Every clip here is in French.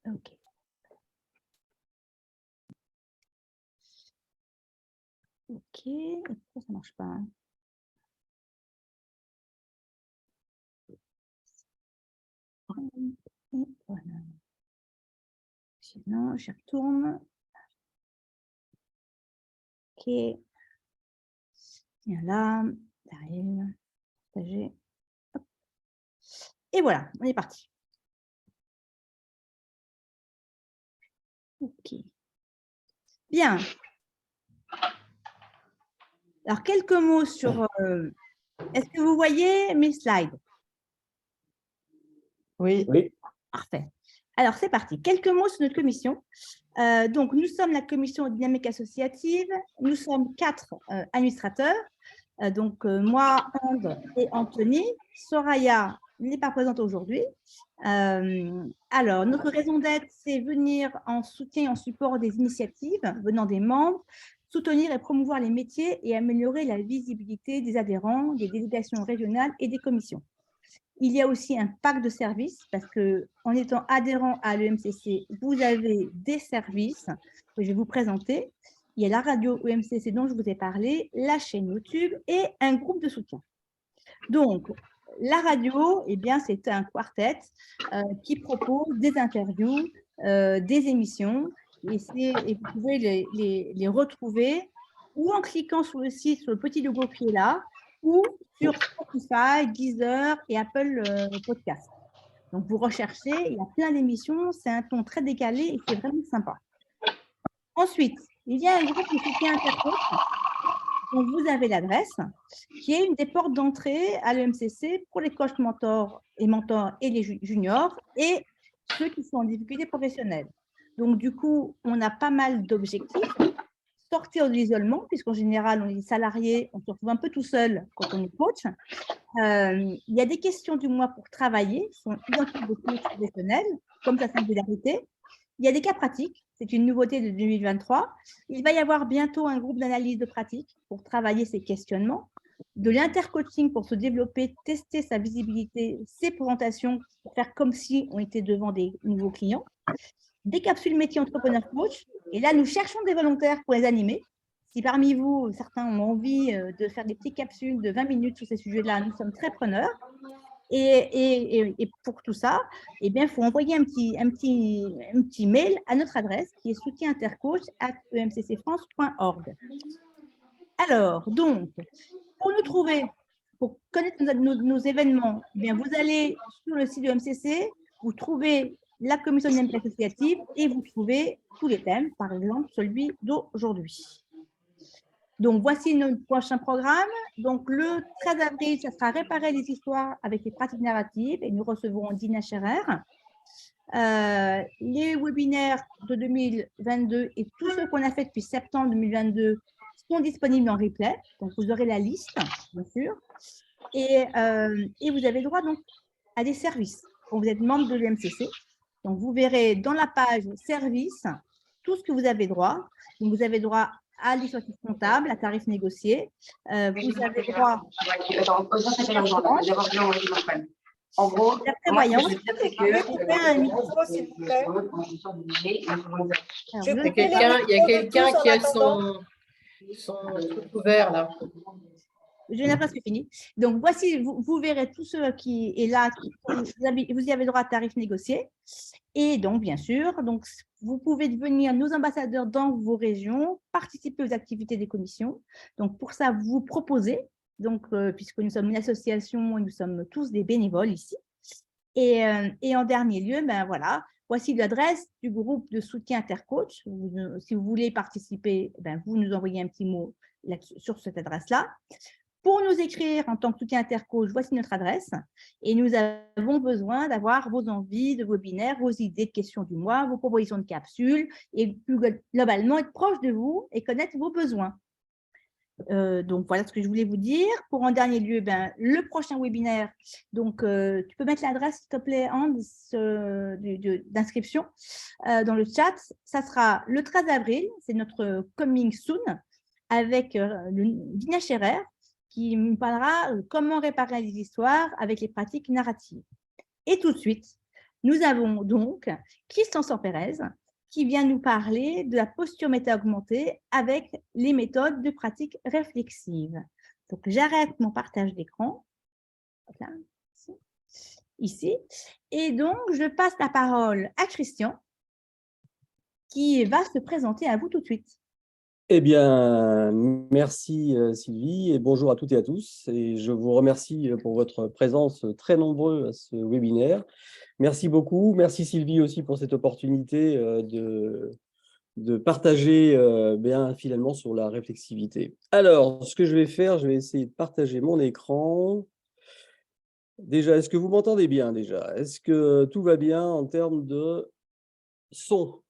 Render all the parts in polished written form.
OK. OK. Pourquoi ça ne marche pas, hein? Et voilà. Sinon, j'y retourne. OK. Viens là, derrière, partager. Hop. Et voilà, on est parti. OK. Bien. Alors, quelques mots sur... est-ce que vous voyez mes slides? Oui. Oui. Parfait. Alors, c'est parti. Quelques mots sur notre commission. Donc, nous sommes la commission dynamique associative. Nous sommes 4 administrateurs. Moi, Ande et Anthony. Soraya n'est pas présente aujourd'hui. Alors, notre raison d'être, c'est venir en soutien et en support des initiatives venant des membres, soutenir et promouvoir les métiers et améliorer la visibilité des adhérents, des délégations régionales et des commissions. Il y a aussi un pack de services parce qu'en étant adhérent à l'EMCC, vous avez des services que je vais vous présenter. Il y a la radio EMCC dont je vous ai parlé, la chaîne YouTube et un groupe de soutien. Donc, la radio, eh bien, c'est un quartet qui propose des interviews, des émissions et vous pouvez les retrouver ou en cliquant sur le site, sur le petit logo qui est là, ou sur Spotify, Deezer et Apple Podcast. Donc, vous recherchez, il y a plein d'émissions, c'est un ton très décalé et c'est vraiment sympa. Ensuite, il y a un groupe de soutien intercoach dont vous avez l'adresse, qui est une des portes d'entrée à l'EMCC pour les coachs mentors et les juniors et ceux qui sont en difficulté professionnelle. Donc, du coup, on a pas mal d'objectifs. Sortir de l'isolement, puisqu'en général, on est salarié, on se retrouve un peu tout seul quand on est coach. Il y a des questions du mois pour travailler, qui sont identiques de coach professionnel, comme sa singularité. Il y a des cas pratiques, c'est une nouveauté de 2023. Il va y avoir bientôt un groupe d'analyse de pratique pour travailler ces questionnements, de l'intercoaching pour se développer, tester sa visibilité, ses présentations, pour faire comme si on était devant des nouveaux clients, des capsules métiers entrepreneur coach. Et là, nous cherchons des volontaires pour les animer. Si parmi vous, certains ont envie de faire des petites capsules de 20 minutes sur ces sujets-là, nous sommes très preneurs. Et pour tout ça, eh bien, il faut envoyer un petit mail à notre adresse qui est soutienintercoach@emccfrance.org. Alors, donc, pour nous trouver, pour connaître nos événements, eh bien, vous allez sur le site de MCC, vous trouvez la commission dynamique associative et vous trouvez tous les thèmes, par exemple celui d'aujourd'hui. Donc, voici notre prochain programme. Donc, le 13 avril, ça sera réparer les histoires avec les pratiques narratives et nous recevrons Dina Scherer. Les webinaires de 2022 et tous ceux qu'on a fait depuis septembre 2022 sont disponibles en replay. Donc, vous aurez la liste, bien sûr. Et vous avez droit donc à des services quand vous êtes membre de l'EMCC. Donc, vous verrez dans la page services tout ce que vous avez droit. Donc, vous avez droit à l'expertise comptable, à tarif négocié. Vous avez droit En gros, la prévoyance. Il y a quelqu'un qui a son truc ouvert là. Je n'ai presque fini. Donc, voici, vous verrez tout ce qui est là. Vous y avez droit à tarif négocié. Et donc, bien sûr, donc, vous pouvez devenir nos ambassadeurs dans vos régions, participer aux activités des commissions. Donc, pour ça, vous proposez, donc, puisque nous sommes une association et nous sommes tous des bénévoles ici. Et en dernier lieu, ben voilà, voici l'adresse du groupe de soutien intercoach. Si vous voulez participer, ben, vous nous envoyez un petit mot sur cette adresse-là. Pour nous écrire en tant que soutien intercoach, voici notre adresse. Et nous avons besoin d'avoir vos envies de webinaires, vos idées de questions du mois, vos propositions de capsules et plus globalement être proche de vous et connaître vos besoins. Donc, voilà ce que je voulais vous dire. Pour en dernier lieu, ben, le prochain webinaire, donc tu peux mettre l'adresse, s'il te plaît, Anne, d'inscription dans le chat. Ça sera le 13 avril, c'est notre coming soon, avec Dina Scherer, qui nous parlera comment réparer les histoires avec les pratiques narratives. Et tout de suite, Nous avons donc Christian Pérez qui vient nous parler de la posture méta-augmentée avec les méthodes de pratique réflexive. Donc, j'arrête mon partage d'écran. Ici. Et donc, je passe la parole à Christian qui va se présenter à vous tout de suite. Eh bien, merci Sylvie et bonjour à toutes et à tous. Et je vous remercie pour votre présence très nombreux à ce webinaire. Merci beaucoup. Merci Sylvie aussi pour cette opportunité de partager bien finalement sur la réflexivité. Alors, ce que je vais faire, je vais essayer de partager mon écran. Déjà, est-ce que vous m'entendez bien déjà? Est-ce que tout va bien en termes de son?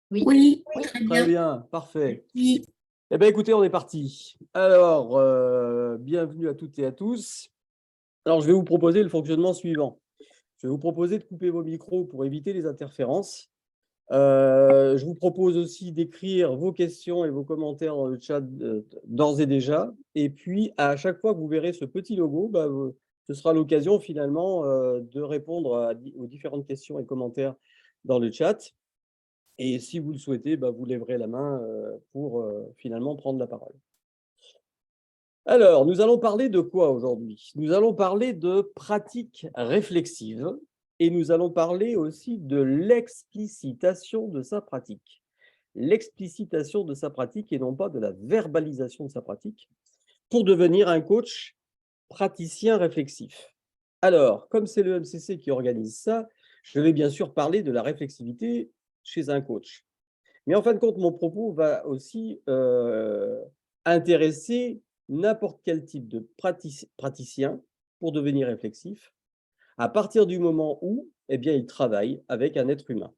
Oui, Très bien, parfait. Oui. Eh bien, écoutez, on est parti. Alors, bienvenue à toutes et à tous. Alors, je vais vous proposer le fonctionnement suivant. Je vais vous proposer de couper vos micros pour éviter les interférences. Je vous propose aussi d'écrire vos questions et vos commentaires dans le chat d'ores et déjà. Et puis, à chaque fois que vous verrez ce petit logo, ce sera l'occasion finalement de répondre aux différentes questions et commentaires dans le chat. Et si vous le souhaitez, vous lèverez la main pour finalement prendre la parole. Alors, nous allons parler de quoi aujourd'hui? Nous allons parler de pratique réflexive et nous allons parler aussi de l'explicitation de sa pratique. L'explicitation de sa pratique et non pas de la verbalisation de sa pratique pour devenir un coach praticien réflexif. Alors, comme c'est le MCC qui organise ça, je vais bien sûr parler de la réflexivité chez un coach. Mais en fin de compte, mon propos va aussi intéresser n'importe quel type de praticien pour devenir réflexif, à partir du moment où il travaille avec un être humain.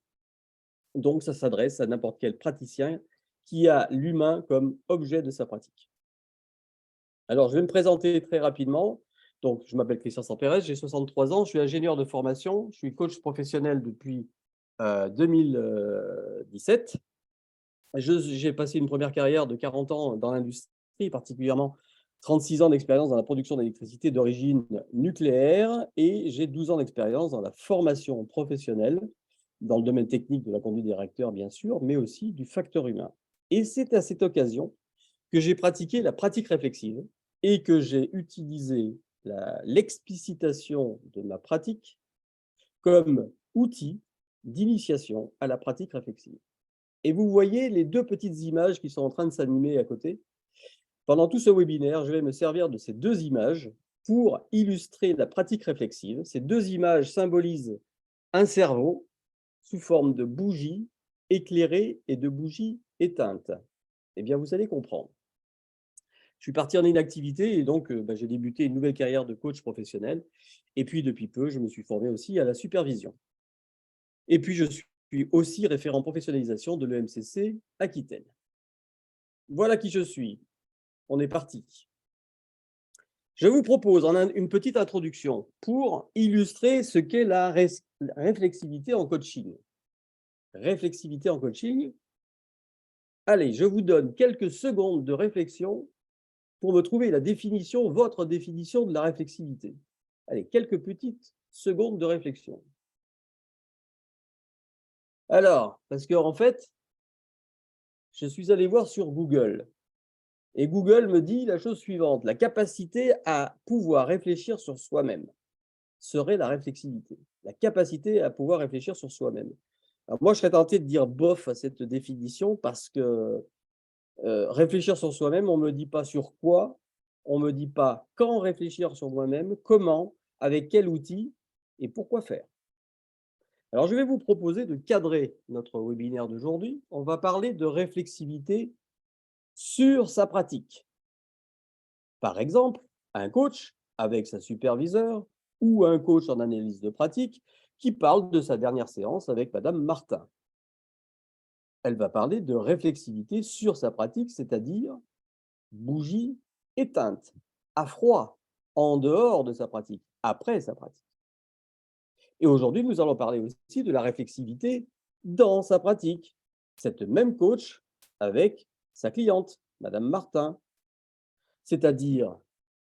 Donc, ça s'adresse à n'importe quel praticien qui a l'humain comme objet de sa pratique. Alors, je vais me présenter très rapidement. Donc, je m'appelle Christian Pérez, j'ai 63 ans, je suis ingénieur de formation, je suis coach professionnel depuis 2017. J'ai passé une première carrière de 40 ans dans l'industrie, particulièrement 36 ans d'expérience dans la production d'électricité d'origine nucléaire et j'ai 12 ans d'expérience dans la formation professionnelle, dans le domaine technique de la conduite des réacteurs, bien sûr, mais aussi du facteur humain. Et c'est à cette occasion que j'ai pratiqué la pratique réflexive et que j'ai utilisé l'explicitation de ma pratique comme outil d'initiation à la pratique réflexive. Et vous voyez les deux petites images qui sont en train de s'animer à côté. Pendant tout ce webinaire, je vais me servir de ces deux images pour illustrer la pratique réflexive. Ces deux images symbolisent un cerveau sous forme de bougie éclairée et de bougie éteinte. Eh bien, vous allez comprendre. Je suis parti en inactivité et donc j'ai débuté une nouvelle carrière de coach professionnel. Et puis, depuis peu, je me suis formé aussi à la supervision. Et puis, je suis aussi référent professionnalisation de l'EMCC Aquitaine. Voilà qui je suis. On est parti. Je vous propose une petite introduction pour illustrer ce qu'est la réflexivité en coaching. Réflexivité en coaching. Allez, je vous donne quelques secondes de réflexion pour me trouver la définition, votre définition de la réflexivité. Allez, quelques petites secondes de réflexion. Alors, parce qu'en fait, je suis allé voir sur Google. Et Google me dit la chose suivante, la capacité à pouvoir réfléchir sur soi-même serait la réflexivité. La capacité à pouvoir réfléchir sur soi-même. Alors moi, je serais tenté de dire bof à cette définition parce que réfléchir sur soi-même, on ne me dit pas sur quoi, on ne me dit pas quand réfléchir sur moi-même, comment, avec quel outil et pourquoi faire. Alors, je vais vous proposer de cadrer notre webinaire d'aujourd'hui. On va parler de réflexivité sur sa pratique. Par exemple, un coach avec sa superviseure ou un coach en analyse de pratique qui parle de sa dernière séance avec Madame Martin. Elle va parler de réflexivité sur sa pratique, c'est-à-dire bougie éteinte, à froid, en dehors de sa pratique, après sa pratique. Et aujourd'hui, nous allons parler aussi de la réflexivité dans sa pratique. Cette même coach avec sa cliente, Madame Martin, c'est-à-dire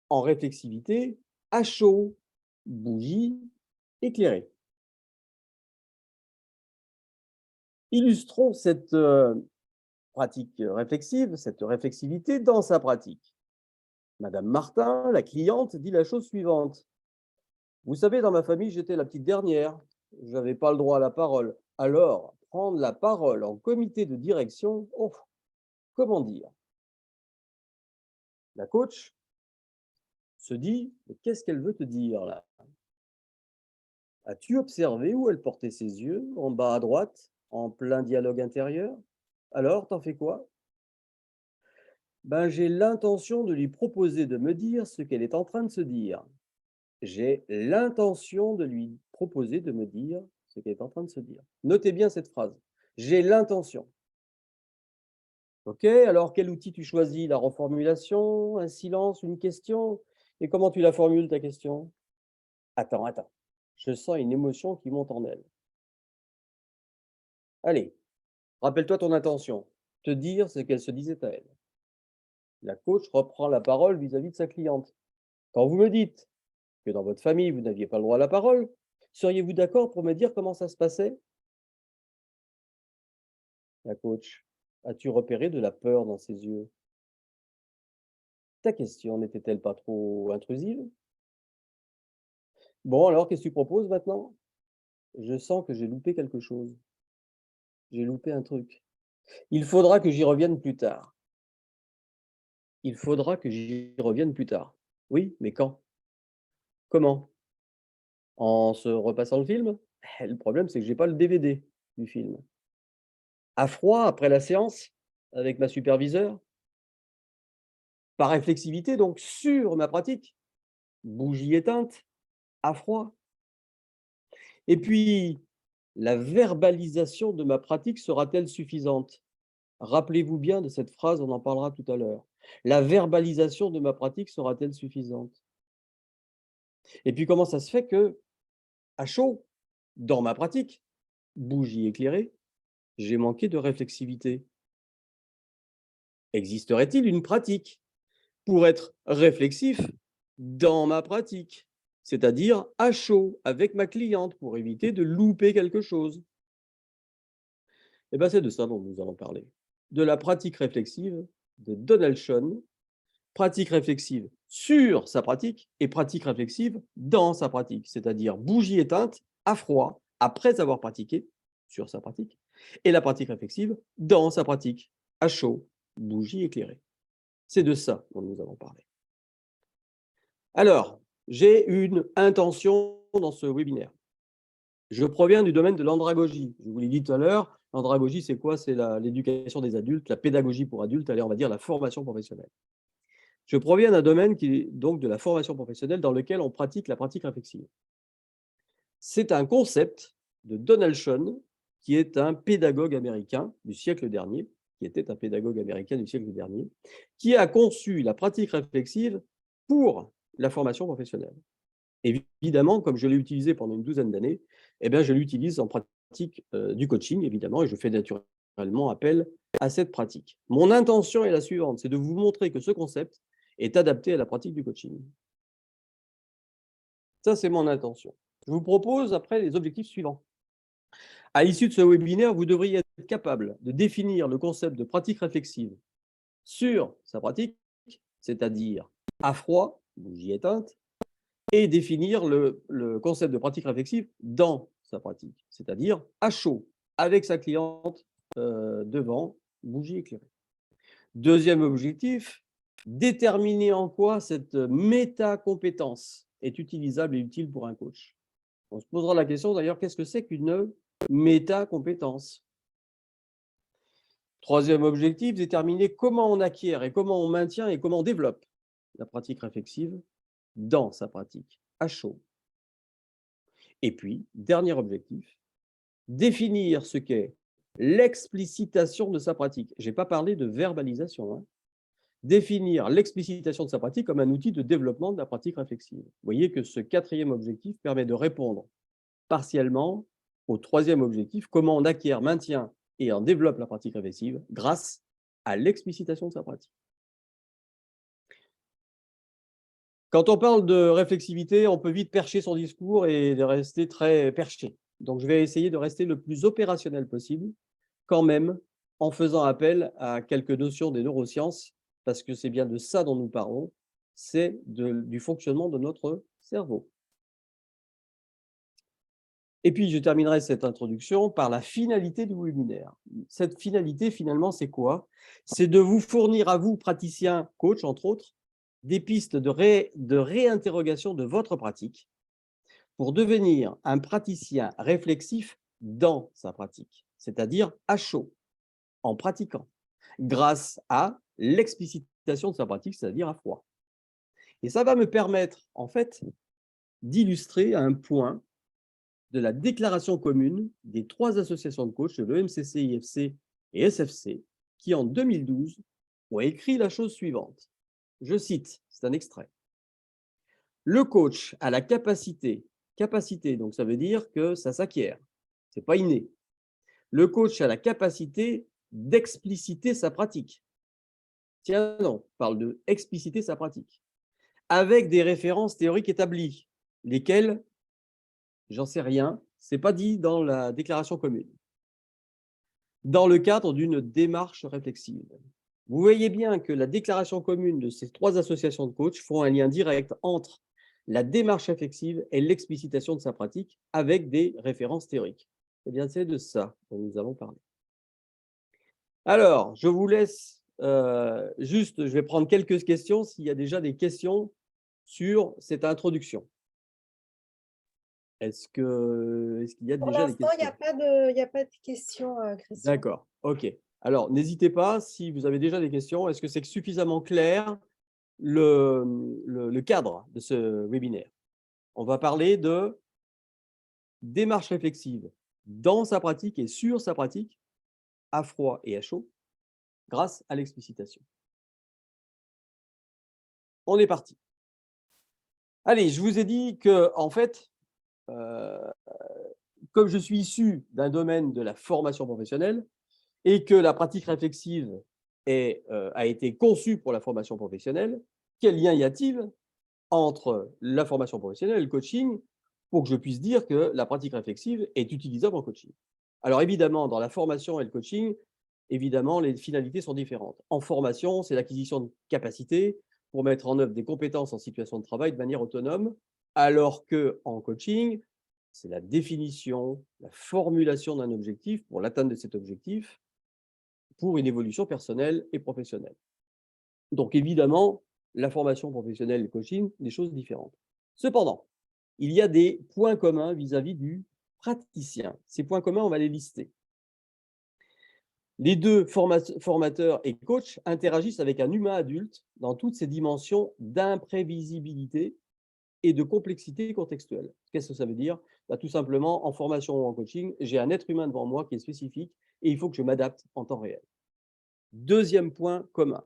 en réflexivité à chaud, bougie éclairée. Illustrons cette pratique réflexive, cette réflexivité dans sa pratique. Madame Martin, la cliente, dit la chose suivante. Vous savez, dans ma famille, j'étais la petite dernière. Je n'avais pas le droit à la parole. Alors, prendre la parole en comité de direction, oh, comment dire? La coach se dit, mais qu'est-ce qu'elle veut te dire là? As-tu observé où elle portait ses yeux? En bas à droite, en plein dialogue intérieur? Alors, t'en fais quoi? Ben, j'ai l'intention de lui proposer de me dire ce qu'elle est en train de se dire. J'ai l'intention de lui proposer de me dire ce qu'elle est en train de se dire. Notez bien cette phrase. J'ai l'intention. OK, alors quel outil tu choisis? La reformulation, un silence, une question? Et comment tu la formules, ta question? Attends. Je sens une émotion qui monte en elle. Allez, rappelle-toi ton intention. Te dire ce qu'elle se disait à elle. La coach reprend la parole vis-à-vis de sa cliente. Quand vous me dites que dans votre famille, vous n'aviez pas le droit à la parole, seriez-vous d'accord pour me dire comment ça se passait? La coach, as-tu repéré de la peur dans ses yeux? Ta question n'était-elle pas trop intrusive? Bon, alors, qu'est-ce que tu proposes maintenant? Je sens que j'ai loupé quelque chose. J'ai loupé un truc. Il faudra que j'y revienne plus tard. Il faudra que j'y revienne plus tard. Oui, mais quand? Comment? En se repassant le film? Le problème, c'est que j'ai pas le DVD du film. À froid, après la séance, avec ma superviseure? Par réflexivité, donc, sur ma pratique? Bougie éteinte? À froid? Et puis, la verbalisation de ma pratique sera-t-elle suffisante? Rappelez-vous bien de cette phrase, on en parlera tout à l'heure. La verbalisation de ma pratique sera-t-elle suffisante? Et puis, comment ça se fait que, à chaud, dans ma pratique, bougie éclairée, j'ai manqué de réflexivité? Existerait-il une pratique pour être réflexif dans ma pratique, c'est-à-dire à chaud avec ma cliente pour éviter de louper quelque chose? Eh bien, c'est de ça dont nous allons parler, de la pratique réflexive de Donald Schoen, pratique réflexive sur sa pratique et pratique réflexive dans sa pratique, c'est-à-dire bougie éteinte à froid après avoir pratiqué sur sa pratique et la pratique réflexive dans sa pratique à chaud, bougie éclairée. C'est de ça dont nous allons parler. Alors, j'ai une intention dans ce webinaire. Je proviens du domaine de l'andragogie. Je vous l'ai dit tout à l'heure, l'andragogie, c'est quoi? C'est l'éducation des adultes, la pédagogie pour adultes, allez, on va dire la formation professionnelle. Je proviens d'un domaine qui est donc de la formation professionnelle dans lequel on pratique la pratique réflexive. C'est un concept de Donald Schoen, qui est un pédagogue américain du siècle dernier, qui a conçu la pratique réflexive pour la formation professionnelle. Évidemment, comme je l'ai utilisé pendant une douzaine d'années, eh bien, je l'utilise en pratique du coaching, évidemment, et je fais naturellement appel à cette pratique. Mon intention est la suivante, c'est de vous montrer que ce concept est adapté à la pratique du coaching. Ça, c'est mon intention. Je vous propose après les objectifs suivants. À l'issue de ce webinaire, vous devriez être capable de définir le concept de pratique réflexive sur sa pratique, c'est-à-dire à froid, bougie éteinte, et définir le concept de pratique réflexive dans sa pratique, c'est-à-dire à chaud, avec sa cliente devant, bougie éclairée. Deuxième objectif, déterminer en quoi cette métacompétence est utilisable et utile pour un coach. On se posera la question d'ailleurs, qu'est-ce que c'est qu'une métacompétence? Troisième objectif, déterminer comment on acquiert et comment on maintient et comment on développe la pratique réflexive dans sa pratique, à chaud. Et puis, dernier objectif, définir ce qu'est l'explicitation de sa pratique. Je n'ai pas parlé de verbalisation, hein. Définir l'explicitation de sa pratique comme un outil de développement de la pratique réflexive. Vous voyez que ce quatrième objectif permet de répondre partiellement au troisième objectif, comment on acquiert, maintient et en développe la pratique réflexive grâce à l'explicitation de sa pratique. Quand on parle de réflexivité, on peut vite percher son discours et de rester très perché. Donc, je vais essayer de rester le plus opérationnel possible quand même en faisant appel à quelques notions des neurosciences, parce que c'est bien de ça dont nous parlons, c'est du fonctionnement de notre cerveau. Et puis, je terminerai cette introduction par la finalité du webinaire. Cette finalité, finalement, c'est quoi? C'est de vous fournir à vous, praticiens, coachs, entre autres, des pistes de réinterrogation de votre pratique pour devenir un praticien réflexif dans sa pratique, c'est-à-dire à chaud, en pratiquant, grâce à l'explicitation de sa pratique, c'est-à-dire à froid. Et ça va me permettre, en fait, d'illustrer un point de la déclaration commune des 3 associations de coachs de l'EMCC, IFC et SFC, qui en 2012 ont écrit la chose suivante. Je cite, c'est un extrait. Le coach a la capacité, donc ça veut dire que ça s'acquiert, c'est pas inné. Le coach a la capacité d'expliciter sa pratique. Tiens, non, on parle de expliciter sa pratique, avec des références théoriques établies, lesquelles, j'en sais rien, c'est pas dit dans la déclaration commune, dans le cadre d'une démarche réflexive. Vous voyez bien que la déclaration commune de ces 3 associations de coachs font un lien direct entre la démarche réflexive et l'explicitation de sa pratique avec des références théoriques. Eh bien, c'est de ça dont nous allons parler. Alors, je vous laisse juste, je vais prendre quelques questions s'il y a déjà des questions sur cette introduction. Est-ce qu'il y a Pour déjà des l'instant, il n'y questions? a pas de questions, Christian. D'accord, ok. Alors, n'hésitez pas, si vous avez déjà des questions, est-ce que c'est suffisamment clair le cadre de ce webinaire? On va parler de démarche réflexive dans sa pratique et sur sa pratique, à froid et à chaud, grâce à l'explicitation. On est parti. Allez, je vous ai dit que, en fait, comme je suis issu d'un domaine de la formation professionnelle et que la pratique réflexive a été conçue pour la formation professionnelle, quel lien y a-t-il entre la formation professionnelle et le coaching pour que je puisse dire que la pratique réflexive est utilisable en coaching? Alors évidemment, dans la formation et le coaching, évidemment, les finalités sont différentes. En formation, c'est l'acquisition de capacités pour mettre en œuvre des compétences en situation de travail de manière autonome, alors qu'en coaching, c'est la définition, la formulation d'un objectif pour l'atteinte de cet objectif pour une évolution personnelle et professionnelle. Donc évidemment, la formation professionnelle et le coaching, des choses différentes. Cependant, il y a des points communs vis-à-vis du praticien. Ces points communs, on va les lister. Les 2 formateurs et coachs interagissent avec un humain adulte dans toutes ses dimensions d'imprévisibilité et de complexité contextuelle. Qu'est-ce que ça veut dire? Tout simplement, en formation ou en coaching, j'ai un être humain devant moi qui est spécifique et il faut que je m'adapte en temps réel. Deuxième point commun.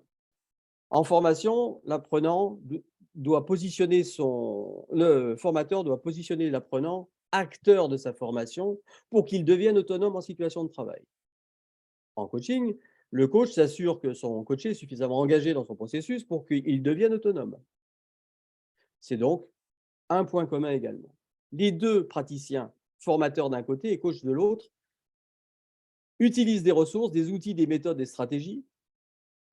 En formation, l'apprenant doit positionner le formateur doit positionner l'apprenant acteur de sa formation pour qu'il devienne autonome en situation de travail. En coaching, le coach s'assure que son coaché est suffisamment engagé dans son processus pour qu'il devienne autonome. C'est donc un point commun également. Les 2 praticiens, formateurs d'un côté et coach de l'autre, utilisent des ressources, des outils, des méthodes, des stratégies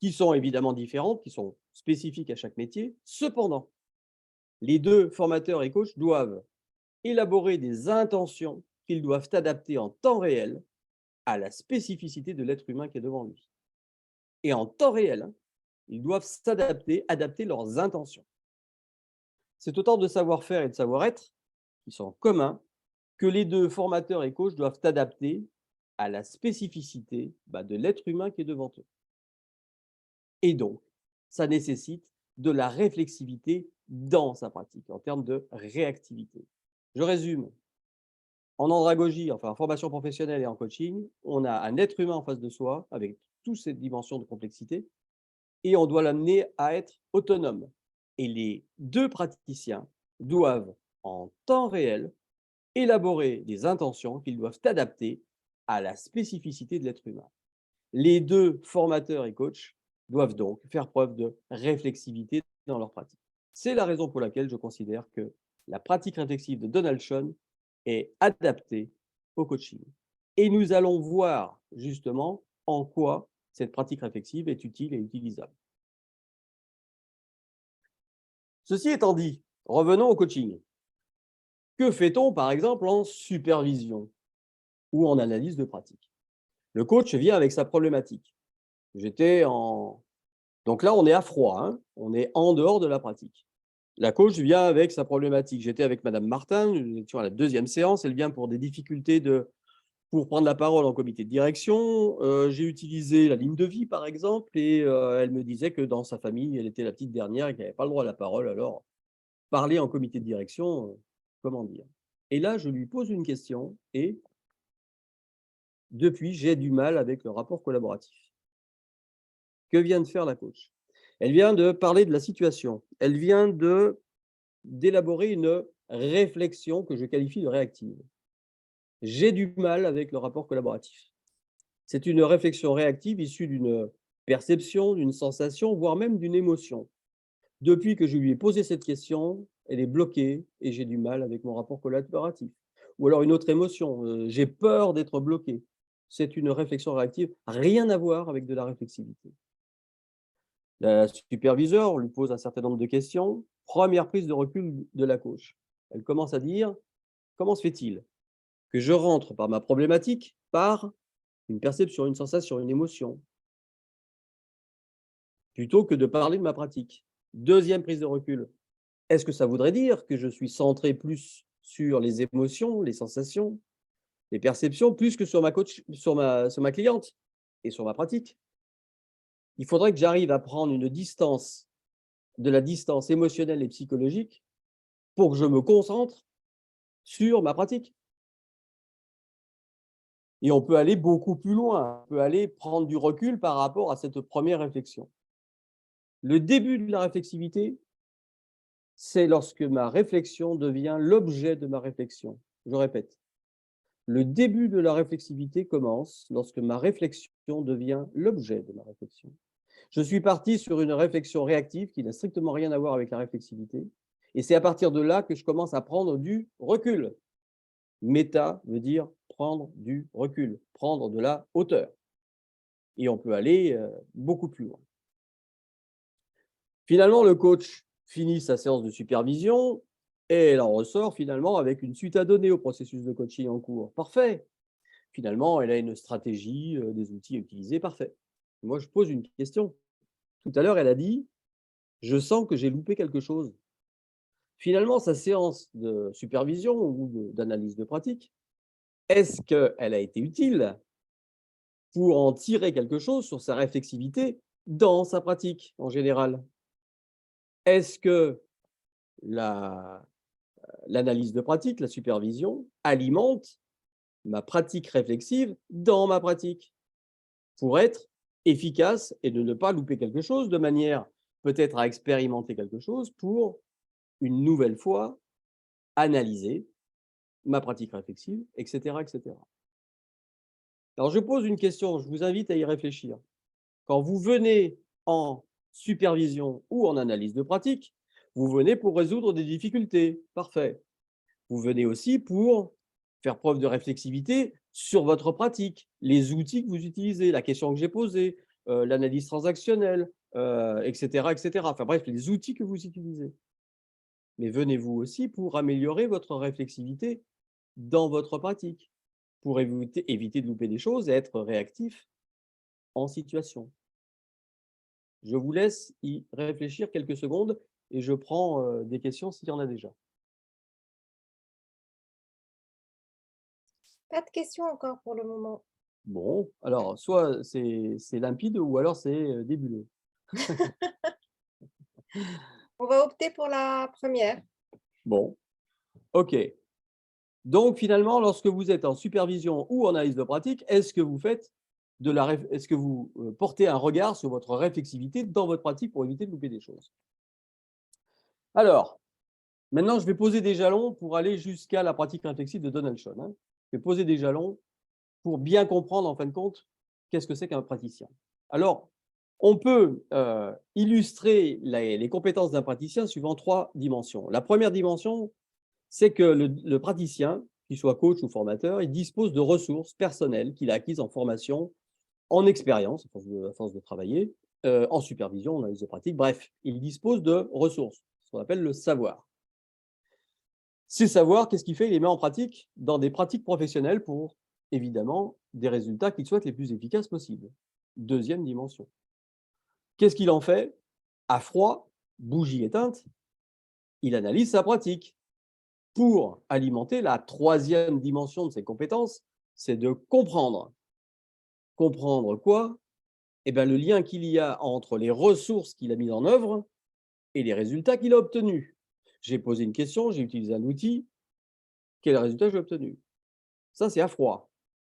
qui sont évidemment différentes, qui sont spécifiques à chaque métier. Cependant, les 2 formateurs et coachs doivent élaborer des intentions qu'ils doivent adapter en temps réel à la spécificité de l'être humain qui est devant lui. Et en temps réel, ils doivent adapter leurs intentions. C'est autant de savoir-faire et de savoir-être qui sont communs que les 2 formateurs et coachs doivent adapter à la spécificité de l'être humain qui est devant eux. Et donc, ça nécessite de la réflexivité dans sa pratique, en termes de réactivité. Je résume. En andragogie, enfin en formation professionnelle et en coaching, on a un être humain en face de soi avec toutes ces dimensions de complexité et on doit l'amener à être autonome. Et les 2 praticiens doivent, en temps réel, élaborer des intentions qu'ils doivent adapter à la spécificité de l'être humain. Les 2 formateurs et coachs doivent donc faire preuve de réflexivité dans leur pratique. C'est la raison pour laquelle je considère que la pratique réflexive de Donald Schoen est adaptée au coaching. Et nous allons voir justement en quoi cette pratique réflexive est utile et utilisable. Ceci étant dit, revenons au coaching. Que fait-on par exemple en supervision ou en analyse de pratique? Le coach vient avec sa problématique. Donc là, on est à froid, hein, on est en dehors de la pratique. La coach vient avec sa problématique. J'étais avec Madame Martin, nous étions à la 2e séance, elle vient pour des difficultés pour prendre la parole en comité de direction. J'ai utilisé la ligne de vie, par exemple, et elle me disait que dans sa famille, elle était la petite dernière et qu'elle n'avait pas le droit à la parole. Alors, parler en comité de direction, comment dire? Et là, je lui pose une question et depuis, j'ai du mal avec le rapport collaboratif. Que vient de faire la coach? Elle vient de parler de la situation. Elle vient d'élaborer une réflexion que je qualifie de réactive. J'ai du mal avec le rapport collaboratif. C'est une réflexion réactive issue d'une perception, d'une sensation, voire même d'une émotion. Depuis que je lui ai posé cette question, elle est bloquée et j'ai du mal avec mon rapport collaboratif. Ou alors une autre émotion, j'ai peur d'être bloqué. C'est une réflexion réactive, rien à voir avec de la réflexivité. La superviseure lui pose un certain nombre de questions. Première prise de recul de la coach. Elle commence à dire, comment se fait-il que je rentre par ma problématique, par une perception, une sensation, une émotion, plutôt que de parler de ma pratique? Deuxième prise de recul. Est-ce que ça voudrait dire que je suis centré plus sur les émotions, les sensations, les perceptions, plus que sur ma cliente et sur ma pratique? Il faudrait que j'arrive à prendre de la distance émotionnelle et psychologique pour que je me concentre sur ma pratique. Et on peut aller beaucoup plus loin, on peut aller prendre du recul par rapport à cette première réflexion. Le début de la réflexivité, c'est lorsque ma réflexion devient l'objet de ma réflexion. Je répète, le début de la réflexivité commence lorsque ma réflexion devient l'objet de ma réflexion. Je suis parti sur une réflexion réactive qui n'a strictement rien à voir avec la réflexivité. Et c'est à partir de là que je commence à prendre du recul. Méta veut dire prendre du recul, prendre de la hauteur. Et on peut aller beaucoup plus loin. Finalement, le coach finit sa séance de supervision et elle en ressort finalement avec une suite à donner au processus de coaching en cours. Parfait. Finalement, elle a une stratégie, des outils à utiliser. Parfait. Moi, je pose une question. Tout à l'heure, elle a dit, je sens que j'ai loupé quelque chose. Finalement, sa séance de supervision ou d'analyse de pratique, est-ce qu'elle a été utile pour en tirer quelque chose sur sa réflexivité dans sa pratique en général? Est-ce que l'analyse de pratique, la supervision, alimente ma pratique réflexive dans ma pratique pour être efficace et de ne pas louper quelque chose de manière peut-être à expérimenter quelque chose pour une nouvelle fois analyser ma pratique réflexive, etc., etc. Alors, je pose une question, je vous invite à y réfléchir. Quand vous venez en supervision ou en analyse de pratique, vous venez pour résoudre des difficultés. Parfait. Vous venez aussi pour faire preuve de réflexivité sur votre pratique, les outils que vous utilisez, la question que j'ai posée, l'analyse transactionnelle, etc., etc. Enfin bref, les outils que vous utilisez. Mais venez-vous aussi pour améliorer votre réflexivité dans votre pratique, pour éviter de louper des choses et être réactif en situation. Je vous laisse y réfléchir quelques secondes et je prends des questions s'il y en a déjà. Pas de questions encore pour le moment. Bon, alors soit c'est limpide ou alors c'est nébuleux. On va opter pour la première. Bon, ok. Donc finalement, lorsque vous êtes en supervision ou en analyse de pratique, est-ce que vous portez un regard sur votre réflexivité dans votre pratique pour éviter de louper des choses? Alors, maintenant, je vais poser des jalons pour aller jusqu'à la pratique réflexive de Donaldson. Je vais poser des jalons pour bien comprendre, en fin de compte, qu'est-ce que c'est qu'un praticien. Alors, on peut illustrer les compétences d'un praticien suivant 3 dimensions. La première dimension, c'est que le praticien qu'il soit coach ou formateur, il dispose de ressources personnelles qu'il a acquises en formation, en expérience, à force de travailler, en supervision, en analyse de pratique. Bref, il dispose de ressources, ce qu'on appelle le savoir. Ces savoirs, qu'est-ce qu'il fait? Il les met en pratique dans des pratiques professionnelles pour, évidemment, des résultats qu'il souhaite les plus efficaces possibles. Deuxième dimension. Qu'est-ce qu'il en fait? À froid, bougie éteinte, il analyse sa pratique pour alimenter la troisième dimension de ses compétences, c'est de comprendre. Comprendre quoi? Eh bien, le lien qu'il y a entre les ressources qu'il a mises en œuvre et les résultats qu'il a obtenus. J'ai posé une question, j'ai utilisé un outil, quel résultat j'ai obtenu? Ça, c'est à froid.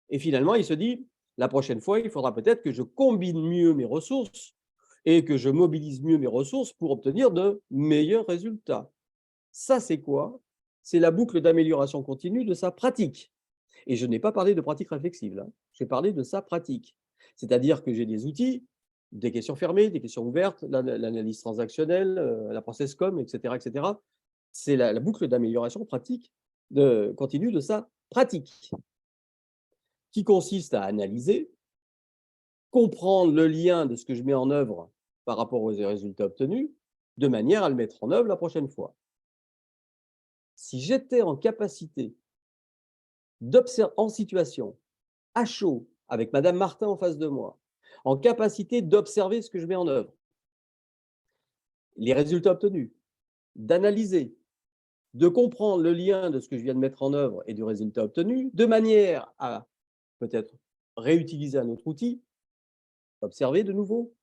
Et finalement, il se dit, la prochaine fois, il faudra peut-être que je combine mieux mes ressources et que je mobilise mieux mes ressources pour obtenir de meilleurs résultats. Ça, c'est quoi? C'est la boucle d'amélioration continue de sa pratique. Et je n'ai pas parlé de pratique réflexive, là. J'ai parlé de sa pratique. C'est-à-dire que j'ai des outils, des questions fermées, des questions ouvertes, l'analyse transactionnelle, la process com, etc., etc. C'est la boucle d'amélioration pratique continue de sa pratique, qui consiste à analyser, comprendre le lien de ce que je mets en œuvre par rapport aux résultats obtenus, de manière à le mettre en œuvre la prochaine fois. Si j'étais en capacité d'observer en situation, à chaud, avec Madame Martin en face de moi, en capacité d'observer ce que je mets en œuvre, les résultats obtenus, d'analyser, de comprendre le lien de ce que je viens de mettre en œuvre et du résultat obtenu, de manière à peut-être réutiliser un autre outil, observer de nouveau,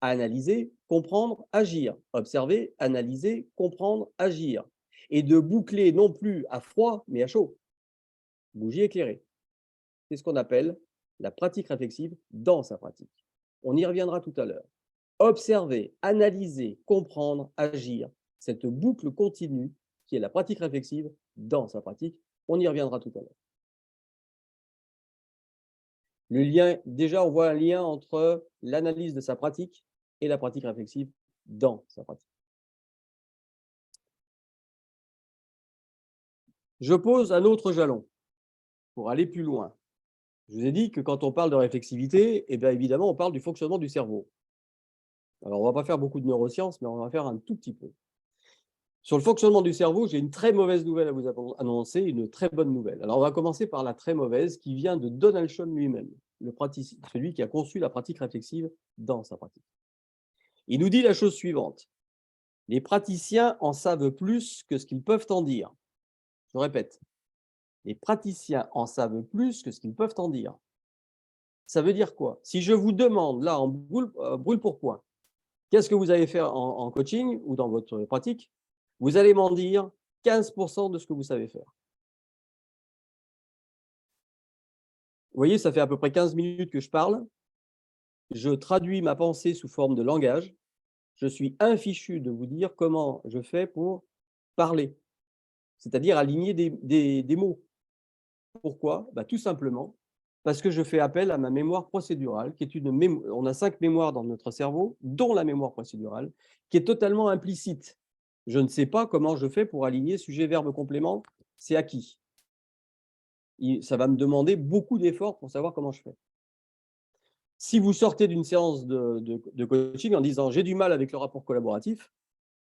analyser, comprendre, agir, observer, analyser, comprendre, agir, et de boucler non plus à froid, mais à chaud, bougie éclairée. C'est ce qu'on appelle la pratique réflexive dans sa pratique. On y reviendra tout à l'heure. Observer, analyser, comprendre, agir, cette boucle continue qui est la pratique réflexive dans sa pratique, on y reviendra tout à l'heure. Le lien, déjà, on voit un lien entre l'analyse de sa pratique et la pratique réflexive dans sa pratique. Je pose un autre jalon pour aller plus loin. Je vous ai dit que quand on parle de réflexivité, eh bien évidemment, on parle du fonctionnement du cerveau. Alors, on ne va pas faire beaucoup de neurosciences, mais on va faire un tout petit peu. Sur le fonctionnement du cerveau, j'ai une très mauvaise nouvelle à vous annoncer, une très bonne nouvelle. Alors, on va commencer par la très mauvaise qui vient de Donaldson lui-même, celui qui a conçu la pratique réflexive dans sa pratique. Il nous dit la chose suivante. Les praticiens en savent plus que ce qu'ils peuvent en dire. Je répète, les praticiens en savent plus que ce qu'ils peuvent en dire. Ça veut dire quoi? Si je vous demande, là, en brûle pour point, qu'est-ce que vous allez faire en coaching ou dans votre pratique? Vous allez m'en dire 15% de ce que vous savez faire. Vous voyez, ça fait à peu près 15 minutes que je parle. Je traduis ma pensée sous forme de langage. Je suis infichu de vous dire comment je fais pour parler, c'est-à-dire aligner des mots. Pourquoi? Tout simplement parce que je fais appel à ma mémoire procédurale, qui est on a 5 mémoires dans notre cerveau, dont la mémoire procédurale, qui est totalement implicite. Je ne sais pas comment je fais pour aligner sujet, verbe, complément, c'est acquis. Ça va me demander beaucoup d'efforts pour savoir comment je fais. Si vous sortez d'une séance de coaching en disant « j'ai du mal avec le rapport collaboratif »,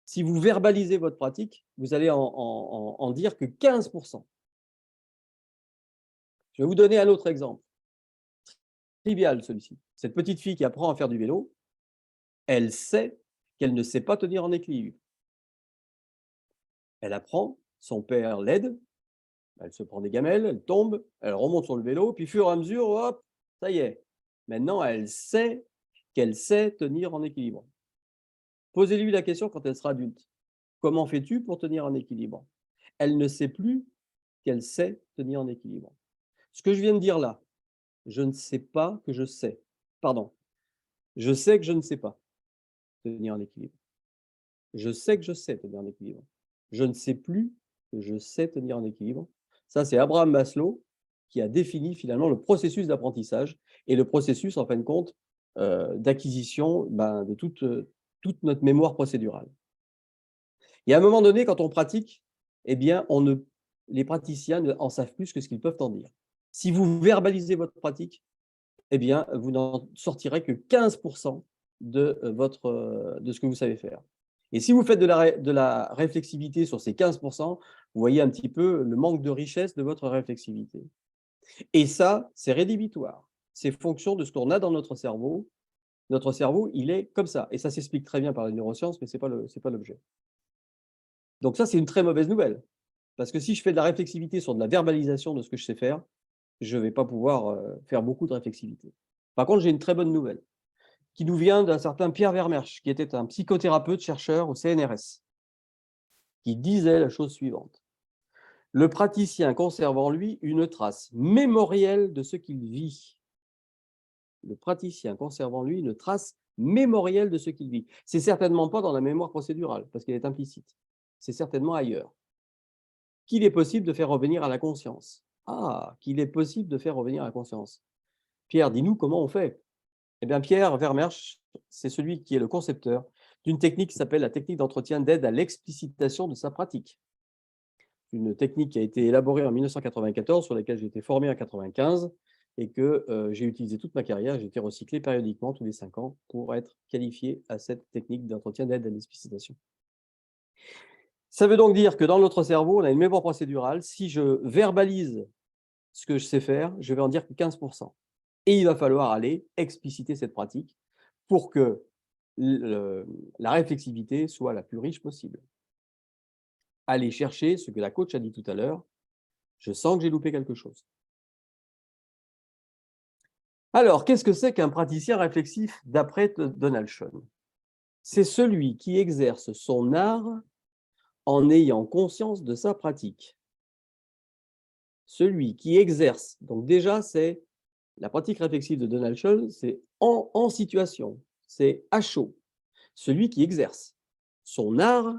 si vous verbalisez votre pratique, vous allez en dire que 15%. Je vais vous donner un autre exemple. Trivial celui-ci. Cette petite fille qui apprend à faire du vélo, elle sait qu'elle ne sait pas tenir en équilibre. Elle apprend, son père l'aide, elle se prend des gamelles, elle tombe, elle remonte sur le vélo, puis au fur et à mesure, hop, ça y est. Maintenant, elle sait qu'elle sait tenir en équilibre. Posez-lui la question quand elle sera adulte. Comment fais-tu pour tenir en équilibre? Elle ne sait plus qu'elle sait tenir en équilibre. Ce que je viens de dire là, je ne sais pas que je sais. Pardon. Je sais que je ne sais pas tenir en équilibre. Je sais que je sais tenir en équilibre. Je ne sais plus que je sais tenir en équilibre. Ça, c'est Abraham Maslow qui a défini finalement le processus d'apprentissage et le processus, en fin de compte, d'acquisition de toute notre mémoire procédurale. Et à un moment donné, quand on pratique, eh bien, on ne les praticiens en savent plus que ce qu'ils peuvent en dire. Si vous verbalisez votre pratique, eh bien, vous n'en sortirez que 15% de ce que vous savez faire. Et si vous faites de la réflexivité sur ces 15%, vous voyez un petit peu le manque de richesse de votre réflexivité. Et ça, c'est rédhibitoire. C'est fonction de ce qu'on a dans notre cerveau. Notre cerveau, il est comme ça. Et ça s'explique très bien par les neurosciences, mais ce n'est pas l'objet. Donc ça, c'est une très mauvaise nouvelle. Parce que si je fais de la réflexivité sur de la verbalisation de ce que je sais faire, je ne vais pas pouvoir faire beaucoup de réflexivité. Par contre, j'ai une très bonne nouvelle qui nous vient d'un certain Pierre Vermersch, qui était un psychothérapeute chercheur au CNRS, qui disait la chose suivante. Le praticien conserve en lui une trace mémorielle de ce qu'il vit. Le praticien conserve en lui une trace mémorielle de ce qu'il vit. C'est certainement pas dans la mémoire procédurale, parce qu'elle est implicite. C'est certainement ailleurs. Qu'il est possible de faire revenir à la conscience. Ah, qu'il est possible de faire revenir à la conscience. Pierre, dis-nous comment on fait. Eh bien, Pierre Vermersch, c'est celui qui est le concepteur d'une technique qui s'appelle la technique d'entretien d'aide à l'explicitation de sa pratique. Une technique qui a été élaborée en 1994, sur laquelle j'ai été formé en 1995 et que j'ai utilisé toute ma carrière. J'ai été recyclé périodiquement tous les 5 ans pour être qualifié à cette technique d'entretien d'aide à l'explicitation. Ça veut donc dire que dans notre cerveau, on a une mémoire procédurale. Si je verbalise ce que je sais faire, je vais en dire que 15%. Et il va falloir aller expliciter cette pratique pour que la réflexivité soit la plus riche possible. Aller chercher ce que la coach a dit tout à l'heure. Je sens que j'ai loupé quelque chose. Alors, qu'est-ce que c'est qu'un praticien réflexif d'après Donald Schoen? C'est celui qui exerce son art en ayant conscience de sa pratique. Celui qui exerce, donc déjà, c'est la pratique réflexive de Donald Schoen, c'est en situation, c'est à chaud. Celui qui exerce son art,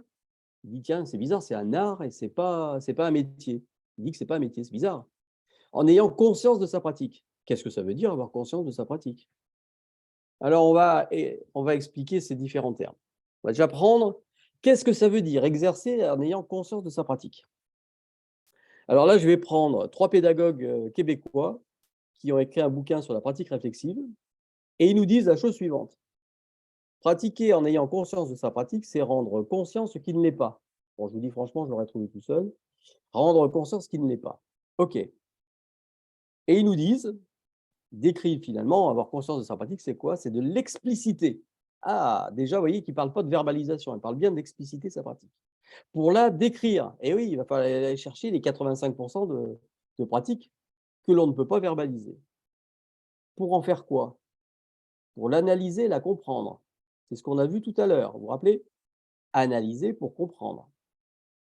il dit tiens, c'est bizarre, c'est un art et c'est pas un métier. Il dit que c'est pas un métier, c'est bizarre. En ayant conscience de sa pratique. Qu'est-ce que ça veut dire avoir conscience de sa pratique? Alors on va expliquer ces différents termes. On va déjà prendre qu'est-ce que ça veut dire exercer en ayant conscience de sa pratique. Alors là, je vais prendre 3 pédagogues québécois qui ont écrit un bouquin sur la pratique réflexive et ils nous disent la chose suivante. Pratiquer en ayant conscience de sa pratique, c'est rendre conscient ce qui ne l'est pas. Bon, je vous dis franchement, je l'aurais trouvé tout seul. Rendre conscient ce qui ne l'est pas. OK. Et ils nous disent, décrivent finalement, avoir conscience de sa pratique, c'est quoi? C'est de l'expliciter. Ah, déjà, vous voyez qu'ils ne parlent pas de verbalisation, ils parlent bien d'expliciter sa pratique. Pour la décrire, et oui, il va falloir aller chercher les 85% de pratiques que l'on ne peut pas verbaliser. Pour en faire quoi? Pour l'analyser, la comprendre. C'est ce qu'on a vu tout à l'heure. Vous vous rappelez? Analyser pour comprendre.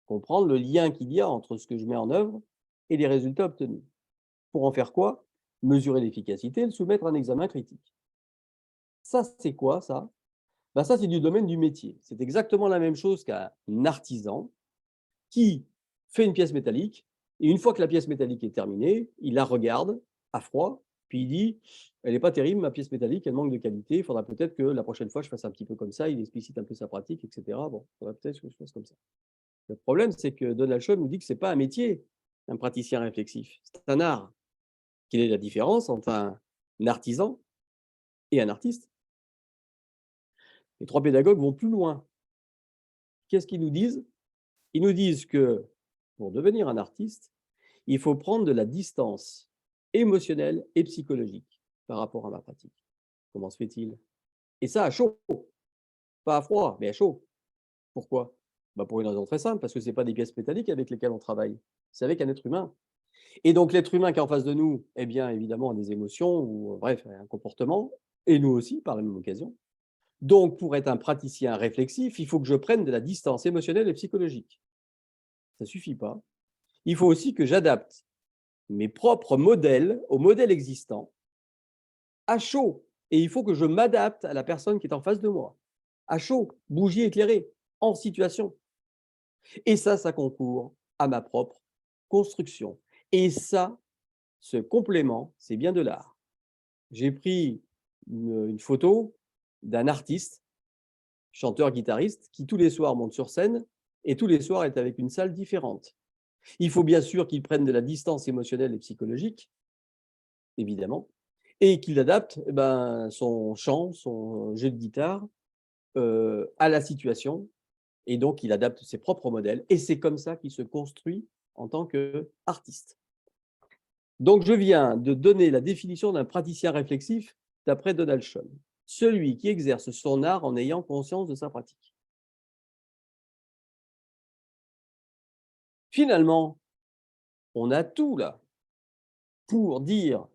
Comprendre le lien qu'il y a entre ce que je mets en œuvre et les résultats obtenus. Pour en faire quoi? Mesurer l'efficacité, le soumettre à un examen critique. Ça, c'est quoi ça? Ben ça, c'est du domaine du métier. C'est exactement la même chose qu'un artisan qui fait une pièce métallique et une fois que la pièce métallique est terminée, il la regarde à froid, puis il dit « elle n'est pas terrible, ma pièce métallique, elle manque de qualité, il faudra peut-être que la prochaine fois, je fasse un petit peu comme ça, il explicite un peu sa pratique, etc. Bon, il faudra peut-être que je fasse comme ça. » Le problème, c'est que Donald Schoen nous dit que ce n'est pas un métier, un praticien réflexif, c'est un art. Quelle est la différence entre un artisan et un artiste? Les 3 pédagogues vont plus loin. Qu'est-ce qu'ils nous disent? Ils nous disent que pour devenir un artiste, il faut prendre de la distance émotionnelle et psychologique par rapport à ma pratique. Comment se fait-il? Et ça à chaud, pas à froid, mais à chaud. Pourquoi? Bah pour une raison très simple, parce que ce n'est pas des pièces métalliques avec lesquelles on travaille, c'est avec un être humain. Et donc l'être humain qui est en face de nous, eh bien évidemment a des émotions ou bref, un comportement, et nous aussi par la même occasion. Donc pour être un praticien réflexif, il faut que je prenne de la distance émotionnelle et psychologique. Ça ne suffit pas. Il faut aussi que j'adapte mes propres modèles aux modèles existants à chaud. Et il faut que je m'adapte à la personne qui est en face de moi. À chaud, bougie éclairée, en situation. Et ça concourt à ma propre construction. Et ça, ce complément, c'est bien de l'art. J'ai pris une photo d'un artiste, chanteur-guitariste, qui tous les soirs monte sur scène et tous les soirs est avec une salle différente. Il faut bien sûr qu'il prenne de la distance émotionnelle et psychologique, évidemment, et qu'il adapte son chant, son jeu de guitare à la situation, et donc il adapte ses propres modèles, et c'est comme ça qu'il se construit en tant qu'artiste. Donc je viens de donner la définition d'un praticien réflexif d'après Donald Schoen, celui qui exerce son art en ayant conscience de sa pratique. Finalement, on a tout là pour dire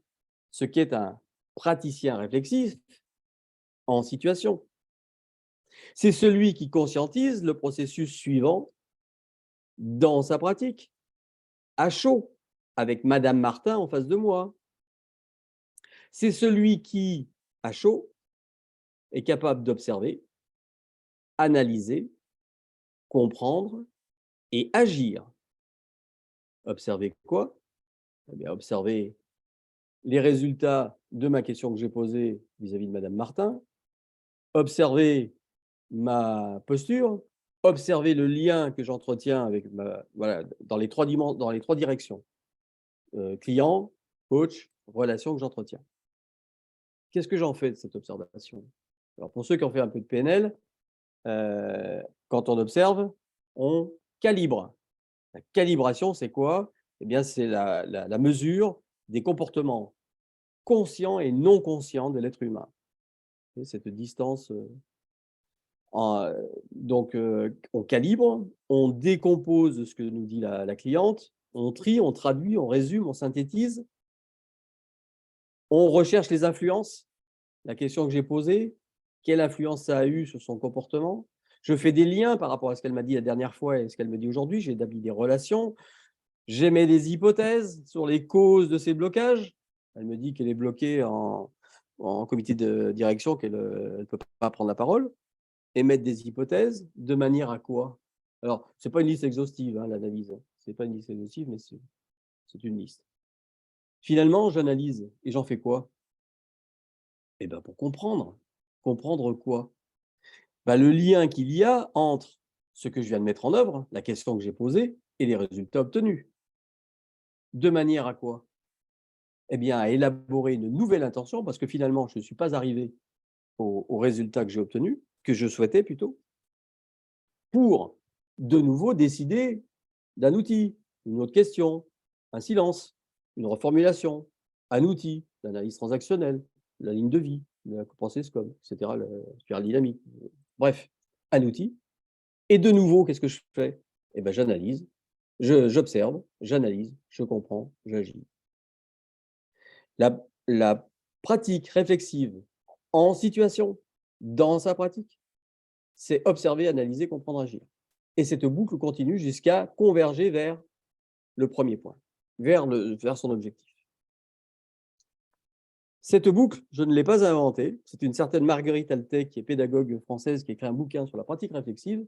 ce qu'est un praticien réflexif en situation. C'est celui qui conscientise le processus suivant dans sa pratique, à chaud, avec Madame Martin en face de moi. C'est celui qui, à chaud, est capable d'observer, analyser, comprendre et agir. Observer quoi? Eh bien, observer les résultats de ma question que j'ai posée vis-à-vis de Madame Martin, observer ma posture, observer le lien que j'entretiens avec dans les trois directions, client, coach, relation que j'entretiens. Qu'est-ce que j'en fais de cette observation? Alors, pour ceux qui ont fait un peu de PNL, quand on observe, on calibre. La calibration, c'est quoi? Eh bien, c'est la mesure des comportements conscients et non conscients de l'être humain. Et cette distance, donc, on calibre, on décompose ce que nous dit la cliente, on trie, on traduit, on résume, on synthétise, on recherche les influences. La question que j'ai posée, quelle influence ça a eu sur son comportement? Je fais des liens par rapport à ce qu'elle m'a dit la dernière fois et ce qu'elle me dit aujourd'hui. J'établis des relations. J'émets des hypothèses sur les causes de ces blocages. Elle me dit qu'elle est bloquée en comité de direction, qu'elle ne peut pas prendre la parole. Émettre des hypothèses de manière à quoi? Alors, ce n'est pas une liste exhaustive, hein, l'analyse. Ce n'est pas une liste exhaustive, mais c'est une liste. Finalement, j'analyse et j'en fais quoi? Eh bien, pour comprendre. Comprendre quoi? Le lien qu'il y a entre ce que je viens de mettre en œuvre, la question que j'ai posée, et les résultats obtenus. De manière à quoi? Eh bien, à élaborer une nouvelle intention, parce que finalement, je ne suis pas arrivé au résultat que j'ai obtenu, que je souhaitais plutôt, pour de nouveau décider d'un outil, une autre question, un silence, une reformulation, un outil, l'analyse transactionnelle, la ligne de vie, la pensée SCOM, etc., la spirale dynamique. Bref, un outil. Et de nouveau, qu'est-ce que je fais? Eh bien, j'analyse, j'observe, j'analyse, je comprends, j'agis. La pratique réflexive en situation, dans sa pratique, c'est observer, analyser, comprendre, agir. Et cette boucle continue jusqu'à converger vers le premier point, vers son objectif. Cette boucle, je ne l'ai pas inventée. C'est une certaine Marguerite Altay, qui est pédagogue française, qui a écrit un bouquin sur la pratique réflexive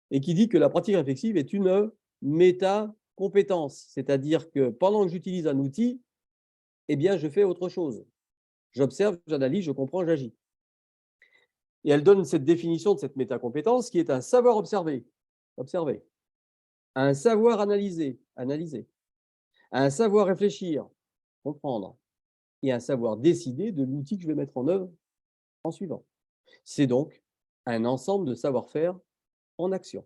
et qui dit que la pratique réflexive est une méta-compétence. C'est-à-dire que pendant que j'utilise un outil, eh bien, je fais autre chose. J'observe, j'analyse, je comprends, j'agis. Et elle donne cette définition de cette métacompétence qui est un savoir observer, un savoir analyser, un savoir réfléchir, comprendre, et un savoir décider de l'outil que je vais mettre en œuvre en suivant. C'est donc un ensemble de savoir-faire en action.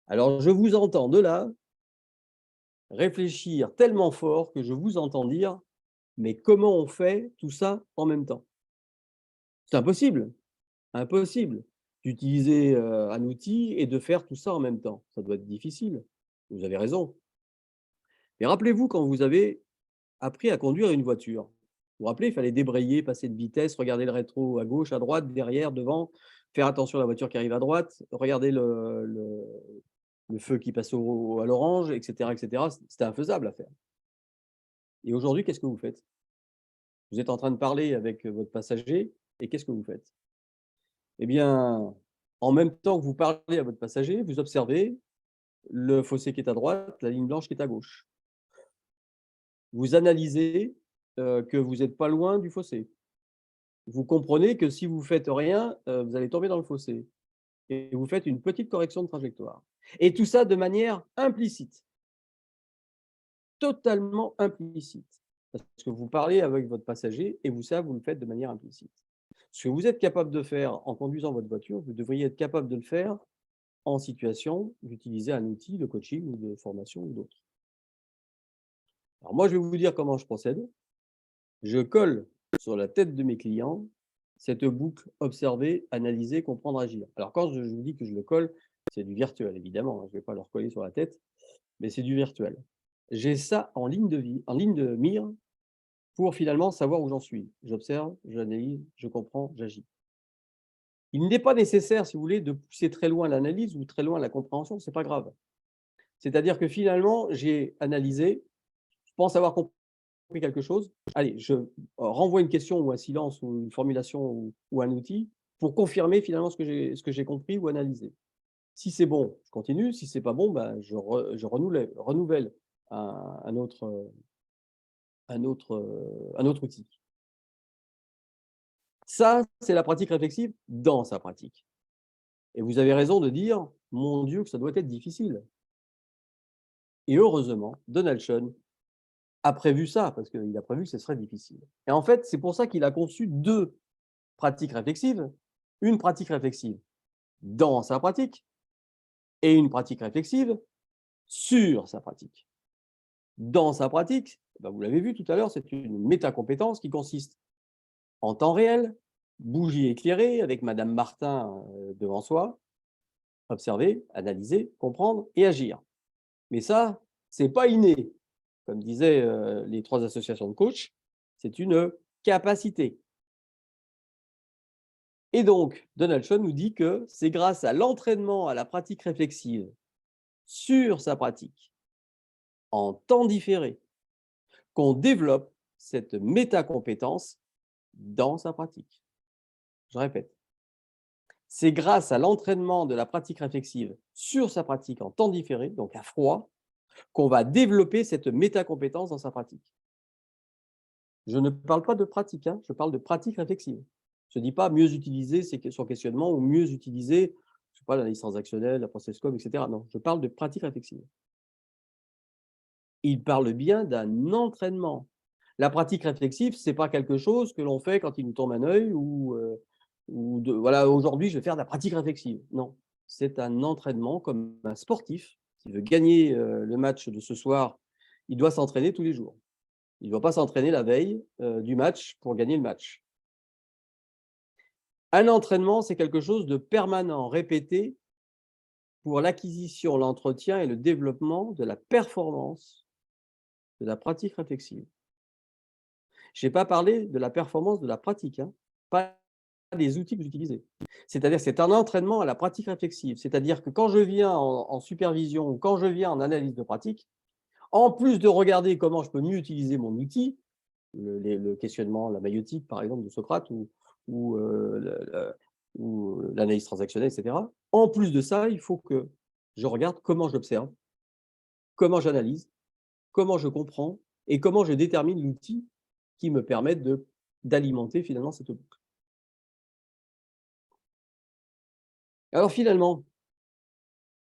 Alors, je vous entends de là réfléchir tellement fort que je vous entends dire « mais comment on fait tout ça en même temps ?» C'est impossible, impossible d'utiliser un outil et de faire tout ça en même temps. Ça doit être difficile. Vous avez raison. Mais rappelez-vous quand vous avez appris à conduire une voiture. Vous vous rappelez, il fallait débrayer, passer de vitesse, regarder le rétro à gauche, à droite, derrière, devant, faire attention à la voiture qui arrive à droite, regarder le feu qui passe à l'orange, etc., etc. C'était infaisable à faire. Et aujourd'hui, qu'est-ce que vous faites? Vous êtes en train de parler avec votre passager et qu'est-ce que vous faites? Eh bien, en même temps que vous parlez à votre passager, vous observez le fossé qui est à droite, la ligne blanche qui est à gauche. Vous analysez que vous n'êtes pas loin du fossé. Vous comprenez que si vous ne faites rien, vous allez tomber dans le fossé. et vous faites une petite correction de trajectoire. Et tout ça de manière implicite, totalement implicite. Parce que vous parlez avec votre passager et ça, vous le faites de manière implicite. Ce que vous êtes capable de faire en conduisant votre voiture, vous devriez être capable de le faire en situation d'utiliser un outil de coaching ou de formation ou d'autres. Alors moi, je vais vous dire comment je procède. Je colle sur la tête de mes clients cette boucle observer, analyser, comprendre, agir. Alors quand je vous dis que je le colle, c'est du virtuel évidemment, je ne vais pas leur coller sur la tête, mais c'est du virtuel. J'ai ça en ligne de mire pour finalement savoir où j'en suis. J'observe, j'analyse, je comprends, j'agis. Il n'est pas nécessaire, si vous voulez, de pousser très loin l'analyse ou très loin la compréhension, ce n'est pas grave. C'est-à-dire que finalement, j'ai analysé, je pense avoir compris quelque chose. Allez, je renvoie une question ou un silence ou une formulation ou un outil pour confirmer finalement ce que j'ai compris ou analysé. Si c'est bon, je continue. Si c'est pas bon, ben, je renouvelle un autre outil. Ça, c'est la pratique réflexive dans sa pratique. Et vous avez raison de dire, mon Dieu, que ça doit être difficile. Et heureusement, Donald Schoen a prévu ça, parce qu'il a prévu que ce serait difficile. Et en fait, c'est pour ça qu'il a conçu 2 pratiques réflexives. Une pratique réflexive dans sa pratique et une pratique réflexive sur sa pratique. Dans sa pratique, ben vous l'avez vu tout à l'heure, c'est une métacompétence qui consiste en temps réel, bougie éclairée avec Madame Martin devant soi, observer, analyser, comprendre et agir. Mais ça, c'est pas inné. Comme disaient les 3 associations de coachs, c'est une capacité. Et donc, Donald Schoen nous dit que c'est grâce à l'entraînement à la pratique réflexive sur sa pratique, en temps différé, qu'on développe cette métacompétence dans sa pratique. Je répète, c'est grâce à l'entraînement de la pratique réflexive sur sa pratique en temps différé, donc à froid, qu'on va développer cette métacompétence dans sa pratique. Je ne parle pas de pratique, je parle de pratique réflexive. Je ne dis pas mieux utiliser son questionnement ou mieux utiliser, je sais pas, l'analyse transactionnelle, la process code, etc. Non, je parle de pratique réflexive. Il parle bien d'un entraînement. La pratique réflexive, ce n'est pas quelque chose que l'on fait quand il nous tombe un œil ou voilà, aujourd'hui, je vais faire de la pratique réflexive. Non, c'est un entraînement comme un sportif qui veut gagner le match de ce soir, il doit s'entraîner tous les jours. Il ne doit pas s'entraîner la veille du match pour gagner le match. Un entraînement, c'est quelque chose de permanent, répété, pour l'acquisition, l'entretien et le développement de la performance de la pratique réflexive. Je n'ai pas parlé de la performance de la pratique, pas des outils que vous utilisez. C'est-à-dire que c'est un entraînement à la pratique réflexive. C'est-à-dire que quand je viens en supervision ou quand je viens en analyse de pratique, en plus de regarder comment je peux mieux utiliser mon outil, le questionnement, la maïotique par exemple de Socrate ou l'analyse transactionnelle, etc. En plus de ça, il faut que je regarde comment j'observe, comment j'analyse, comment je comprends et comment je détermine l'outil qui me permet d'alimenter finalement cette boucle. Alors finalement,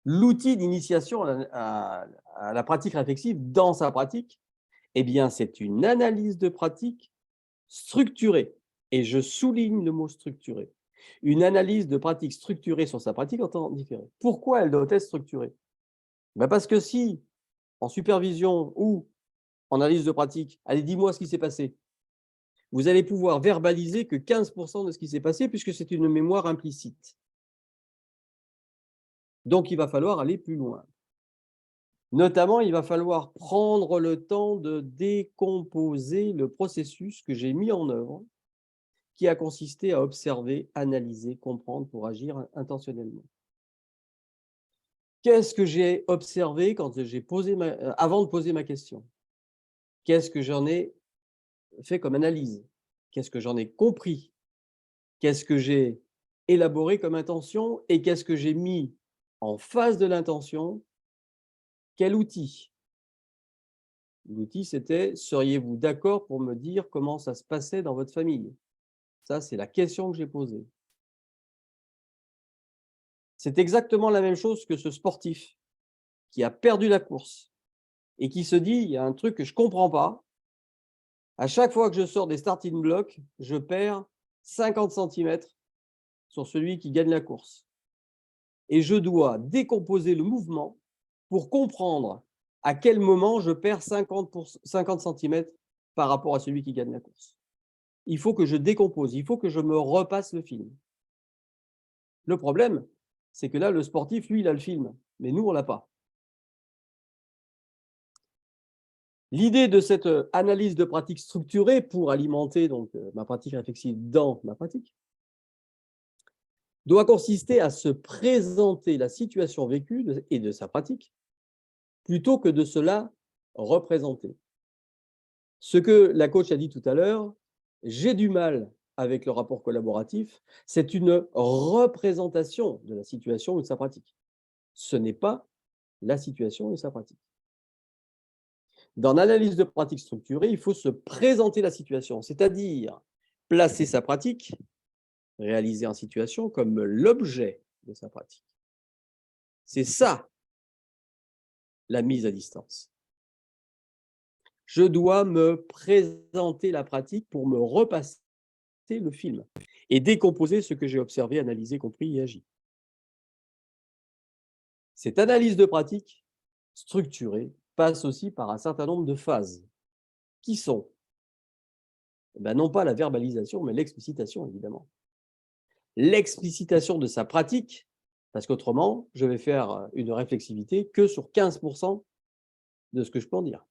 l'outil d'initiation à la pratique réflexive dans sa pratique, eh bien, c'est une analyse de pratique structurée. Et je souligne le mot structuré. Une analyse de pratique structurée sur sa pratique en temps différé. Pourquoi elle doit être structurée? Parce que si, en supervision ou en analyse de pratique, allez, dis-moi ce qui s'est passé, vous allez pouvoir verbaliser que 15% de ce qui s'est passé puisque c'est une mémoire implicite. Donc, il va falloir aller plus loin. Notamment, il va falloir prendre le temps de décomposer le processus que j'ai mis en œuvre, qui a consisté à observer, analyser, comprendre pour agir intentionnellement. Qu'est-ce que j'ai observé quand j'ai avant de poser ma question? Qu'est-ce que j'en ai fait comme analyse? Qu'est-ce que j'en ai compris? Qu'est-ce que j'ai élaboré comme intention? Et qu'est-ce que j'ai mis en face de l'intention? Quel outil? L'outil, c'était, seriez-vous d'accord pour me dire comment ça se passait dans votre famille? Ça, c'est la question que j'ai posée. C'est exactement la même chose que ce sportif qui a perdu la course et qui se dit, il y a un truc que je ne comprends pas. À chaque fois que je sors des starting blocks, je perds 50 centimètres sur celui qui gagne la course. Et je dois décomposer le mouvement pour comprendre à quel moment je perds 50 centimètres par rapport à celui qui gagne la course. Il faut que je décompose, il faut que je me repasse le film. Le problème, c'est que là, le sportif, lui, il a le film, mais nous, on ne l'a pas. L'idée de cette analyse de pratique structurée pour alimenter donc, ma pratique réflexive dans ma pratique doit consister à se présenter la situation vécue et de sa pratique plutôt que de se la représenter. Ce que la coach a dit tout à l'heure, j'ai du mal avec le rapport collaboratif, c'est une représentation de la situation ou de sa pratique. Ce n'est pas la situation et sa pratique. Dans l'analyse de pratique structurée, il faut se présenter la situation, c'est-à-dire placer sa pratique, réalisée en situation, comme l'objet de sa pratique. C'est ça, la mise à distance. Je dois me présenter la pratique pour me repasser le film et décomposer ce que j'ai observé, analysé, compris et agi. Cette analyse de pratique structurée passe aussi par un certain nombre de phases qui sont non pas la verbalisation, mais l'explicitation, évidemment. L'explicitation de sa pratique, parce qu'autrement, je vais faire une réflexivité que sur 15% de ce que je peux en dire.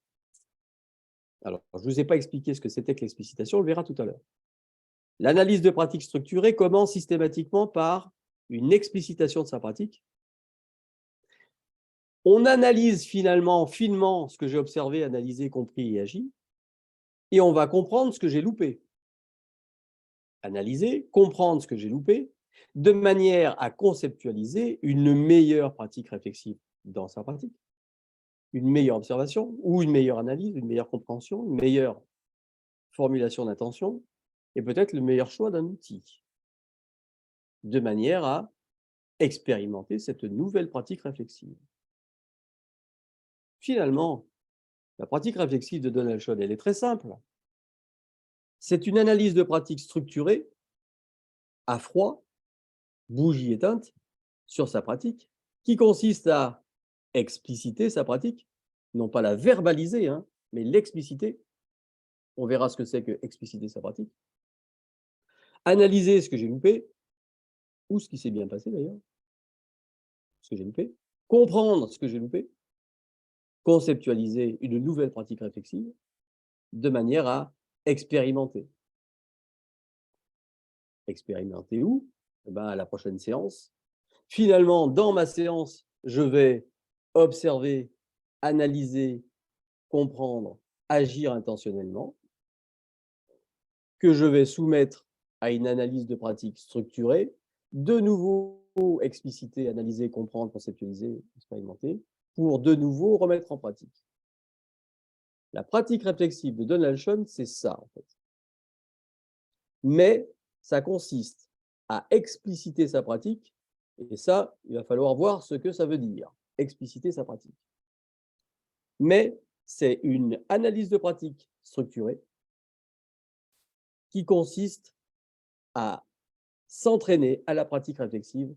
Alors, je ne vous ai pas expliqué ce que c'était que l'explicitation, on le verra tout à l'heure. L'analyse de pratique structurée commence systématiquement par une explicitation de sa pratique. On analyse finement ce que j'ai observé, analysé, compris et agi, et on va comprendre ce que j'ai loupé. Analyser, comprendre ce que j'ai loupé, de manière à conceptualiser une meilleure pratique réflexive dans sa pratique, une meilleure observation ou une meilleure analyse, une meilleure compréhension, une meilleure formulation d'intention et peut-être le meilleur choix d'un outil, de manière à expérimenter cette nouvelle pratique réflexive. Finalement, la pratique réflexive de Donald Scholl, elle est très simple. C'est une analyse de pratique structurée, à froid, bougie éteinte, sur sa pratique, qui consiste à expliciter sa pratique, non pas la verbaliser, mais l'expliciter. On verra ce que c'est que expliciter sa pratique. Analyser ce que j'ai loupé, ou ce qui s'est bien passé d'ailleurs, ce que j'ai loupé. Comprendre ce que j'ai loupé. Conceptualiser une nouvelle pratique réflexive, de manière à expérimenter. Expérimenter où? À la prochaine séance. Finalement, dans ma séance, je vais observer, analyser, comprendre, agir intentionnellement, que je vais soumettre à une analyse de pratique structurée, de nouveau expliciter, analyser, comprendre, conceptualiser, expérimenter, pour de nouveau remettre en pratique. La pratique réflexive de Donald Scholl, c'est ça en fait. Mais ça consiste à expliciter sa pratique, et ça, il va falloir voir ce que ça veut dire, expliciter sa pratique. Mais c'est une analyse de pratique structurée qui consiste à s'entraîner à la pratique réflexive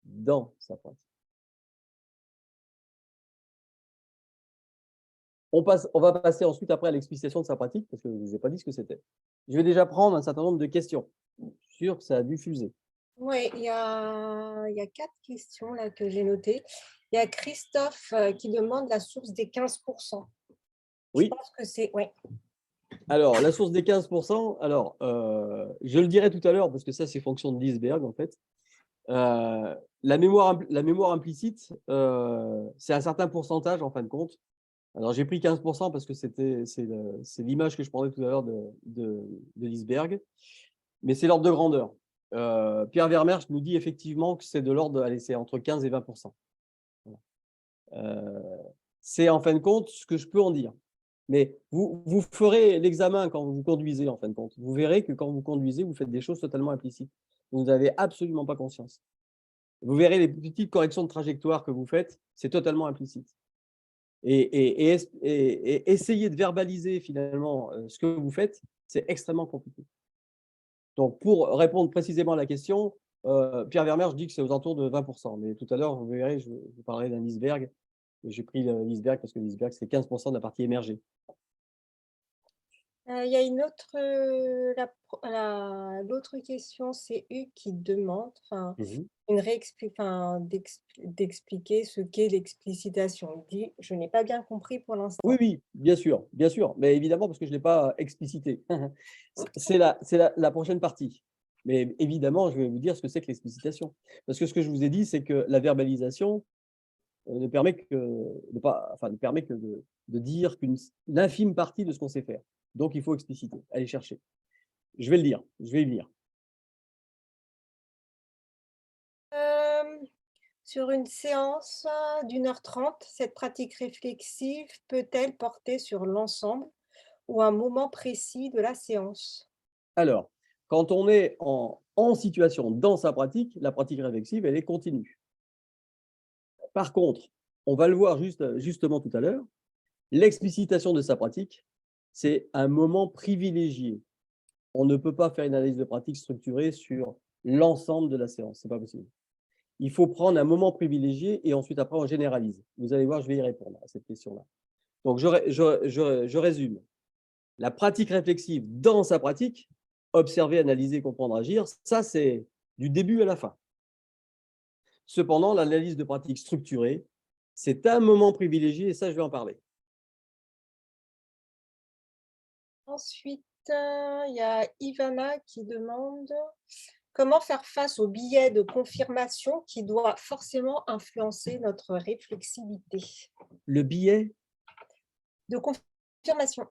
dans sa pratique. On va passer ensuite après à l'explicitation de sa pratique, parce que je ne vous ai pas dit ce que c'était. Je vais déjà prendre un certain nombre de questions. Je suis sûr que ça a dû fuser. Oui, il y a 4 questions là que j'ai notées. Il y a Christophe qui demande la source des 15%. Oui. Je pense que c'est… Oui. Alors, la source des 15%, alors, je le dirai tout à l'heure, parce que ça, c'est fonction de Liesberg, en fait. La mémoire implicite, c'est un certain pourcentage, en fin de compte. Alors, j'ai pris 15% parce que c'est l'image que je prendrais tout à l'heure de Liesberg, mais c'est l'ordre de grandeur. Pierre Vermeersch nous dit effectivement que c'est de l'ordre, allez, c'est entre 15 et 20%. C'est en fin de compte ce que je peux en dire. Mais vous ferez l'examen quand vous conduisez, en fin de compte. Vous verrez que quand vous conduisez, vous faites des choses totalement implicites. Vous n'avez absolument pas conscience. Vous verrez les petites corrections de trajectoire que vous faites, c'est totalement implicite. Et essayer de verbaliser finalement ce que vous faites, c'est extrêmement compliqué. Donc, pour répondre précisément à la question, Pierre Vermeer, je dis que c'est aux alentours de 20%. Mais tout à l'heure, vous verrez, je vous parlerai d'un iceberg. J'ai pris l'iceberg parce que l'iceberg, c'est 15% de la partie émergée. Il y a une autre, l'autre question, c'est Hugues qui demande d'expliquer ce qu'est l'explicitation. Il dit, je n'ai pas bien compris pour l'instant. Oui, oui, bien sûr, mais évidemment parce que je ne l'ai pas explicité. C'est la prochaine partie. Mais évidemment, je vais vous dire ce que c'est que l'explicitation. Parce que ce que je vous ai dit, c'est que la verbalisation ne permet que de dire qu'une infime partie de ce qu'on sait faire. Donc, il faut expliciter, aller chercher. Je vais le dire, je vais y venir. Sur une séance d'1h30, cette pratique réflexive peut-elle porter sur l'ensemble ou un moment précis de la séance? Alors, quand on est en situation dans sa pratique, la pratique réflexive, elle est continue. Par contre, on va le voir justement tout à l'heure, l'explicitation de sa pratique, c'est un moment privilégié. On ne peut pas faire une analyse de pratique structurée sur l'ensemble de la séance, ce n'est pas possible. Il faut prendre un moment privilégié et ensuite après on généralise. Vous allez voir, je vais y répondre à cette question-là. Donc je résume. La pratique réflexive dans sa pratique, observer, analyser, comprendre, agir, ça c'est du début à la fin. Cependant, l'analyse de pratique structurée, c'est un moment privilégié et ça je vais en parler. Ensuite, il y a Ivana qui demande comment faire face au biais de confirmation qui doit forcément influencer notre réflexivité. Le biais De confirmation.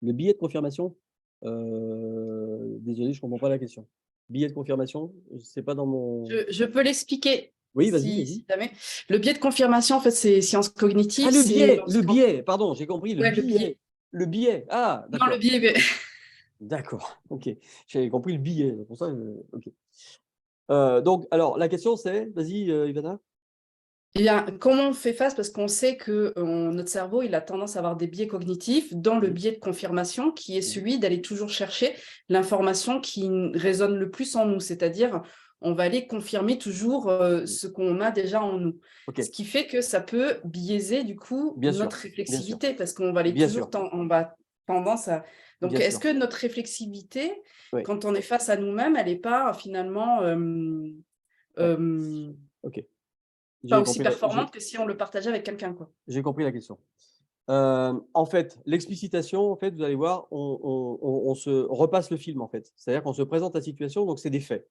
Le billet de confirmation, désolé, je ne comprends pas la question. Billet de confirmation, c'est pas dans mon… Je peux l'expliquer. Oui, vas-y, si vas-y. jamais. Le biais de confirmation, en fait, c'est sciences cognitives. Ah, le biais, pardon, j'ai compris, Ouais, le biais. Le biais, ah, Non, d'accord. le biais. D'accord, ok. J'avais compris le billet, pour ça, ok. Donc, alors, la question c'est, vas-y, Ivana. Eh bien, comment on fait face? Parce qu'on sait que notre cerveau, il a tendance à avoir des biais cognitifs dans le biais de confirmation, qui est celui d'aller toujours chercher l'information qui résonne le plus en nous. C'est-à-dire, on va aller confirmer toujours ce qu'on a déjà en nous. Okay. Ce qui fait que ça peut biaiser, du coup, notre réflexivité, parce qu'on va aller toujours tendance à… Donc, est-ce que notre réflexivité, quand on est face à nous-mêmes, elle n'est pas finalement… Ok. Pas aussi performante que si on le partageait avec quelqu'un, quoi. J'ai compris la question. En fait, l'explicitation, en fait, vous allez voir, on se repasse le film, en fait. C'est-à-dire qu'on se présente la situation, donc c'est des faits.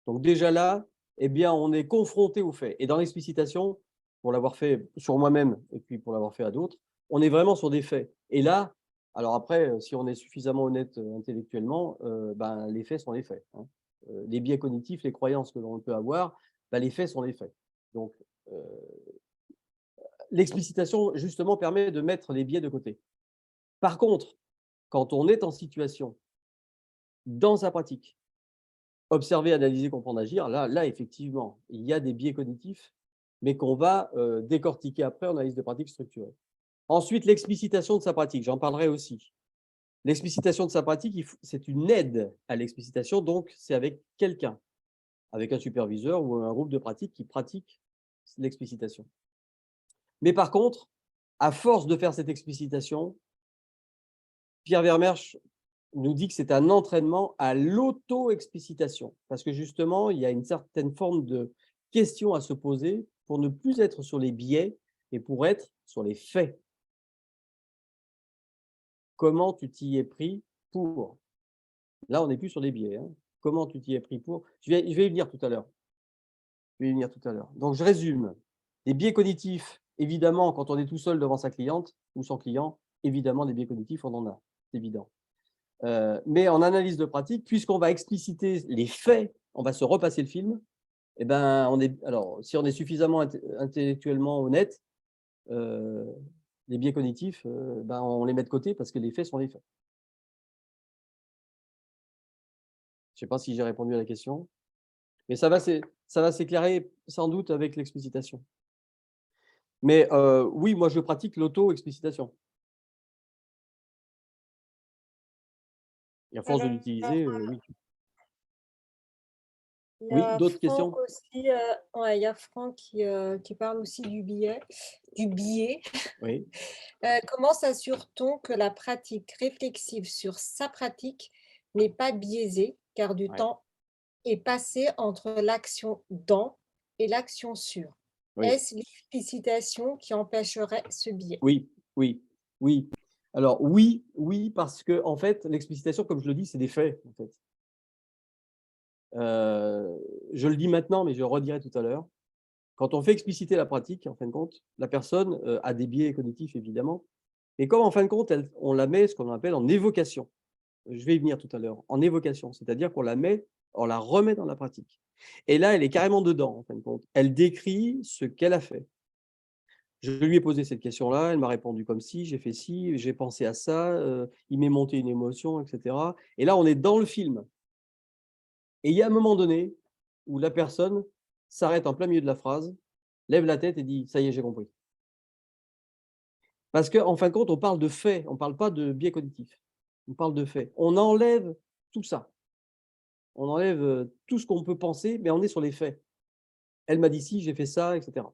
Donc déjà là, eh bien, on est confronté aux faits. Et dans l'explicitation, pour l'avoir fait sur moi-même et puis pour l'avoir fait à d'autres, on est vraiment sur des faits. Et là, alors après, si on est suffisamment honnête intellectuellement, ben, les faits sont les faits. Hein. Les biais cognitifs, les croyances que l'on peut avoir, ben, les faits sont les faits. Donc, l'explicitation, justement, permet de mettre les biais de côté. Par contre, quand on est en situation, dans sa pratique, observer, analyser, comprendre, agir, là, effectivement, il y a des biais cognitifs, mais qu'on va décortiquer après en analyse de pratique structurée. Ensuite, l'explicitation de sa pratique, j'en parlerai aussi. L'explicitation de sa pratique, c'est une aide à l'explicitation, donc c'est avec quelqu'un, avec un superviseur ou un groupe de pratique qui pratique l'explicitation. Mais par contre, à force de faire cette explicitation, Pierre Vermeer nous dit que c'est un entraînement à l'auto-explicitation. Parce que justement, il y a une certaine forme de question à se poser pour ne plus être sur les biais et pour être sur les faits. Comment tu t'y es pris pour? Là, on n'est plus sur les biais. Hein. Comment tu t'y es pris pour? Je vais y venir tout à l'heure. Donc, je résume. Les biais cognitifs, évidemment, quand on est tout seul devant sa cliente ou son client, évidemment, des biais cognitifs, on en a. C'est évident. Mais en analyse de pratique, puisqu'on va expliciter les faits, on va se repasser le film, eh ben, alors, si on est suffisamment intellectuellement honnête, les biais cognitifs, ben, on les met de côté parce que les faits sont les faits. Je ne sais pas si j'ai répondu à la question, mais ça va, ça va s'éclairer sans doute avec l'explicitation. Mais oui, moi, je pratique l'auto-explicitation. Et à force de Alors, l'utiliser, oui. il y Oui, a d'autres Franck questions? aussi, ouais, il y a Franck qui parle aussi du biais. Oui. Comment s'assure-t-on que la pratique réflexive sur sa pratique n'est pas biaisée, car du Ouais. temps est passé entre l'action dans et l'action sur? Oui. Est-ce l'explicitation qui empêcherait ce biais? Oui, oui, oui. Alors oui, oui, parce que en fait, l'explicitation, comme je le dis, c'est des faits, en fait. Je le dis maintenant, mais je le redirai tout à l'heure. Quand on fait expliciter la pratique, en fin de compte, la personne, a des biais cognitifs évidemment, et comme en fin de compte, on la met ce qu'on appelle en évocation. Je vais y venir tout à l'heure, en évocation, c'est-à-dire on la remet dans la pratique. Et là, elle est carrément dedans, en fin de compte. Elle décrit ce qu'elle a fait. Je lui ai posé cette question-là, elle m'a répondu comme ci, j'ai fait ci, j'ai pensé à ça, il m'est monté une émotion, et cetera. Et là, on est dans le film. Et il y a un moment donné où la personne s'arrête en plein milieu de la phrase, lève la tête et dit: «Ça y est, j'ai compris». Parce qu'en fin de compte, on parle de faits, on ne parle pas de biais cognitifs. On parle de faits. On enlève tout ça. On enlève, tout ce qu'on peut penser, mais on est sur les faits. Elle m'a dit ci, j'ai fait ça, et cetera.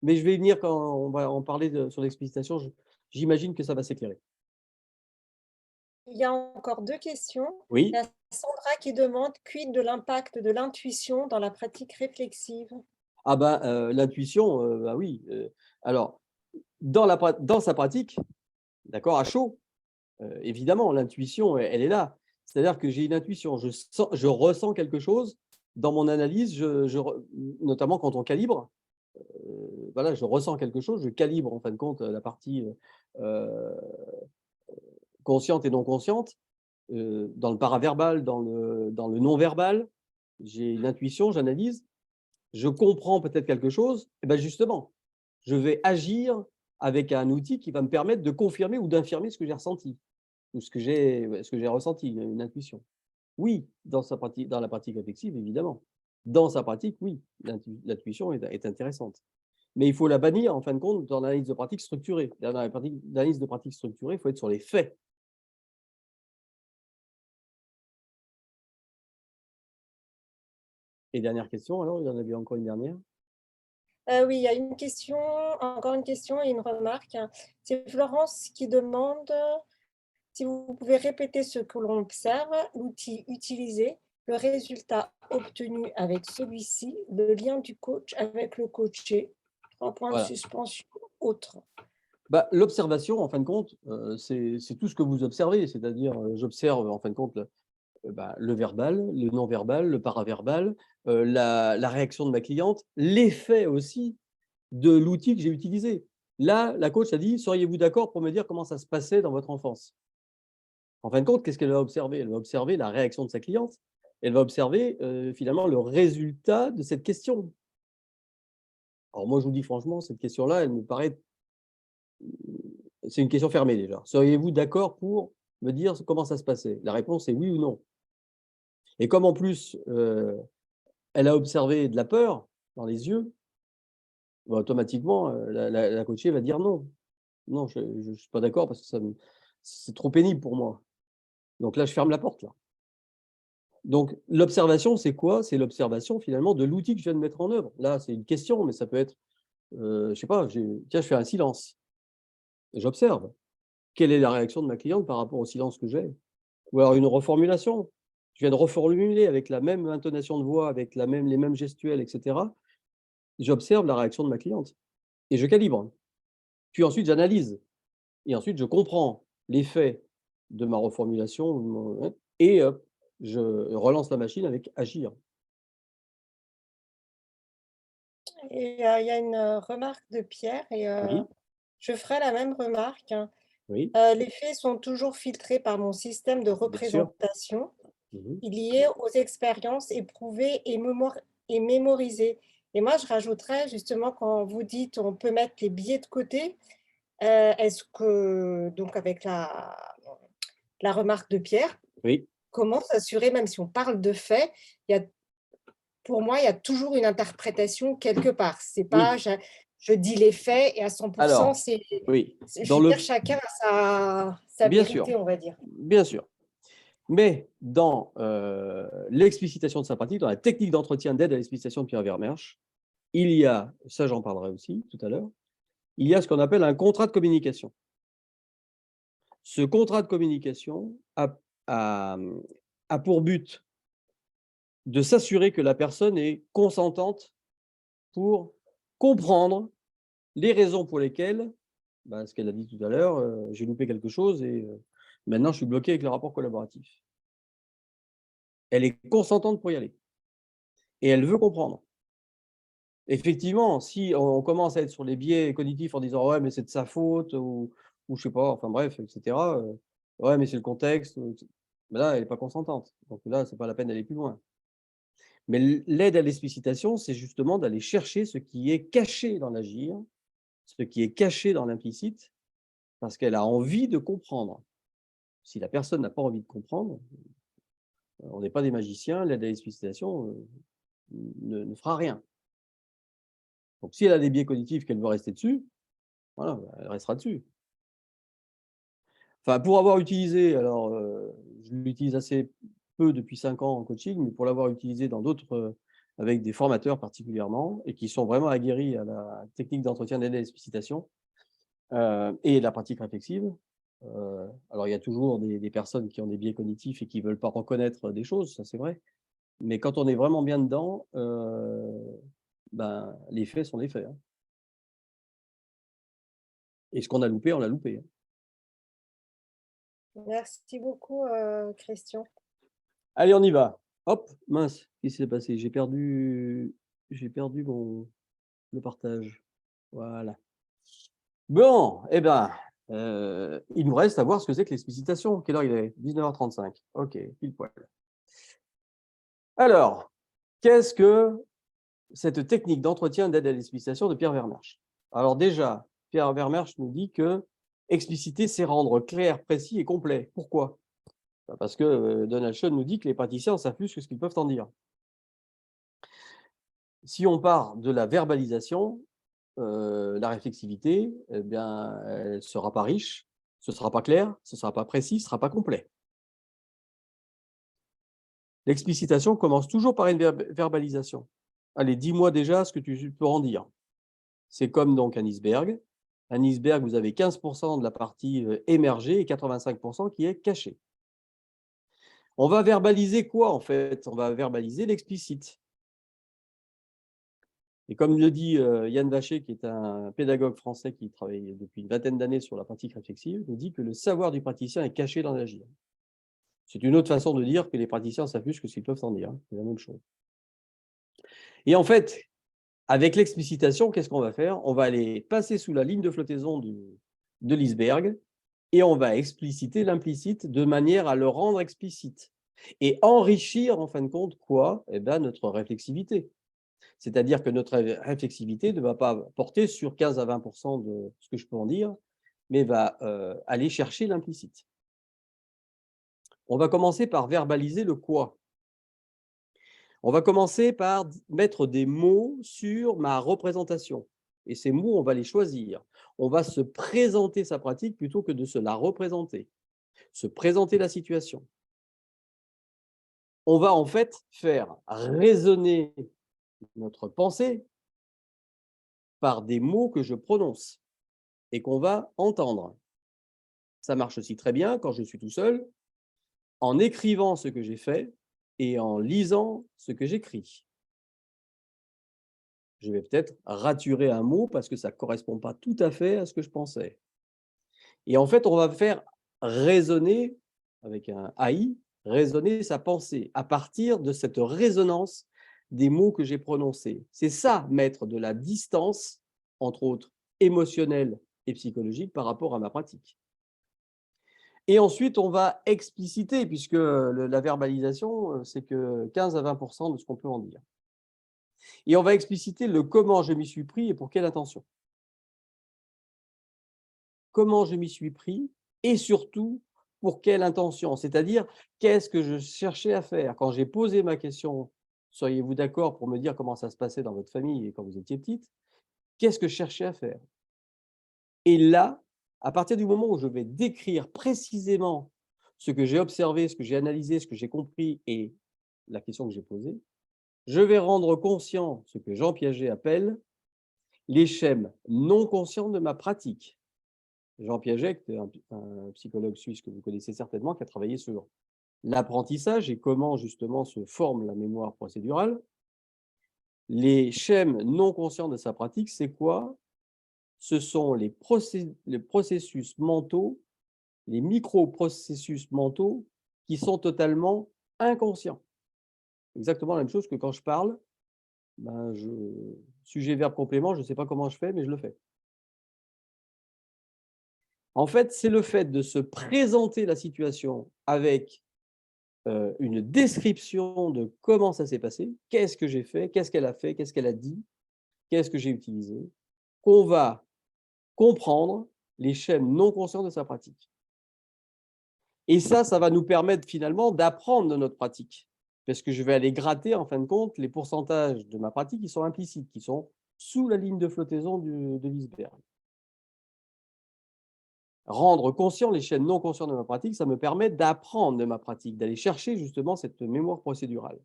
Mais je vais y venir quand on va en parler sur l'explicitation, j'imagine que ça va s'éclairer. Il y a encore 2 questions. Il Oui? y a Sandra qui demande: «Quid de l'impact de l'intuition dans la pratique réflexive?» Ah ben, l'intuition, bah oui, alors dans sa pratique, d'accord, à chaud, évidemment l'intuition, elle est là. C'est-à-dire que j'ai une intuition, je ressens quelque chose dans mon analyse, je re notamment quand on calibre, voilà, je ressens quelque chose, je calibre en fin de compte, la partie, consciente et non consciente, dans le paraverbal, dans le non verbal. J'ai une intuition, j'analyse, je comprends peut-être quelque chose, et ben justement, je vais agir avec un outil qui va me permettre de confirmer ou d'infirmer ce que j'ai ressenti ou ce que j'ai ressenti, une intuition. Oui, dans la pratique réflexive, évidemment. Dans sa pratique, oui, l'intuition est intéressante. Mais il faut la bannir, en fin de compte, dans l'analyse de pratique structurée. Dans l'analyse de pratique structurée, il faut être sur les faits. Et dernière question, alors, il y en avait encore une dernière? Oui, il y a encore une question et une remarque. C'est Florence qui demande si vous pouvez répéter ce que l'on observe, l'outil utilisé, le résultat obtenu avec celui-ci, le lien du coach avec le coaché, 3 points de Voilà. suspension, autre. Bah, l'observation, en fin de compte, c'est tout ce que vous observez. C'est-à-dire, j'observe, en fin de compte, bah, le verbal, le non-verbal, le paraverbal, la réaction de ma cliente, l'effet aussi de l'outil que j'ai utilisé. Là, la coach a dit: «Seriez-vous d'accord pour me dire comment ça se passait dans votre enfance?» En fin de compte, qu'est-ce qu'elle va observer? Elle va observer la réaction de sa cliente. Elle va observer, finalement le résultat de cette question. Alors moi, je vous dis franchement, cette question-là, elle me paraît c'est une question fermée déjà. Seriez-vous d'accord pour me dire comment ça se passait? La réponse est oui ou non. Et comme en plus, elle a observé de la peur dans les yeux, bah, automatiquement, la coachée va dire: «Non, non, je ne suis pas d'accord parce que c'est trop pénible pour moi. Donc là, je ferme la porte là». Donc l'observation, c'est quoi? C'est l'observation finalement de l'outil que je viens de mettre en œuvre. Là, c'est une question, mais ça peut être, je sais pas, tiens, je fais un silence et j'observe. Quelle est la réaction de ma cliente par rapport au silence que j'ai? Ou alors une reformulation. Je viens de reformuler avec la même intonation de voix, avec les mêmes gestuels, et cetera. J'observe la réaction de ma cliente et je calibre. Puis ensuite, j'analyse et ensuite je comprends l'effet de ma reformulation, et hop, je relance la machine avec agir. Et il y a une remarque de Pierre et Oui, je ferai la même remarque. oui, Les faits sont toujours filtrés par mon système de bien sûr. représentation, Mmh. lié aux expériences éprouvées et mémorisées. Et moi, je rajouterais justement quand vous dites on peut mettre les biais de côté, est-ce que donc avec la remarque de Pierre, Oui, comment s'assurer, même si on parle de faits, il y a pour moi, il y a toujours une interprétation quelque part. C'est Oui. pas je dis les faits et à 100%, Alors, c'est, oui, je dans veux le dire, chacun a sa bien vérité, sûr, on va dire. bien sûr. Mais dans l'explicitation de sa pratique, dans la technique d'entretien d'aide à l'explicitation de Pierre Vermersch, il y a, ça j'en parlerai aussi tout à l'heure, il y a ce qu'on appelle un contrat de communication. Ce contrat de communication a pour but de s'assurer que la personne est consentante pour comprendre les raisons pour lesquelles, ce qu'elle a dit tout à l'heure, j'ai loupé quelque chose et maintenant je suis bloqué avec le rapport collaboratif. Elle est consentante pour y aller et elle veut comprendre. Effectivement, si on commence à être sur les biais cognitifs en disant ouais, mais c'est de sa faute ou je sais pas, enfin bref, etc. Ouais, mais c'est le contexte. Là, elle n'est pas consentante. Donc là, c'est pas la peine d'aller plus loin. Mais l'aide à l'explicitation, c'est justement d'aller chercher ce qui est caché dans l'agir, ce qui est caché dans l'implicite, parce qu'elle a envie de comprendre. Si la personne n'a pas envie de comprendre, on n'est pas des magiciens, l'aide à l'explicitation ne fera rien. Donc si elle a des biais cognitifs qu'elle veut rester dessus, voilà, elle restera dessus. Enfin, pour avoir utilisé, alors je l'utilise assez peu depuis 5 ans en coaching, mais pour l'avoir utilisé dans d'autres, avec des formateurs particulièrement, et qui sont vraiment aguerris à la technique d'entretien d'aide à l'explicitation et la pratique réflexive. Alors, il y a toujours des personnes qui ont des biais cognitifs et qui ne veulent pas reconnaître des choses, ça c'est vrai. Mais quand on est vraiment bien dedans, les faits sont les faits. Hein. Et ce qu'on a loupé, on l'a loupé. Hein. Merci beaucoup, Christian. Allez, on y va. Hop, mince, qu'est-ce qui s'est passé? J'ai perdu le partage. Voilà. Bon, eh bien, il nous reste à voir ce que c'est que l'explicitation. Quelle heure il est? 19h35. OK, pile poil. Alors, qu'est-ce que cette technique d'entretien d'aide à l'explicitation de Pierre Vermersch? Alors déjà, Pierre Vermersch nous dit que expliciter, c'est rendre clair, précis et complet. Pourquoi? Parce que Donald Schoen nous dit que les praticiens savent plus que ce qu'ils peuvent en dire. Si on part de la verbalisation, la réflexivité, eh bien, elle ne sera pas riche, ce ne sera pas clair, ce ne sera pas précis, ce ne sera pas complet. L'explicitation commence toujours par une verbalisation. Allez, dis-moi déjà ce que tu peux en dire. C'est comme donc un iceberg. Un iceberg, vous avez 15% de la partie émergée et 85% qui est cachée. On va verbaliser quoi en fait? On va verbaliser l'explicite. Et comme le dit Yann Vacher, qui est un pédagogue français qui travaille depuis une vingtaine d'années sur la pratique réflexive, nous dit que le savoir du praticien est caché dans l'agir. C'est une autre façon de dire que les praticiens savent plus que ce qu'ils peuvent en dire. Hein. C'est la même chose. Et en fait, avec l'explicitation, qu'est-ce qu'on va faire? On va aller passer sous la ligne de flottaison de l'iceberg et on va expliciter l'implicite de manière à le rendre explicite et enrichir, en fin de compte, quoi? Eh bien, notre réflexivité. C'est-à-dire que notre réflexivité ne va pas porter sur 15 à 20% de ce que je peux en dire, mais va aller chercher l'implicite. On va commencer par verbaliser le quoi. On va commencer par mettre des mots sur ma représentation. Et ces mots, on va les choisir. On va se présenter sa pratique plutôt que de se la représenter. Se présenter la situation. On va en fait faire résonner notre pensée par des mots que je prononce et qu'on va entendre. Ça marche aussi très bien quand je suis tout seul, en écrivant ce que j'ai fait et en lisant ce que j'écris. Je vais peut-être raturer un mot parce que ça ne correspond pas tout à fait à ce que je pensais. Et en fait, on va faire résonner, avec un AI, résonner sa pensée à partir de cette résonance des mots que j'ai prononcés. C'est ça, mettre de la distance, entre autres émotionnelle et psychologique, par rapport à ma pratique. Et ensuite, on va expliciter, puisque la verbalisation, c'est que 15 à 20% de ce qu'on peut en dire. Et on va expliciter le comment je m'y suis pris et pour quelle intention. Comment je m'y suis pris et surtout pour quelle intention. C'est-à-dire, qu'est-ce que je cherchais à faire quand j'ai posé ma question seriez-vous d'accord pour me dire comment ça se passait dans votre famille et quand vous étiez petite? Qu'est-ce que je cherchais à faire? Et là, à partir du moment où je vais décrire précisément ce que j'ai observé, ce que j'ai analysé, ce que j'ai compris et la question que j'ai posée, je vais rendre conscient ce que Jean Piaget appelle les schèmes non conscients de ma pratique. Jean Piaget, qui est un psychologue suisse que vous connaissez certainement, qui a travaillé sur l'apprentissage et comment justement se forme la mémoire procédurale. Les schèmes non conscients de sa pratique, c'est quoi? Ce sont les processus mentaux, les micro-processus mentaux qui sont totalement inconscients. Exactement la même chose que quand je parle, ben sujet, verbe, complément, je ne sais pas comment je fais, mais je le fais. En fait, c'est le fait de se présenter la situation avec une description de comment ça s'est passé, qu'est-ce que j'ai fait, qu'est-ce qu'elle a fait, qu'est-ce qu'elle a dit, qu'est-ce que j'ai utilisé, qu'on va comprendre les schèmes non conscients de sa pratique. Et ça va nous permettre finalement d'apprendre de notre pratique, parce que je vais aller gratter, en fin de compte, les pourcentages de ma pratique qui sont implicites, qui sont sous la ligne de flottaison de l'iceberg. Rendre conscient les schèmes non conscients de ma pratique, ça me permet d'apprendre de ma pratique, d'aller chercher justement cette mémoire procédurale.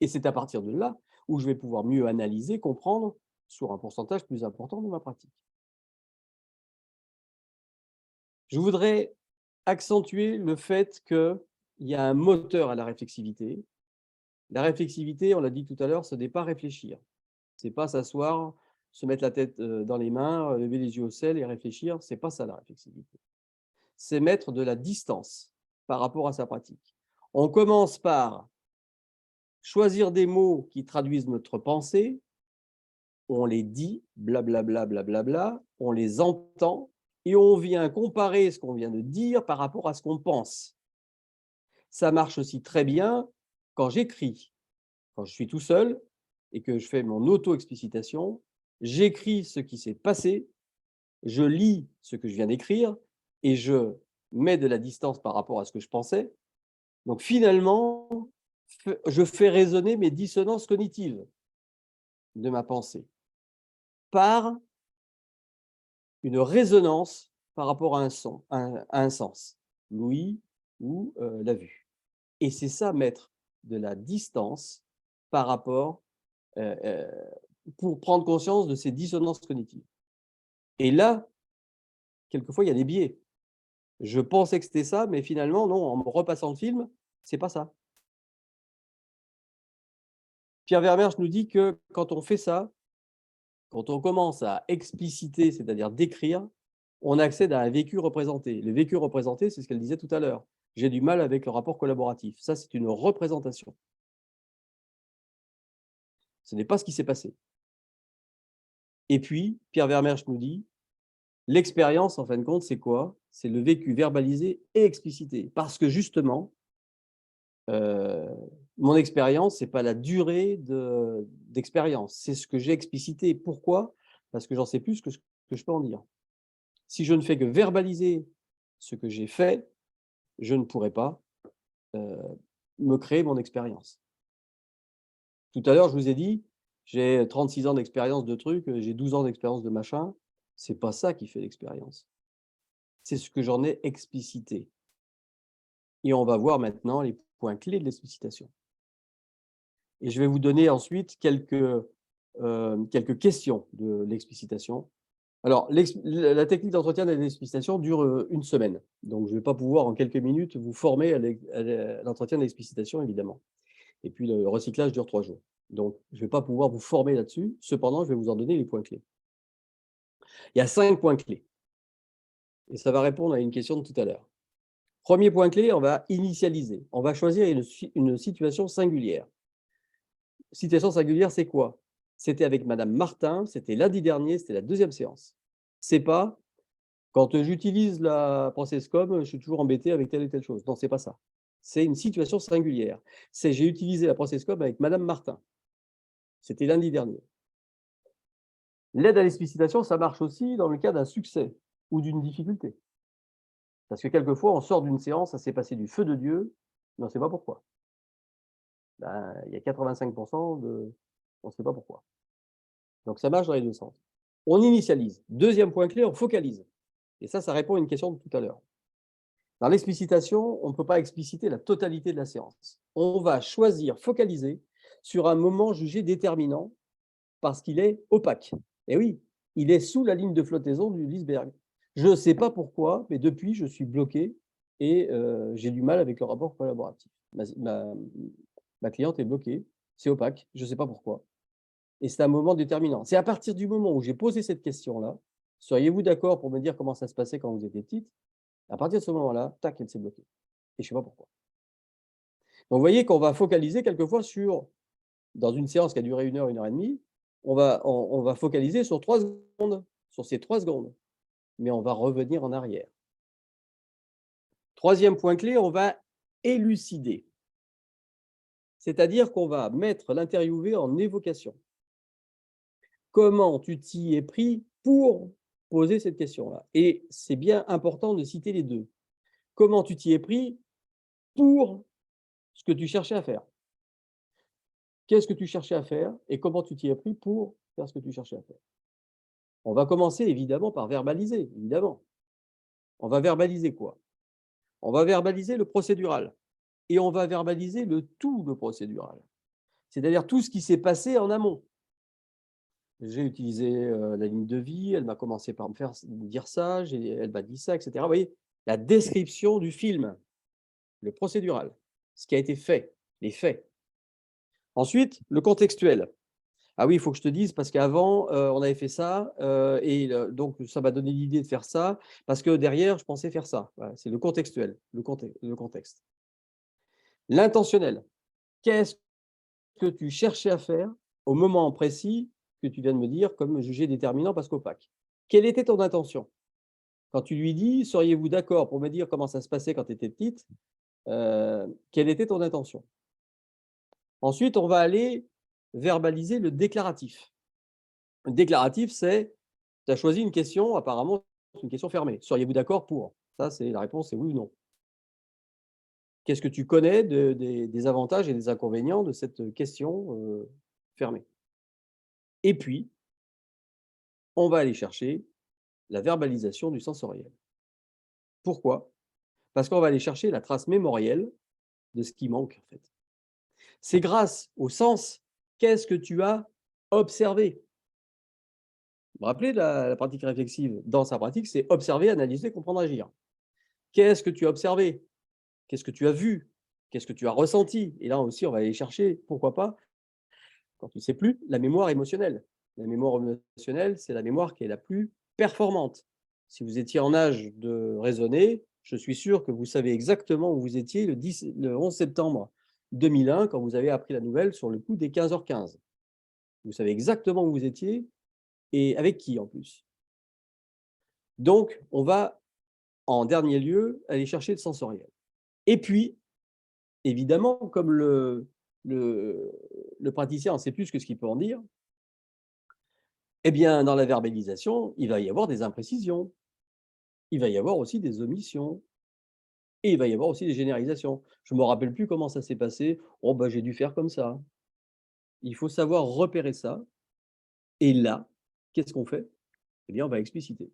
Et c'est à partir de là où je vais pouvoir mieux analyser, comprendre sur un pourcentage plus important de ma pratique. Je voudrais accentuer le fait qu'il y a un moteur à la réflexivité. La réflexivité, on l'a dit tout à l'heure, ce n'est pas réfléchir. Ce n'est pas s'asseoir, se mettre la tête dans les mains, lever les yeux au ciel et réfléchir. Ce n'est pas ça la réflexivité. C'est mettre de la distance par rapport à sa pratique. On commence par choisir des mots qui traduisent notre pensée, on les dit, blablabla, blablabla, on les entend, et on vient comparer ce qu'on vient de dire par rapport à ce qu'on pense. Ça marche aussi très bien quand j'écris. Quand je suis tout seul et que je fais mon auto-explicitation, j'écris ce qui s'est passé, je lis ce que je viens d'écrire et je mets de la distance par rapport à ce que je pensais. Donc finalement, je fais résonner mes dissonances cognitives de ma pensée par une résonance par rapport à un son, à un sens, l'ouïe ou la vue. Et c'est ça, mettre de la distance par rapport, pour prendre conscience de ces dissonances cognitives. Et là, quelquefois, il y a des biais. Je pensais que c'était ça, mais finalement, non, en me repassant le film, c'est pas ça. Pierre Vermersch nous dit que quand on fait ça, quand on commence à expliciter, c'est-à-dire décrire, on accède à un vécu représenté. Le vécu représenté, c'est ce qu'elle disait tout à l'heure. J'ai du mal avec le rapport collaboratif. Ça, c'est une représentation. Ce n'est pas ce qui s'est passé. Et puis, Pierre Vermersch nous dit, l'expérience, en fin de compte, c'est quoi? C'est le vécu verbalisé et explicité. Parce que justement, mon expérience, ce n'est pas la durée d'expérience, c'est ce que j'ai explicité. Pourquoi? Parce que j'en sais plus que ce que je peux en dire. Si je ne fais que verbaliser ce que j'ai fait, je ne pourrai pas me créer mon expérience. Tout à l'heure, je vous ai dit, j'ai 36 ans d'expérience de trucs, j'ai 12 ans d'expérience de machin. Ce n'est pas ça qui fait l'expérience. C'est ce que j'en ai explicité. Et on va voir maintenant les points clés de l'explicitation. Et je vais vous donner ensuite quelques questions de l'explicitation. Alors, la technique d'entretien de l'explicitation dure une semaine. Donc, je ne vais pas pouvoir en quelques minutes vous former à l'entretien de l'explicitation, évidemment. Et puis, le recyclage dure 3 jours. Donc, je ne vais pas pouvoir vous former là-dessus. Cependant, je vais vous en donner les points clés. Il y a 5 points clés. Et ça va répondre à une question de tout à l'heure. Premier point clé, on va initialiser. On va choisir une situation singulière. Situation singulière, c'est quoi? C'était avec Madame Martin, c'était lundi dernier, c'était la 2e séance. C'est pas quand j'utilise la ProcessCom, je suis toujours embêté avec telle et telle chose. Non, c'est pas ça. C'est une situation singulière. C'est j'ai utilisé la ProcessCom avec Madame Martin. C'était lundi dernier. L'aide à l'explicitation, ça marche aussi dans le cas d'un succès ou d'une difficulté. Parce que quelquefois, on sort d'une séance, ça s'est passé du feu de Dieu, mais on ne sait pas pourquoi. ben, il y a 85% de on ne sait pas pourquoi. Donc ça marche dans les deux sens. On initialise. Deuxième point clé, on focalise. Et ça répond à une question de tout à l'heure. Dans l'explicitation, on ne peut pas expliciter la totalité de la séance. On va choisir, focaliser sur un moment jugé déterminant parce qu'il est opaque. Et oui, il est sous la ligne de flottaison du l'iceberg. Je ne sais pas pourquoi, mais depuis, je suis bloqué et j'ai du mal avec le rapport collaboratif. Ma cliente est bloquée, c'est opaque, je ne sais pas pourquoi. Et c'est un moment déterminant. C'est à partir du moment où j'ai posé cette question-là, seriez-vous d'accord pour me dire comment ça se passait quand vous étiez petite? À partir de ce moment-là, tac, elle s'est bloquée. Et je ne sais pas pourquoi. Donc, vous voyez qu'on va focaliser quelquefois sur, dans une séance qui a duré 1 heure et demie, on va focaliser sur 3 secondes, sur ces 3 secondes. Mais on va revenir en arrière. Troisième point clé, on va élucider. C'est-à-dire qu'on va mettre l'interviewé en évocation. Comment tu t'y es pris pour poser cette question-là? Et c'est bien important de citer les deux. Comment tu t'y es pris pour ce que tu cherchais à faire? Qu'est-ce que tu cherchais à faire et comment tu t'y es pris pour faire ce que tu cherchais à faire? On va commencer évidemment par verbaliser, évidemment. On va verbaliser quoi? On va verbaliser le procédural et on va verbaliser le tout le procédural. C'est-à-dire tout ce qui s'est passé en amont. J'ai utilisé la ligne de vie, elle m'a commencé par me dire ça, elle m'a dit ça, etc. Vous voyez, la description du film, le procédural, ce qui a été fait, les faits. Ensuite, le contextuel. Ah oui, il faut que je te dise, parce qu'avant, on avait fait ça, donc ça m'a donné l'idée de faire ça, parce que derrière, je pensais faire ça. Voilà, c'est le contextuel, le contexte. L'intentionnel. Qu'est-ce que tu cherchais à faire au moment précis que tu viens de me dire comme jugé déterminant parce qu'opaque? Quelle était ton intention? Quand tu lui dis: «Seriez-vous d'accord pour me dire comment ça se passait quand tu étais petite?» Quelle était ton intention? Ensuite, on va aller verbaliser le déclaratif. Le déclaratif, c'est, tu as choisi une question, apparemment, c'est une question fermée. Seriez-vous d'accord pour? Ça, c'est la réponse, c'est oui ou non. Qu'est-ce que tu connais des avantages et des inconvénients de cette question fermée? Et puis, on va aller chercher la verbalisation du sensoriel. Pourquoi? Parce qu'on va aller chercher la trace mémorielle de ce qui manque, en fait. C'est grâce au sens. Qu'est-ce que tu as observé? Vous vous rappelez de la pratique réflexive? Dans sa pratique, c'est observer, analyser, comprendre, agir. Qu'est-ce que tu as observé? Qu'est-ce que tu as vu? Qu'est-ce que tu as ressenti? Et là aussi, on va aller chercher, pourquoi pas, quand tu ne sais plus, la mémoire émotionnelle. La mémoire émotionnelle, c'est la mémoire qui est la plus performante. Si vous étiez en âge de raisonner, je suis sûr que vous savez exactement où vous étiez le 11 septembre 2001 quand vous avez appris la nouvelle sur le coup des 15h15. Vous savez exactement où vous étiez et avec qui en plus. Donc, on va, en dernier lieu, aller chercher le sensoriel. Et puis, évidemment, comme le praticien ne sait plus que ce qu'il peut en dire, eh bien, dans la verbalisation, il va y avoir des imprécisions, il va y avoir aussi des omissions et il va y avoir aussi des généralisations. Je ne me rappelle plus comment ça s'est passé. Oh, bah, j'ai dû faire comme ça. Il faut savoir repérer ça. Et là, qu'est-ce qu'on fait? Eh bien, on va expliciter.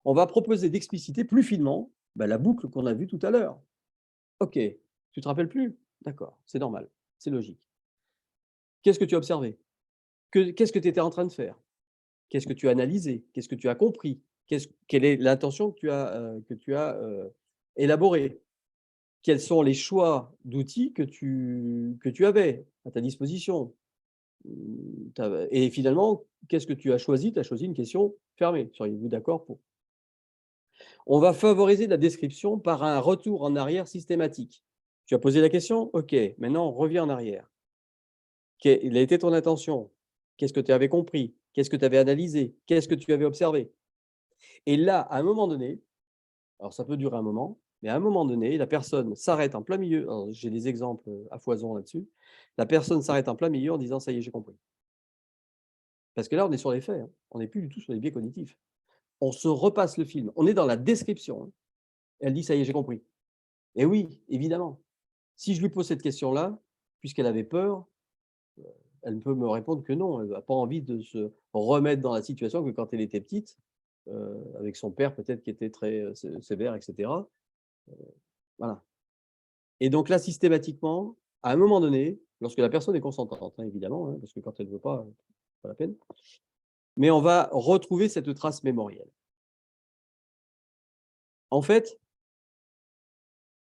On va proposer d'expliciter plus finement la boucle qu'on a vue tout à l'heure. OK, tu ne te rappelles plus? D'accord, c'est normal, c'est logique. Qu'est-ce que tu as observé? Qu'est-ce que tu étais en train de faire? Qu'est-ce que tu as analysé? Qu'est-ce que tu as compris? Quelle est l'intention que tu as élaborée? Quels sont les choix d'outils que tu avais à ta disposition? Et finalement, qu'est-ce que tu as choisi? Tu as choisi une question fermée. Seriez-vous d'accord pour? On va favoriser la description par un retour en arrière systématique. Tu as posé la question? OK, maintenant reviens en arrière. Quelle a été ton intention? Qu'est-ce que tu avais compris? Qu'est-ce que tu avais analysé? Qu'est-ce que tu avais observé? Et là, à un moment donné, alors ça peut durer un moment, mais à un moment donné, la personne s'arrête en plein milieu. Alors, j'ai des exemples à foison là-dessus. La personne s'arrête en plein milieu en disant: «Ça y est, j'ai compris». Parce que là, on est sur les faits, hein. On n'est plus du tout sur les biais cognitifs. On se repasse le film. On est dans la description, hein. Elle dit: «Ça y est, j'ai compris». Et oui, évidemment. Si je lui pose cette question-là, puisqu'elle avait peur, elle peut me répondre que non, elle n'a pas envie de se remettre dans la situation que quand elle était petite, avec son père peut-être qui était très sévère, etc. Voilà. Et donc là, systématiquement, à un moment donné, lorsque la personne est consentante, hein, évidemment, hein, parce que quand elle ne veut pas, pas la peine, mais on va retrouver cette trace mémorielle. En fait,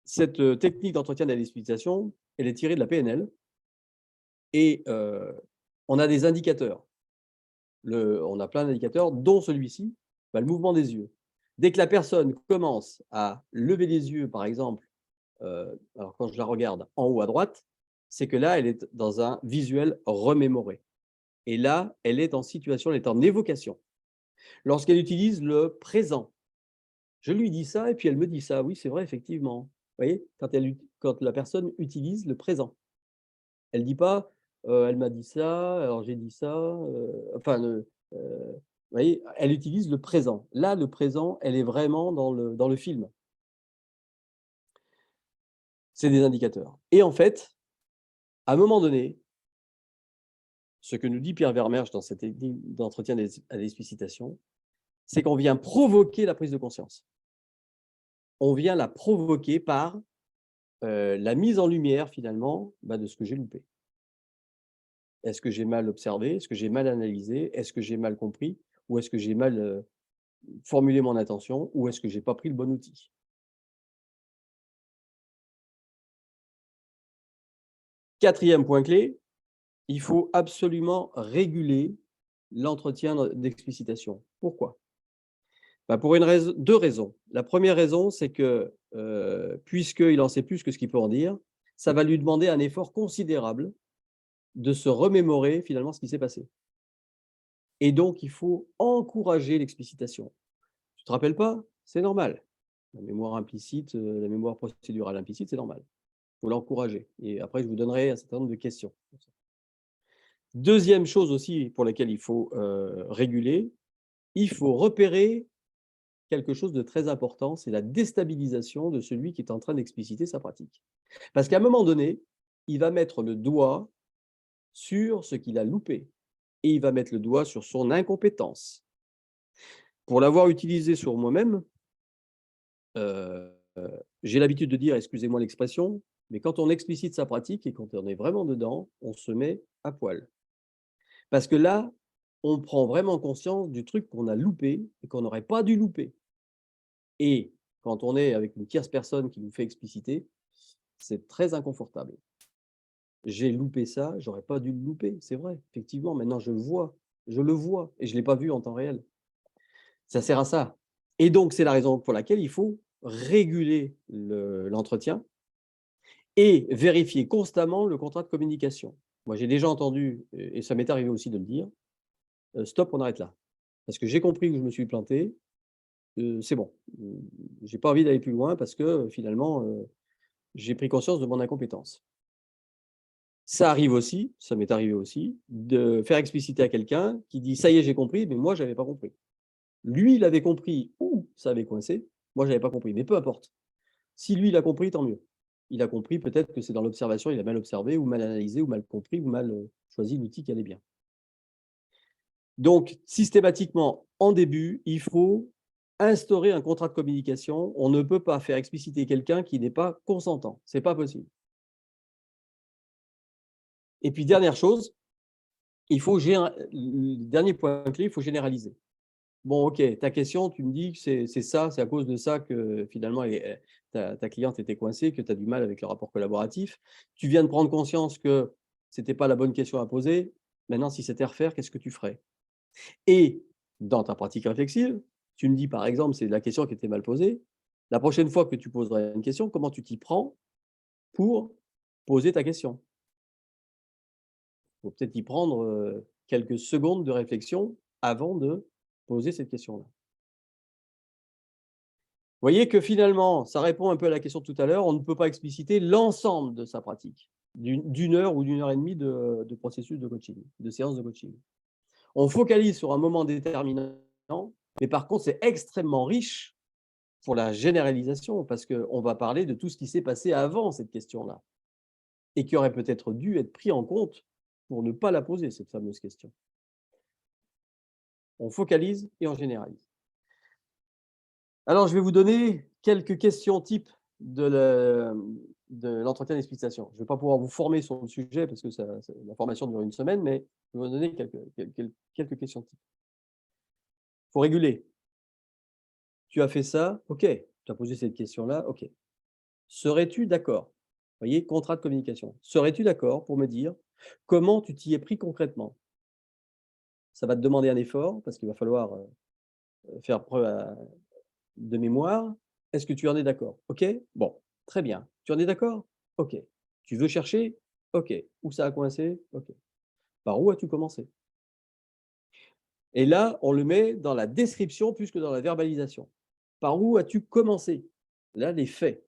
cette technique d'entretien de la l'explicitation, elle est tirée de la PNL et on a des indicateurs. On a plein d'indicateurs, dont celui-ci, le mouvement des yeux. Dès que la personne commence à lever les yeux, par exemple, alors quand je la regarde en haut à droite, c'est que là, elle est dans un visuel remémoré. Et là, elle est en situation, elle est en évocation. Lorsqu'elle utilise le présent, je lui dis ça et puis elle me dit ça. Oui, c'est vrai, effectivement. Vous voyez, quand la personne utilise le présent. Elle ne dit pas elle m'a dit ça, alors j'ai dit ça. Vous voyez, elle utilise le présent. Là, le présent, elle est vraiment dans le film. C'est des indicateurs. Et en fait, à un moment donné, ce que nous dit Pierre Vermersch dans cette technique d'entretien à l'explicitation, c'est qu'on vient provoquer la prise de conscience. On vient la provoquer par la mise en lumière, finalement, de ce que j'ai loupé. Est-ce que j'ai mal observé? Est-ce que j'ai mal analysé? Est-ce que j'ai mal compris? Ou est-ce que j'ai mal formulé mon intention? Ou est-ce que je n'ai pas pris le bon outil? Quatrième point clé, il faut absolument réguler l'entretien d'explicitation. Pourquoi? Pour deux raisons. La première raison, c'est que puisqu'il en sait plus que ce qu'il peut en dire, ça va lui demander un effort considérable de se remémorer finalement ce qui s'est passé. Et donc, il faut encourager l'explicitation. Tu ne te rappelles pas? C'est normal. La mémoire implicite, la mémoire procédurale implicite, c'est normal. Il faut l'encourager. Et après, je vous donnerai un certain nombre de questions. Deuxième chose aussi pour laquelle il faut réguler, il faut repérer quelque chose de très important, c'est la déstabilisation de celui qui est en train d'expliciter sa pratique. Parce qu'à un moment donné, il va mettre le doigt sur ce qu'il a loupé et il va mettre le doigt sur son incompétence. Pour l'avoir utilisé sur moi-même, j'ai l'habitude de dire, excusez-moi l'expression, mais quand on explicite sa pratique et quand on est vraiment dedans, on se met à poil. Parce que là, on prend vraiment conscience du truc qu'on a loupé et qu'on n'aurait pas dû louper. Et quand on est avec une tierce personne qui nous fait expliciter, c'est très inconfortable. J'ai loupé ça, j'aurais pas dû le louper, c'est vrai, effectivement, maintenant je le vois et je ne l'ai pas vu en temps réel. Ça sert à ça. Et donc, c'est la raison pour laquelle il faut réguler l'entretien et vérifier constamment le contrat de communication. Moi, j'ai déjà entendu, et ça m'est arrivé aussi de le dire, stop, on arrête là. Parce que j'ai compris que je me suis planté, c'est bon. Je n'ai pas envie d'aller plus loin parce que finalement, j'ai pris conscience de mon incompétence. Ça arrive aussi, ça m'est arrivé aussi, de faire expliciter à quelqu'un qui dit « ça y est, j'ai compris », mais moi, je n'avais pas compris. Lui, il avait compris ou ça avait coincé, moi, je n'avais pas compris, mais peu importe. Si lui, il a compris, tant mieux. Il a compris, peut-être que c'est dans l'observation, il a mal observé ou mal analysé ou mal compris ou mal choisi l'outil qui allait bien. Donc, systématiquement, en début, il faut instaurer un contrat de communication. On ne peut pas faire expliciter quelqu'un qui n'est pas consentant. Ce n'est pas possible. Et puis, dernière chose, le dernier point clé, il faut généraliser. Bon, OK, ta question, tu me dis que c'est ça, c'est à cause de ça que finalement ta cliente était coincée, que tu as du mal avec le rapport collaboratif. Tu viens de prendre conscience que ce n'était pas la bonne question à poser. Maintenant, si c'était à refaire, qu'est-ce que tu ferais? Et dans ta pratique réflexive, tu me dis par exemple, c'est la question qui était mal posée. La prochaine fois que tu poseras une question, comment tu t'y prends pour poser ta question? Il faut peut-être y prendre quelques secondes de réflexion avant de poser cette question-là. Vous voyez que finalement, ça répond un peu à la question de tout à l'heure, on ne peut pas expliciter l'ensemble de sa pratique, d'une heure ou d'une heure et demie de processus de coaching, de séance de coaching. On focalise sur un moment déterminant, mais par contre, c'est extrêmement riche pour la généralisation, parce qu'on va parler de tout ce qui s'est passé avant cette question-là. et qui aurait peut-être dû être pris en compte pour ne pas la poser, cette fameuse question. On focalise et on généralise. Alors, je vais vous donner quelques questions types de l'entretien d'explicitation. Je ne vais pas pouvoir vous former sur le sujet parce que la formation dure une semaine, mais je vais vous donner quelques questions types. Il faut réguler. Tu as fait ça, ok. Tu as posé cette question-là, ok. Serais-tu d'accord? Vous voyez, contrat de communication. Serais-tu d'accord pour me dire comment tu t'y es pris concrètement? Ça va te demander un effort parce qu'il va falloir faire preuve de mémoire. Est-ce que tu en es d'accord? Ok? Bon, très bien. Tu en es d'accord? Ok. Tu veux chercher? Ok. Où ça a coincé? Ok. Par où as-tu commencé? Et là, on le met dans la description plus que dans la verbalisation. Par où as-tu commencé? Là, les faits.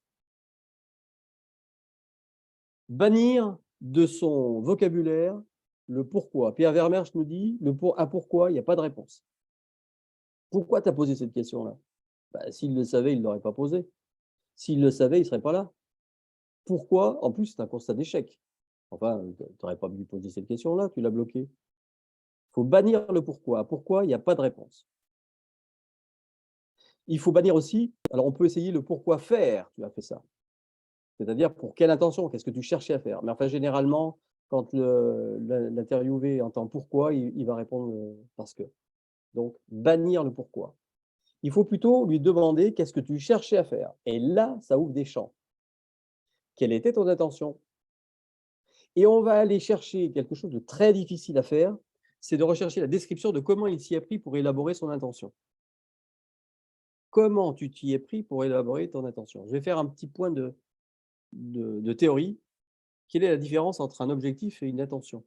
Bannir de son vocabulaire le pourquoi. Pierre Vermersch nous dit, un pourquoi, il n'y a pas de réponse. Pourquoi tu as posé cette question-là? S'il le savait, il ne l'aurait pas posée. S'il le savait, il ne serait pas là. Pourquoi? En plus, c'est un constat d'échec. Enfin, tu n'aurais pas dû poser cette question-là, tu l'as bloqué. Il faut bannir le pourquoi. Pourquoi? Il n'y a pas de réponse. Il faut bannir aussi, alors on peut essayer le pourquoi faire, tu as fait ça. C'est-à-dire pour quelle intention? Qu'est-ce que tu cherchais à faire? Mais enfin, généralement, quand l'interviewé entend pourquoi, il va répondre parce que. Donc, bannir le pourquoi. Il faut plutôt lui demander qu'est-ce que tu cherchais à faire. Et là, ça ouvre des champs. Quelle était ton intention? Et on va aller chercher quelque chose de très difficile à faire, c'est de rechercher la description de comment il s'y est pris pour élaborer son intention. Comment tu t'y es pris pour élaborer ton intention? Je vais faire un petit point de théorie. Quelle est la différence entre un objectif et une intention?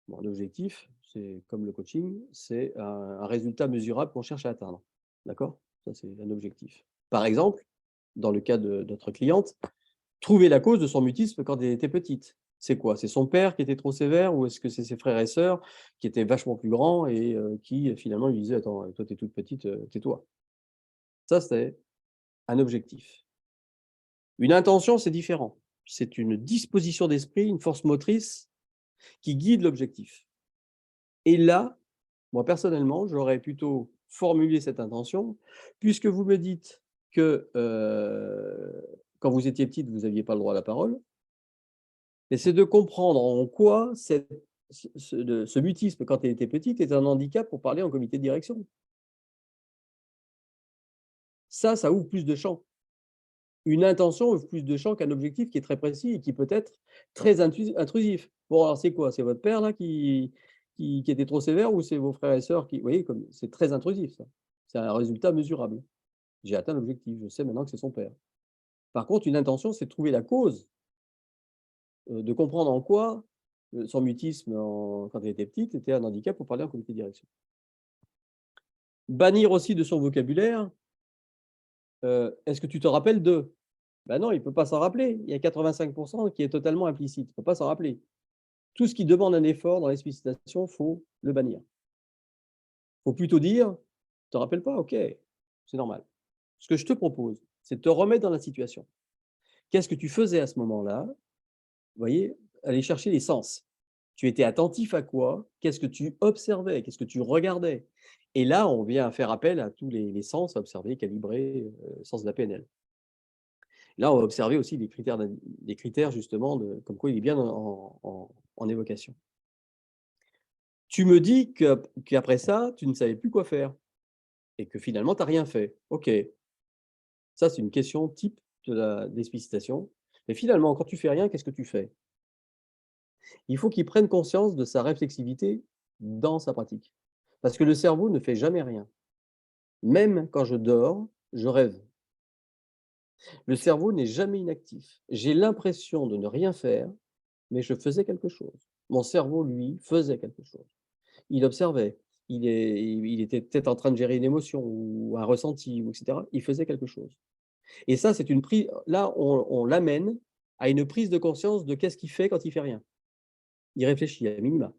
Bon, l'objectif, c'est comme le coaching, c'est un résultat mesurable qu'on cherche à atteindre. D'accord? Ça, c'est un objectif. Par exemple, dans le cas de notre cliente, trouver la cause de son mutisme quand elle était petite. C'est quoi? C'est son père qui était trop sévère ou est-ce que c'est ses frères et sœurs qui étaient vachement plus grands et qui finalement lui disaient: «Attends, toi tu es toute petite, tais-toi». Ça, c'est un objectif. Une intention, c'est différent. C'est une disposition d'esprit, une force motrice qui guide l'objectif. Et là, moi personnellement, j'aurais plutôt formulé cette intention puisque vous me dites que, quand vous étiez petite, vous n'aviez pas le droit à la parole. Et c'est de comprendre en quoi ce mutisme, quand elle était petite, est un handicap pour parler en comité de direction. Ça ouvre plus de champs. Une intention ouvre plus de champs qu'un objectif qui est très précis et qui peut être très intrusif. Bon, alors c'est quoi? C'est votre père là qui était trop sévère ou c'est vos frères et sœurs qui… Vous voyez, comme c'est très intrusif ça. C'est un résultat mesurable. J'ai atteint l'objectif, je sais maintenant que c'est son père. Par contre, une intention, c'est de trouver la cause, de comprendre en quoi son mutisme quand elle était petite était un handicap pour parler en comité de direction. Bannir aussi de son vocabulaire, est-ce que tu te rappelles de? Ben non, il ne peut pas s'en rappeler. Il y a 85% qui est totalement implicite. Il ne peut pas s'en rappeler. Tout ce qui demande un effort dans l'explicitation, il faut le bannir. Il faut plutôt dire, tu ne te rappelles pas? Ok, c'est normal. Ce que je te propose, c'est de te remettre dans la situation. Qu'est-ce que tu faisais à ce moment-là? Vous voyez, aller chercher les sens. Tu étais attentif à quoi? Qu'est-ce que tu observais? Qu'est-ce que tu regardais? Et là, on vient faire appel à tous les sens, observer, calibrer, sens de la PNL. Là, on va observer aussi des critères justement comme quoi il est bien en évocation. Tu me dis qu'après ça, tu ne savais plus quoi faire et que finalement, tu n'as rien fait. OK. Ça, c'est une question type de l'explicitation. Mais finalement, quand tu fais rien, qu'est-ce que tu fais? Il faut qu'il prenne conscience de sa réflexivité dans sa pratique. Parce que le cerveau ne fait jamais rien. Même quand je dors, je rêve. Le cerveau n'est jamais inactif. J'ai l'impression de ne rien faire, mais je faisais quelque chose. Mon cerveau, lui, faisait quelque chose. Il observait. Il était peut-être en train de gérer une émotion ou un ressenti, ou etc. Il faisait quelque chose. Et ça, c'est une prise. Là, on l'amène à une prise de conscience de qu'est-ce qu'il fait quand il fait rien. Il réfléchit à minima.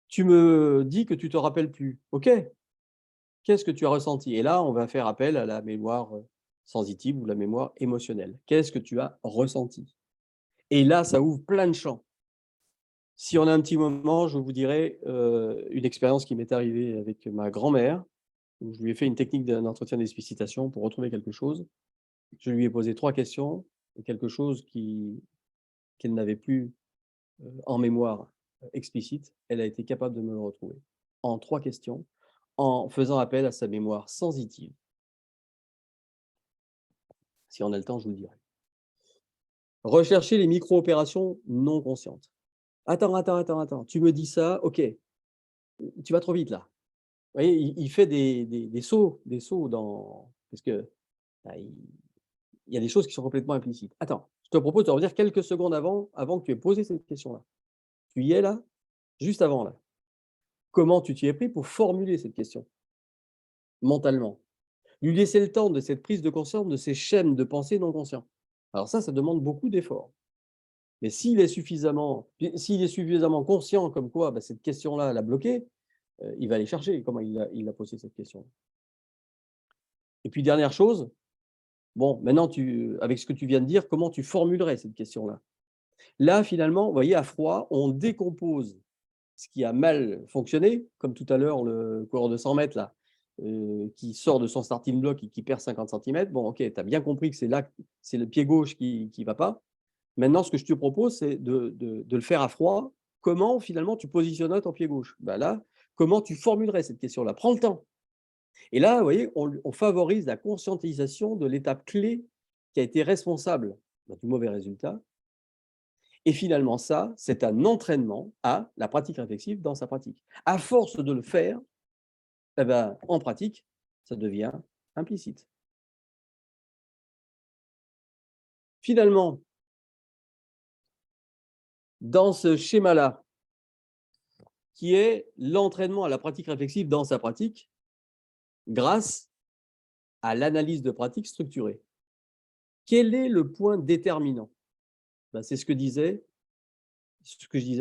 Tu me dis que tu ne te rappelles plus. OK. Qu'est-ce que tu as ressenti? Et là, on va faire appel à la mémoire sensitive ou la mémoire émotionnelle. Qu'est-ce que tu as ressenti? Et là, ça ouvre plein de champs. Si on a un petit moment, je vous dirai une expérience qui m'est arrivée avec ma grand-mère, où je lui ai fait une technique d'entretien d'explicitation pour retrouver quelque chose. Je lui ai posé 3 questions et quelque chose qu'elle n'avait plus en mémoire explicite, elle a été capable de me le retrouver en 3 questions, en faisant appel à sa mémoire sensitive. Si on a le temps, je vous le dirai. Rechercher les micro-opérations non conscientes. Attends, tu me dis ça, ok, tu vas trop vite là. Vous voyez, il fait des sauts dans… Parce que bah, il y a des choses qui sont complètement implicites. Attends, je te propose de revenir quelques secondes avant que tu aies posé cette question-là. Tu y es là, juste avant là. Comment tu t'y es pris pour formuler cette question mentalement? Lui laisser le temps de cette prise de conscience de ces schèmes de pensée non conscients. Alors ça demande beaucoup d'efforts. Mais s'il est suffisamment conscient comme quoi bah, cette question-là l'a bloqué, il va aller chercher comment il a posé cette question. Et puis dernière chose, bon, maintenant, avec ce que tu viens de dire, comment tu formulerais cette question-là? Là, finalement, vous voyez, à froid, on décompose ce qui a mal fonctionné, comme tout à l'heure, le coureur de 100 mètres, là, qui sort de son starting block et qui perd 50 cm. Bon, ok, tu as bien compris que c'est là, c'est le pied gauche qui ne va pas. Maintenant, ce que je te propose, c'est de le faire à froid. Comment, finalement, tu positionnerais ton pied gauche? Ben là, comment tu formulerais cette question-là? Prends le temps. Et là, vous voyez, on favorise la conscientisation de l'étape clé qui a été responsable du mauvais résultat. Et finalement, ça, c'est un entraînement à la pratique réflexive dans sa pratique. À force de le faire, eh ben, en pratique, ça devient implicite. Finalement, dans ce schéma-là, qui est l'entraînement à la pratique réflexive dans sa pratique, grâce à l'analyse de pratique structurée. Quel est le point déterminant? Ben, c'est ce que je disais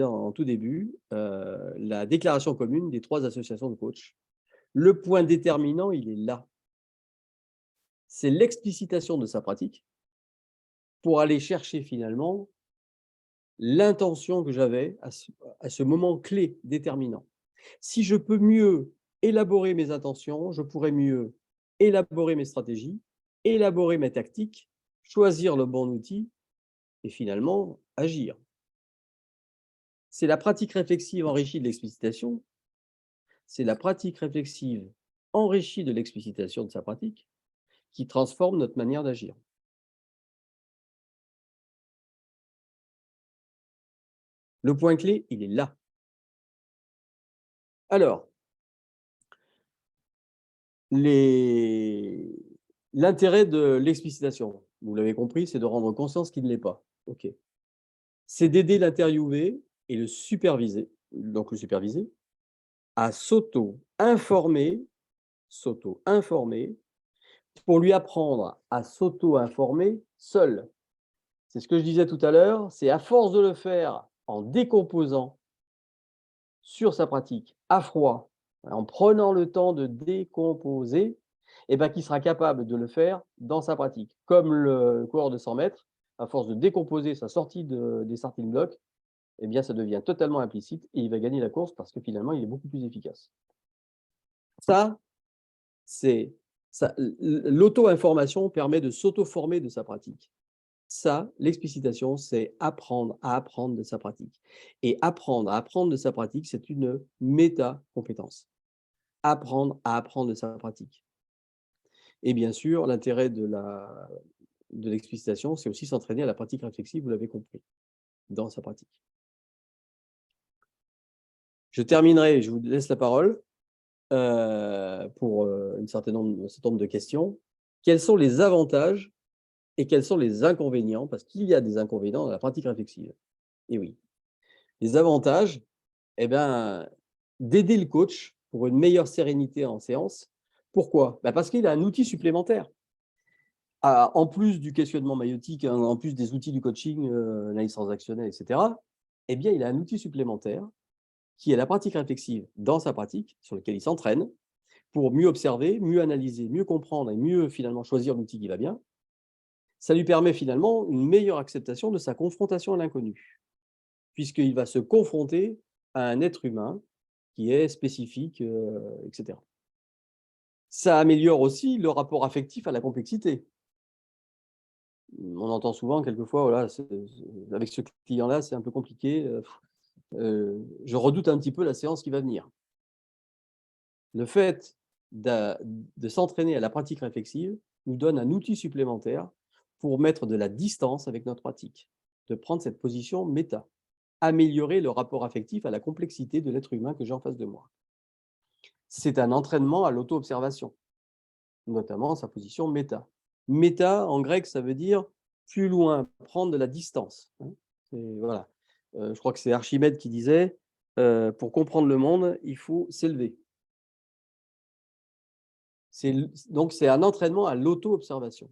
en tout début, la déclaration commune des 3 associations de coachs. Le point déterminant, il est là. C'est l'explicitation de sa pratique pour aller chercher finalement l'intention que j'avais à ce moment clé déterminant. Si je peux mieux élaborer mes intentions, je pourrais mieux élaborer mes stratégies, élaborer mes tactiques, choisir le bon outil et finalement agir. C'est la pratique réflexive enrichie de l'explicitation, c'est la pratique réflexive enrichie de l'explicitation de sa pratique qui transforme notre manière d'agir. Le point clé, il est là. Alors, l'intérêt de l'explicitation, vous l'avez compris, c'est de rendre conscience qu'il ne l'est pas. OK. C'est d'aider l'interviewé et le supervisé, à s'auto-informer pour lui apprendre à s'auto-informer seul. C'est ce que je disais tout à l'heure, c'est à force de le faire en décomposant sur sa pratique à froid, en prenant le temps de décomposer, et ben, qu'il sera capable de le faire dans sa pratique. Comme le coureur de 100 mètres, à force de décomposer sa sortie des starting blocks, eh bien, ça devient totalement implicite et il va gagner la course parce que finalement, il est beaucoup plus efficace. Ça, l'auto-information permet de s'auto-former de sa pratique. Ça, l'explicitation, c'est apprendre à apprendre de sa pratique. Et apprendre à apprendre de sa pratique, c'est une méta-compétence. Apprendre à apprendre de sa pratique. Et bien sûr, l'intérêt de l'explicitation, c'est aussi s'entraîner à la pratique réflexive, vous l'avez compris, dans sa pratique. Je terminerai, je vous laisse la parole pour un certain nombre de questions. Quels sont les avantages et quels sont les inconvénients? Parce qu'il y a des inconvénients dans la pratique réflexive. Et oui. Les avantages, eh ben, d'aider le coach pour une meilleure sérénité en séance. Pourquoi? Parce qu'il a un outil supplémentaire. En plus du questionnement maïotique, en plus des outils du coaching, l'analyse transactionnelle, etc., eh bien, il a un outil supplémentaire qui est la pratique réflexive dans sa pratique, sur lequel il s'entraîne, pour mieux observer, mieux analyser, mieux comprendre et mieux finalement choisir l'outil qui va bien. Ça lui permet finalement une meilleure acceptation de sa confrontation à l'inconnu, puisqu'il va se confronter à un être humain qui est spécifique, etc. Ça améliore aussi le rapport affectif à la complexité. On entend souvent quelquefois, voilà, avec ce client-là, c'est un peu compliqué, je redoute un petit peu la séance qui va venir. Le fait de s'entraîner à la pratique réflexive nous donne un outil supplémentaire pour mettre de la distance avec notre pratique, de prendre cette position méta, améliorer le rapport affectif à la complexité de l'être humain que j'ai en face de moi. C'est un entraînement à l'auto-observation, notamment sa position méta. Méta, en grec, ça veut dire plus loin, prendre de la distance. Voilà. Je crois que c'est Archimède qui disait pour comprendre le monde, il faut s'élever. Donc, c'est un entraînement à l'auto-observation.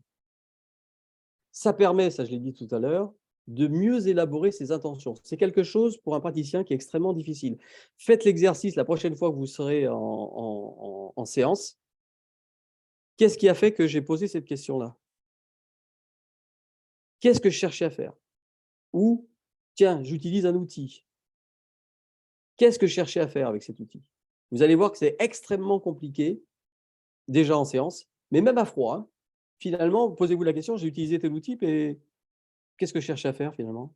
Ça permet, ça je l'ai dit tout à l'heure, de mieux élaborer ses intentions. C'est quelque chose pour un praticien qui est extrêmement difficile. Faites l'exercice la prochaine fois que vous serez en séance. Qu'est-ce qui a fait que j'ai posé cette question-là? Qu'est-ce que je cherchais à faire? Ou, tiens, j'utilise un outil. Qu'est-ce que je cherchais à faire avec cet outil? Vous allez voir que c'est extrêmement compliqué, déjà en séance, mais même à froid. Hein. Finalement, posez-vous la question, j'ai utilisé tel outil, mais qu'est-ce que je cherchais à faire finalement?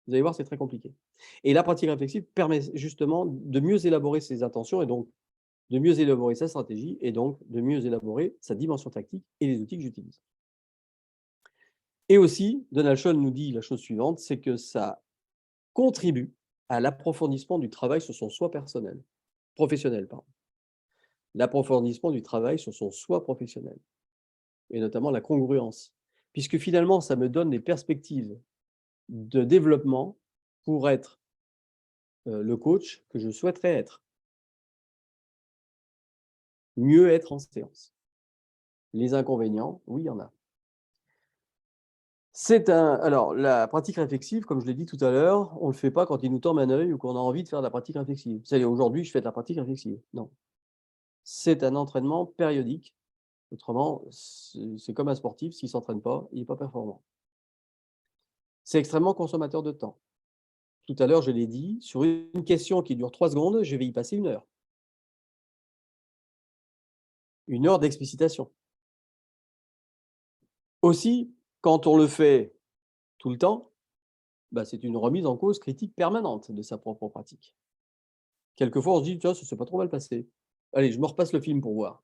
Vous allez voir, c'est très compliqué. Et la pratique réflexive permet justement de mieux élaborer ses intentions et donc de mieux élaborer sa stratégie et donc de mieux élaborer sa dimension tactique et les outils que j'utilise. Et aussi, Donald Scholl nous dit la chose suivante, c'est que ça contribue à l'approfondissement du travail sur son soi professionnel. L'approfondissement du travail sur son soi professionnel, et notamment la congruence, puisque finalement, ça me donne des perspectives de développement pour être le coach que je souhaiterais être. Mieux être en séance. Les inconvénients, oui, il y en a. Alors, la pratique réflexive, comme je l'ai dit tout à l'heure, on ne le fait pas quand il nous tombe un œil ou qu'on a envie de faire de la pratique réflexive. C'est aujourd'hui, je fais de la pratique réflexive. Non. C'est un entraînement périodique. Autrement, c'est comme un sportif, s'il ne s'entraîne pas, il n'est pas performant. C'est extrêmement consommateur de temps. Tout à l'heure, je l'ai dit, sur une question qui dure 3 secondes, je vais y passer 1 heure. 1 heure d'explicitation. Aussi, quand on le fait tout le temps, c'est une remise en cause critique permanente de sa propre pratique. Quelquefois, on se dit, tiens, ça ne s'est pas trop mal passé. Allez, je me repasse le film pour voir.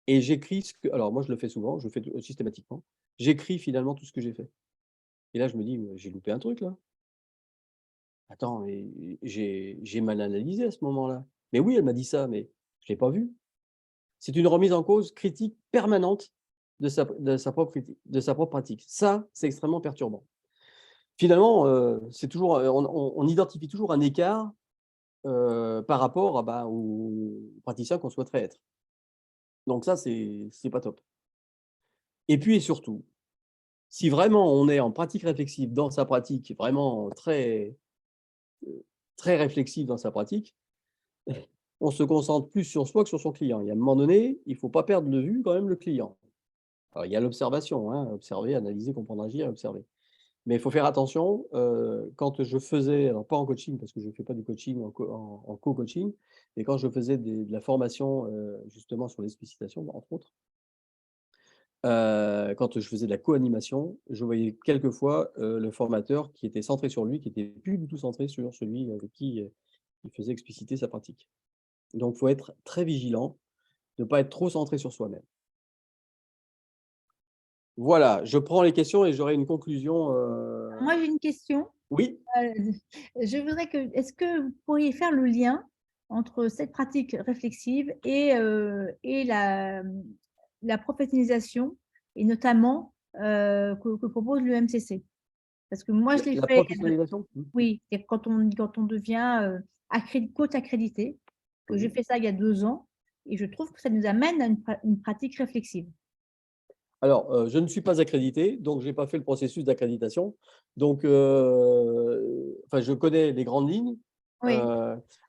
Et j'écris ce que. Alors, moi, je le fais souvent, je le fais systématiquement. J'écris finalement tout ce que j'ai fait. Et là, je me dis, j'ai loupé un truc là. Attends, mais j'ai mal analysé à ce moment-là. Mais oui, elle m'a dit ça, mais je ne l'ai pas vu. C'est une remise en cause critique permanente de sa propre pratique. Ça, c'est extrêmement perturbant. Finalement, c'est toujours, on identifie toujours un écart par rapport au praticien qu'on souhaiterait être. Donc ça, c'est pas top. Et puis et surtout, si vraiment on est en pratique réflexive dans sa pratique, vraiment très, très réflexive dans sa pratique, on se concentre plus sur soi que sur son client. Il y a un moment donné, il ne faut pas perdre de vue quand même le client. Alors, il y a l'observation, hein, observer, analyser, comprendre, agir et observer. Mais il faut faire attention, quand je faisais, alors pas en coaching parce que je ne fais pas du coaching en co-coaching, mais quand je faisais de la formation justement sur l'explicitation, entre autres, quand je faisais de la co-animation, je voyais quelquefois le formateur qui était centré sur lui, qui n'était plus du tout centré sur celui avec qui il faisait expliciter sa pratique. Donc, il faut être très vigilant, de ne pas être trop centré sur soi-même. Voilà, je prends les questions et j'aurai une conclusion. Moi, j'ai une question. Oui, Je voudrais est-ce que vous pourriez faire le lien entre cette pratique réflexive et la professionnalisation, et notamment que propose l'EMCC? Parce que moi, je l'ai la fait, professionnalisation. oui, et quand on devient coach accrédité, que j'ai fait ça il y a 2 ans, et je trouve que ça nous amène à une pratique réflexive. Alors, je ne suis pas accrédité, donc je n'ai pas fait le processus d'accréditation. Donc, je connais les grandes lignes. Oui.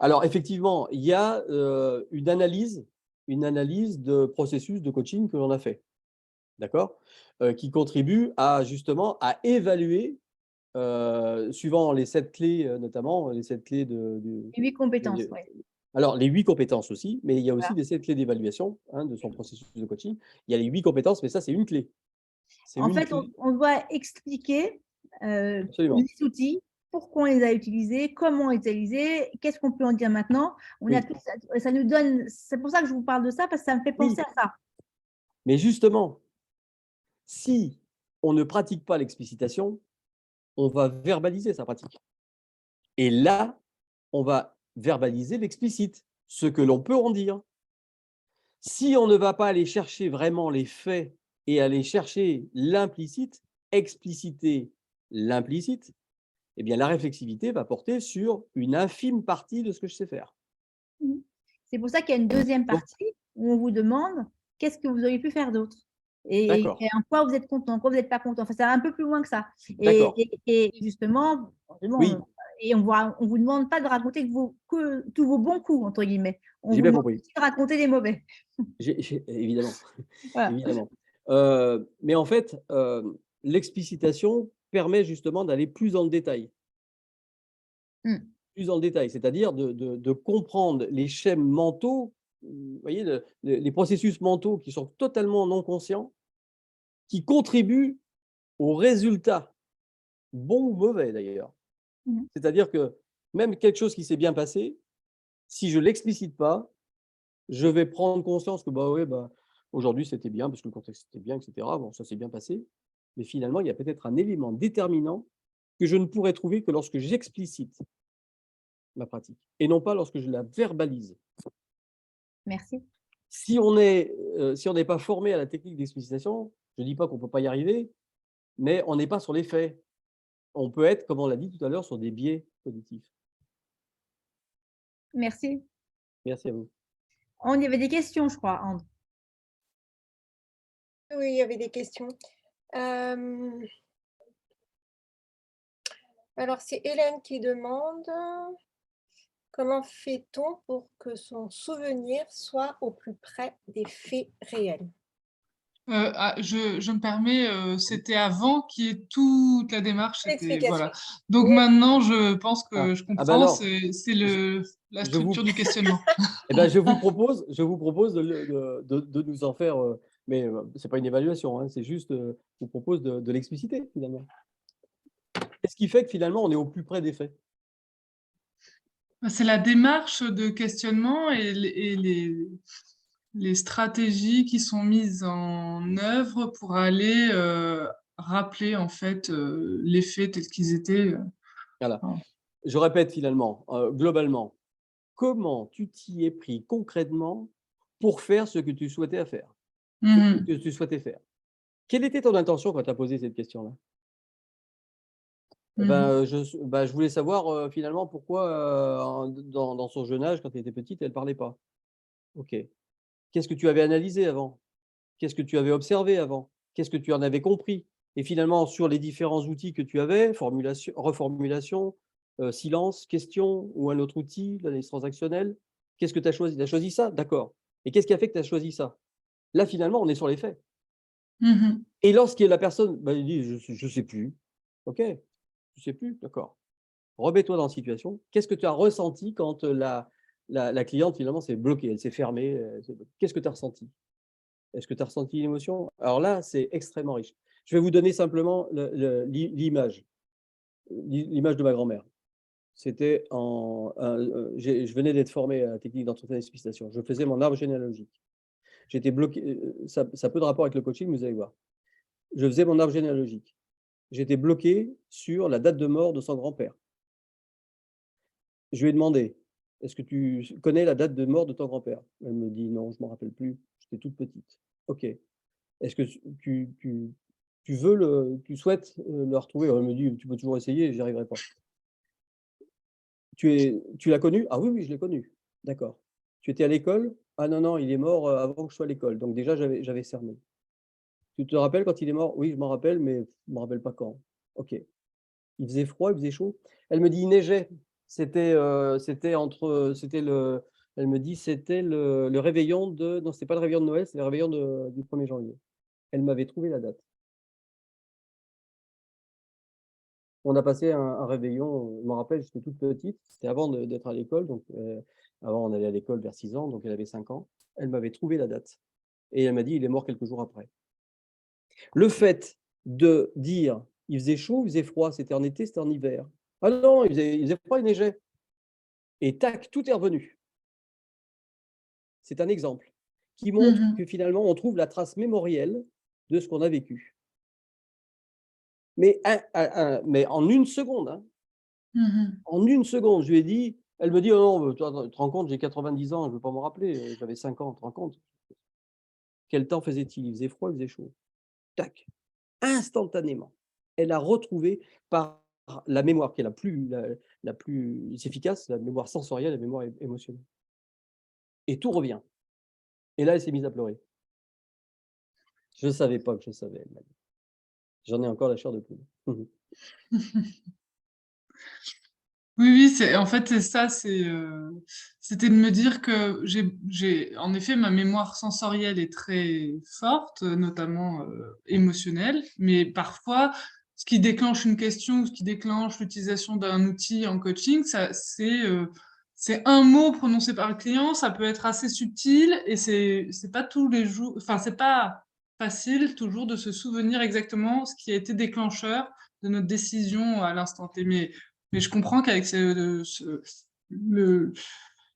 Alors, effectivement, il y a une analyse une analyse de processus de coaching que l'on a fait. D'accord? Qui contribue justement à évaluer, suivant les 7 clés, notamment les 7 clés de 8 compétences, de oui. alors les 8 compétences aussi, mais il y a aussi Voilà. les 7 clés d'évaluation, hein, de son processus de coaching. Il y a les 8 compétences, mais ça, c'est une clé. C'est En une fait, clé, on doit expliquer absolument. les outils, pourquoi on les a utilisés, comment on les a utilisés, qu'est-ce qu'on peut en dire maintenant. On a Oui, tout ça nous donne, c'est pour ça que je vous parle de ça, parce que ça me fait oui, penser à ça. mais justement, si on ne pratique pas l'explicitation, on va verbaliser sa pratique. Et là, on va verbaliser l'explicite, ce que l'on peut en dire. Si on ne va pas aller chercher vraiment les faits et aller chercher l'implicite, expliciter l'implicite, eh bien la réflexivité va porter sur une infime partie de ce que je sais faire. C'est pour ça qu'il y a une deuxième Donc, partie où on vous demande qu'est-ce que vous auriez pu faire d'autre et d'accord, en quoi vous êtes content, en quoi vous n'êtes pas content. Enfin, ça va un peu plus loin que ça. d'accord, Et justement, oui, et on vous demande pas de raconter que tous vos bons coups, entre guillemets. On j'ai vous bien demande compris, aussi de raconter les mauvais. évidemment, Voilà. évidemment. Mais en fait, l'explicitation permet justement d'aller plus dans le détail. Mm. Plus dans le détail, c'est-à-dire de comprendre les schèmes mentaux, vous voyez, les processus mentaux qui sont totalement non conscients, qui contribuent au résultat, bon ou mauvais d'ailleurs. Mm. C'est-à-dire que même quelque chose qui s'est bien passé, si je ne l'explicite pas, je vais prendre conscience que bah ouais, bah, aujourd'hui c'était bien parce que le contexte était bien, etc. Bon, ça s'est bien passé. Mais finalement, il y a peut-être un élément déterminant que je ne pourrais trouver que lorsque j'explicite ma pratique et non pas lorsque je la verbalise. Merci. Si on n'est pas formé à la technique d'explicitation, je ne dis pas qu'on ne peut pas y arriver, mais on n'est pas sur les faits. On peut être, comme on l'a dit tout à l'heure, sur des biais cognitifs. Merci. Merci à vous. On y avait des questions, je crois, André. Oui, il y avait des questions. Alors, c'est Hélène qui demande comment fait-on pour que son souvenir soit au plus près des faits réels? Je me permets, c'était avant qu'il y ait toute la démarche, c'était L'explication. voilà. Donc Oui, maintenant, je pense Ah, que je ah ben comprends, non, c'est je, la je vous, structure du questionnement. eh ben, je vous propose de nous en faire, mais ce n'est pas une évaluation, hein, c'est juste, je vous propose de l'expliciter finalement. Qu'est-ce qui fait que finalement on est au plus près des faits? C'est la démarche de questionnement et les stratégies qui sont mises en œuvre pour aller rappeler en fait les faits tels qu'ils étaient. Voilà. Voilà. Je répète finalement, globalement, comment tu t'y es pris concrètement pour faire ce que tu souhaitais faire, Mhm. que tu souhaitais faire? Quelle était ton intention quand tu as posé cette question-là? Eh Mhm. ben, je voulais savoir, finalement pourquoi, dans son jeune âge, quand elle était petite, elle ne parlait pas. OK. Qu'est-ce que tu avais analysé avant? Qu'est-ce que tu avais observé avant? Qu'est-ce que tu en avais compris? Et finalement, sur les différents outils que tu avais, formulation, reformulation, silence, question ou un autre outil, l'analyse transactionnelle, qu'est-ce que tu as choisi? Tu as choisi ça? D'accord. Et qu'est-ce qui a fait que tu as choisi ça? Là, finalement, on est sur les faits. Mhm. Et lorsque la personne, bah, il dit: «Je sais plus». OK, tu sais plus? D'accord. Remets-toi dans la situation. Qu'est-ce que tu as ressenti quand, la cliente finalement s'est bloquée, elle s'est fermée, qu'est-ce que tu as ressenti? Est-ce que tu as ressenti une émotion? Alors là, c'est extrêmement riche. Je vais vous donner simplement l'image, l'image de ma grand-mère. C'était je venais d'être formé à la technique d'entretien d'explicitation. Je faisais mon arbre généalogique. J'étais bloqué, ça a peu de rapport avec le coaching, vous allez voir. Je faisais mon arbre généalogique. J'étais bloqué sur la date de mort de son grand-père. Je lui ai demandé: «Est-ce que tu connais la date de mort de ton grand-père?» Elle me dit: «Non, je ne m'en rappelle plus, j'étais toute petite». OK. Est-ce que tu souhaites, le retrouver? Elle me dit: «Tu peux toujours essayer, j'y arriverai pas». Tu l'as connu? «Ah oui, oui, je l'ai connu». «D'accord». «Tu étais à l'école?» «Ah non, non, il est mort, avant que je sois à l'école, donc déjà j'avais cerné». «Tu te rappelles quand il est mort?» «Oui, je m'en rappelle, mais je me rappelle pas quand». «OK». «Il faisait froid, il faisait chaud?» Elle me dit: «Il neigeait». C'était le Elle me dit, c'était le réveillon de… Non, ce n'est pas le réveillon de Noël, c'est le réveillon du 1er janvier. Elle m'avait trouvé la date. On a passé un réveillon, je me rappelle, j'étais toute petite, c'était avant d'être à l'école, donc avant on allait à l'école vers 6 ans, donc elle avait 5 ans. Elle m'avait trouvé la date et elle m'a dit, il est mort quelques jours après. Le fait de dire, il faisait chaud, il faisait froid, c'était en été, c'était en hiver. Ah non, il faisait froid, il neigeait. Et tac, tout est revenu. C'est un exemple qui montre que finalement, on trouve la trace mémorielle de ce qu'on a vécu. Mais en une seconde, hein. En une seconde, je lui ai dit, elle me dit, oh non, toi, tu te rends compte, j'ai 90 ans, je ne veux pas m'en rappeler, j'avais 5 ans, tu te rends compte? Quel temps faisait-il? Il faisait froid, il faisait chaud. Tac, instantanément. Elle a retrouvé par la mémoire qui est la plus efficace, la mémoire sensorielle, la mémoire émotionnelle. Et tout revient. Et là, elle s'est mise à pleurer. Je ne savais pas que je savais, elle m'a dit. J'en ai encore la chair de poule. Oui, en fait, c'est ça, c'était de me dire que en effet, ma mémoire sensorielle est très forte, notamment émotionnelle, mais parfois, ce qui déclenche une question, ce qui déclenche l'utilisation d'un outil en coaching, c'est un mot prononcé par le client, ça peut être assez subtil et c'est pas tous les jours, enfin, c'est pas facile toujours de se souvenir exactement ce qui a été déclencheur de notre décision à l'instant T. Mais je comprends qu'avec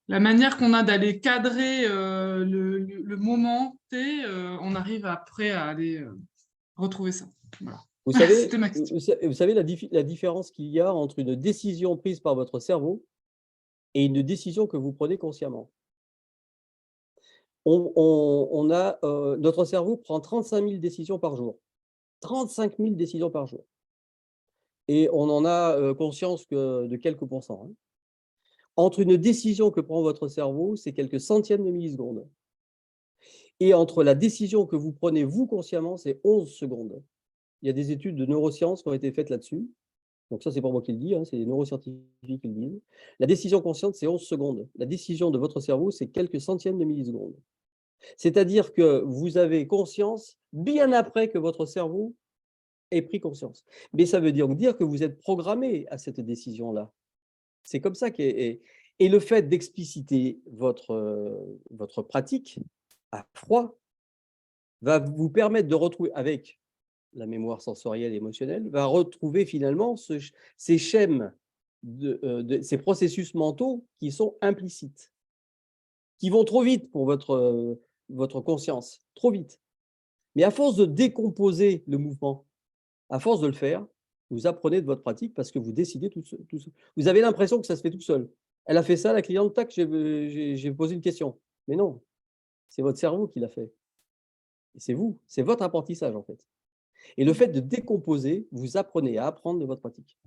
la manière qu'on a d'aller cadrer le moment T, on arrive après à aller retrouver ça. Voilà. Vous savez, C'était ma question. vous savez la différence qu'il y a entre une décision prise par votre cerveau et une décision que vous prenez consciemment. Notre cerveau prend 35 000 décisions par jour. 35 000 décisions par jour. Et on en a conscience que de quelques pourcents. Hein. Entre une décision que prend votre cerveau, c'est quelques centièmes de millisecondes. Et entre la décision que vous prenez vous consciemment, c'est 11 secondes. Il y a des études de neurosciences qui ont été faites là-dessus. Donc ça, c'est pas moi qui le dis, hein, c'est les neuroscientifiques qui le disent. La décision consciente, c'est 11 secondes. La décision de votre cerveau, c'est quelques centièmes de millisecondes. C'est-à-dire que vous avez conscience bien après que votre cerveau ait pris conscience. Mais ça veut dire que vous êtes programmé à cette décision-là. C'est comme ça et le fait d'expliciter votre pratique à froid va vous permettre de retrouver, avec la mémoire sensorielle et émotionnelle, va retrouver finalement ces schèmes, ces processus mentaux qui sont implicites, qui vont trop vite pour votre conscience, trop vite. Mais à force de décomposer le mouvement, à force de le faire, vous apprenez de votre pratique parce que vous décidez tout seul. Vous avez l'impression que ça se fait tout seul. Elle a fait ça, la cliente, tac, j'ai posé une question. Mais non, c'est votre cerveau qui l'a fait. Et c'est vous, c'est votre apprentissage en fait. Et le fait de décomposer, vous apprenez à apprendre de votre pratique.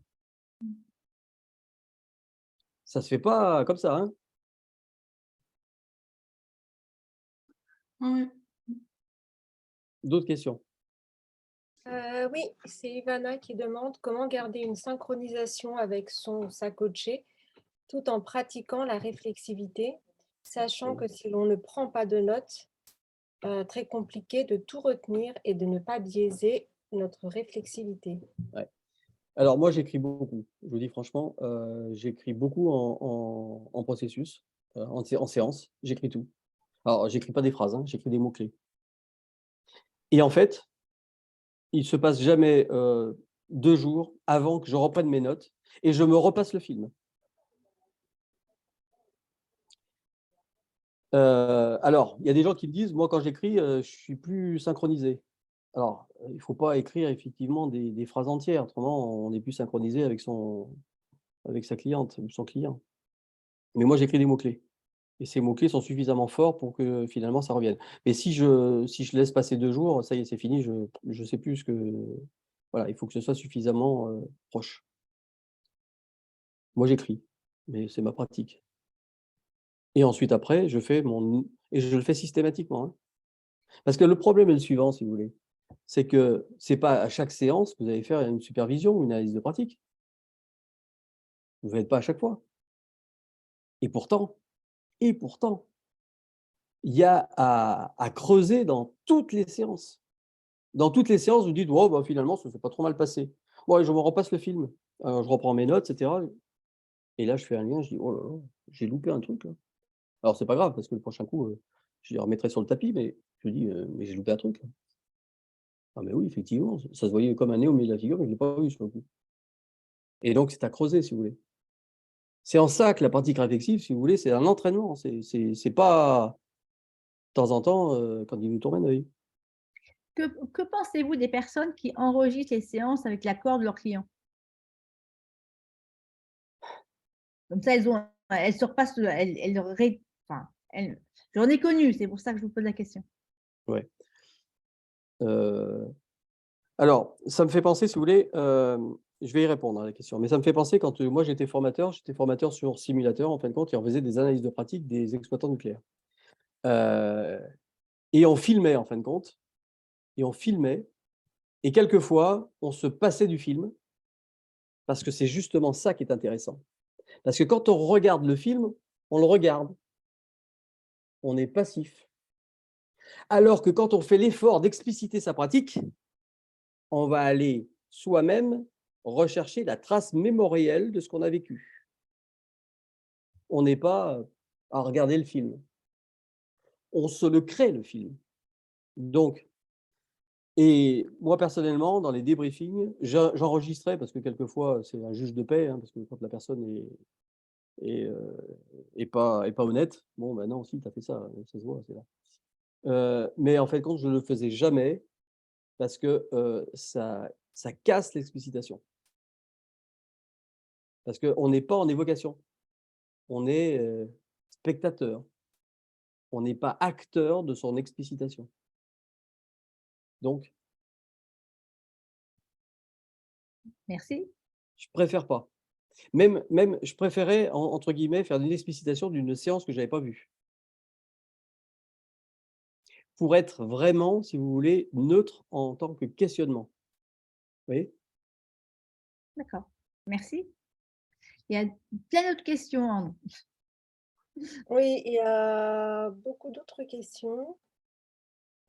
Ça ne se fait pas comme ça. Hein. Oui. D'autres questions? Oui, c'est Ivana qui demande comment garder une synchronisation avec son ou sa coachée tout en pratiquant la réflexivité, sachant que si l'on ne prend pas de notes, très compliqué de tout retenir et de ne pas biaiser notre réflexivité. Ouais. Alors moi, j'écris beaucoup. Je vous dis franchement, j'écris beaucoup en processus, en séance. J'écris tout. Alors, j'écris pas des phrases, hein, j'écris des mots-clés. Et en fait, il ne se passe jamais 2 jours avant que je reprenne mes notes et je me repasse le film. Alors, il y a des gens qui me disent, moi, quand j'écris, je ne suis plus synchronisé. Alors, il ne faut pas écrire effectivement des phrases entières, autrement, on n'est plus synchronisé avec sa cliente ou son client. Mais moi, j'écris des mots-clés. Et ces mots-clés sont suffisamment forts pour que finalement ça revienne. Mais si je laisse passer 2 jours, ça y est, c'est fini, je ne sais plus ce que… Voilà, il faut que ce soit suffisamment proche. Moi, j'écris, mais c'est ma pratique. Et ensuite, après, je fais et je le fais systématiquement. Hein. Parce que le problème est le suivant, si vous voulez. C'est que ce n'est pas à chaque séance que vous allez faire une supervision ou une analyse de pratique. Vous ne faites pas à chaque fois. Et pourtant, Et pourtant, il y a à creuser dans toutes les séances. Dans toutes les séances, vous dites, oh, bah, finalement, ça ne s'est pas trop mal passé. Bon, je me repasse le film. Je reprends mes notes, etc. Et là, je fais un lien, je dis, oh là là, j'ai loupé un truc là. Alors, c'est pas grave, parce que le prochain coup, je les remettrai sur le tapis, mais je dis, mais j'ai loupé un truc là. Ah, mais oui, effectivement, ça se voyait comme un nez au milieu de la figure, mais je ne l'ai pas vu sur le coup. Et donc, c'est à creuser, si vous voulez. C'est en ça que la pratique réflexive, si vous voulez, c'est un entraînement. C'est pas de temps en temps, quand il nous tourne l'œil. Que pensez-vous des personnes qui enregistrent les séances avec l'accord de leurs clients? Comme ça, elles surpassent, j'en ai connu, c'est pour ça que je vous pose la question. Ouais. Alors, ça me fait penser, si vous voulez, je vais y répondre à la question, mais ça me fait penser quand moi j'étais formateur sur simulateur, en fin de compte, et on faisait des analyses de pratique des exploitants nucléaires. Et on filmait, en fin de compte, et quelquefois, on se passait du film, parce que c'est justement ça qui est intéressant. Parce que quand on regarde le film, on le regarde, on est passif. Alors que quand on fait l'effort d'expliciter sa pratique, on va aller soi-même rechercher la trace mémorielle de ce qu'on a vécu. On n'est pas à regarder le film. On se le crée, le film. Donc, et moi personnellement, dans les débriefings, j'enregistrais, parce que quelquefois, c'est un juge de paix, hein, parce que quand la personne est pas honnête, bon, ben non, si, tu as fait ça se voit, c'est là. Mais en fait, je ne le faisais jamais, parce que ça casse l'explicitation. Parce qu'on n'est pas en évocation, on est spectateur. On n'est pas acteur de son explicitation. Donc, Merci. je préfère pas. Même je préférais, entre guillemets, faire une explicitation d'une séance que je n'avais pas vue. Pour être vraiment, si vous voulez, neutre en tant que questionnement. Vous voyez? D'accord. Merci. Il y a plein d'autres questions, hein. Oui, il y a beaucoup d'autres questions.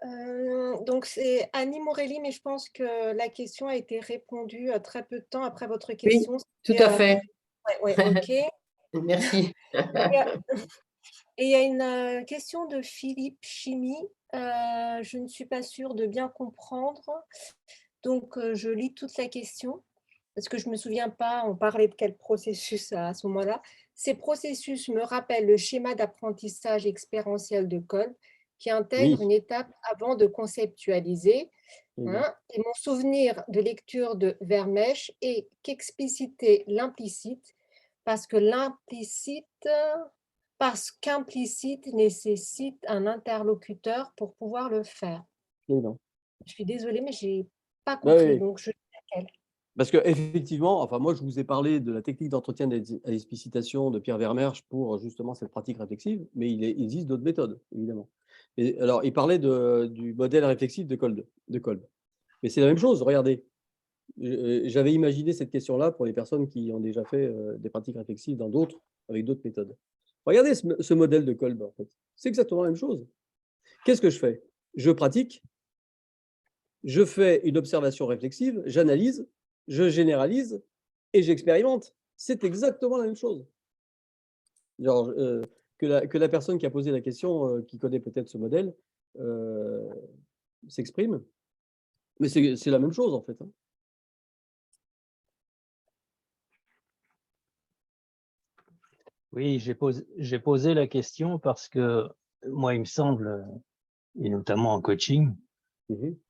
Donc, c'est Annie Morelli, mais je pense que la question a été répondue très peu de temps après votre Oui, question. tout à fait. Ouais, ok. Merci. Et il y a une question de Philippe Chimie. Je ne suis pas sûre de bien comprendre. Donc, je lis toute la question parce que je ne me souviens pas, on parlait de quel processus à ce moment-là. Ces processus me rappellent le schéma d'apprentissage expérientiel de Kolb qui intègre une étape avant de conceptualiser. Hein, et mon souvenir de lecture de Vermeersch est qu'expliciter l'implicite parce qu'implicite nécessite un interlocuteur pour pouvoir le faire. Non. Je suis désolée, mais je n'ai pas Bah, compris, oui. donc je dis laquelle. Parce qu'effectivement, enfin, moi, je vous ai parlé de la technique d'entretien à l'explicitation de Pierre Vermeersch pour justement cette pratique réflexive, mais il existe d'autres méthodes, évidemment. Et alors, il parlait du modèle réflexif de Kolb. Mais c'est la même chose, regardez. J'avais imaginé cette question-là pour les personnes qui ont déjà fait des pratiques réflexives avec d'autres méthodes. Regardez ce modèle de Kolb, en fait. C'est exactement la même chose. Qu'est-ce que je fais? Je pratique, je fais une observation réflexive, j'analyse, je généralise et j'expérimente. C'est exactement la même chose. Genre, que la personne qui a posé la question, qui connaît peut-être ce modèle, s'exprime. Mais c'est la même chose, en fait, hein. Oui, j'ai posé la question parce que moi, il me semble, et notamment en coaching,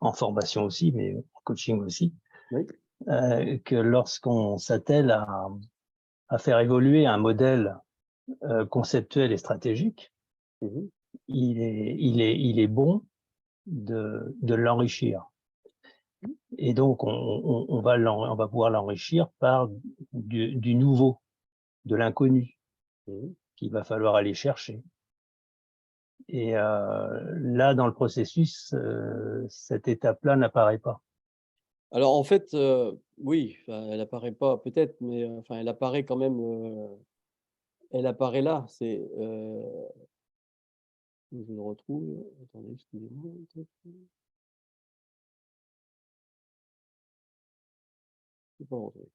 en formation aussi, mais en coaching aussi, Oui. Que lorsqu'on s'attelle à faire évoluer un modèle conceptuel et stratégique, il est bon de l'enrichir. Et donc, on va pouvoir l'enrichir par du nouveau, de l'inconnu, qu'il va falloir aller chercher. Et là, dans le processus, cette étape-là n'apparaît pas. Alors, en fait, oui, elle apparaît pas peut-être, mais enfin, elle apparaît quand même elle apparaît là. C'est, je le retrouve. Attendez, excusez-moi. Je peux pas le retrouver.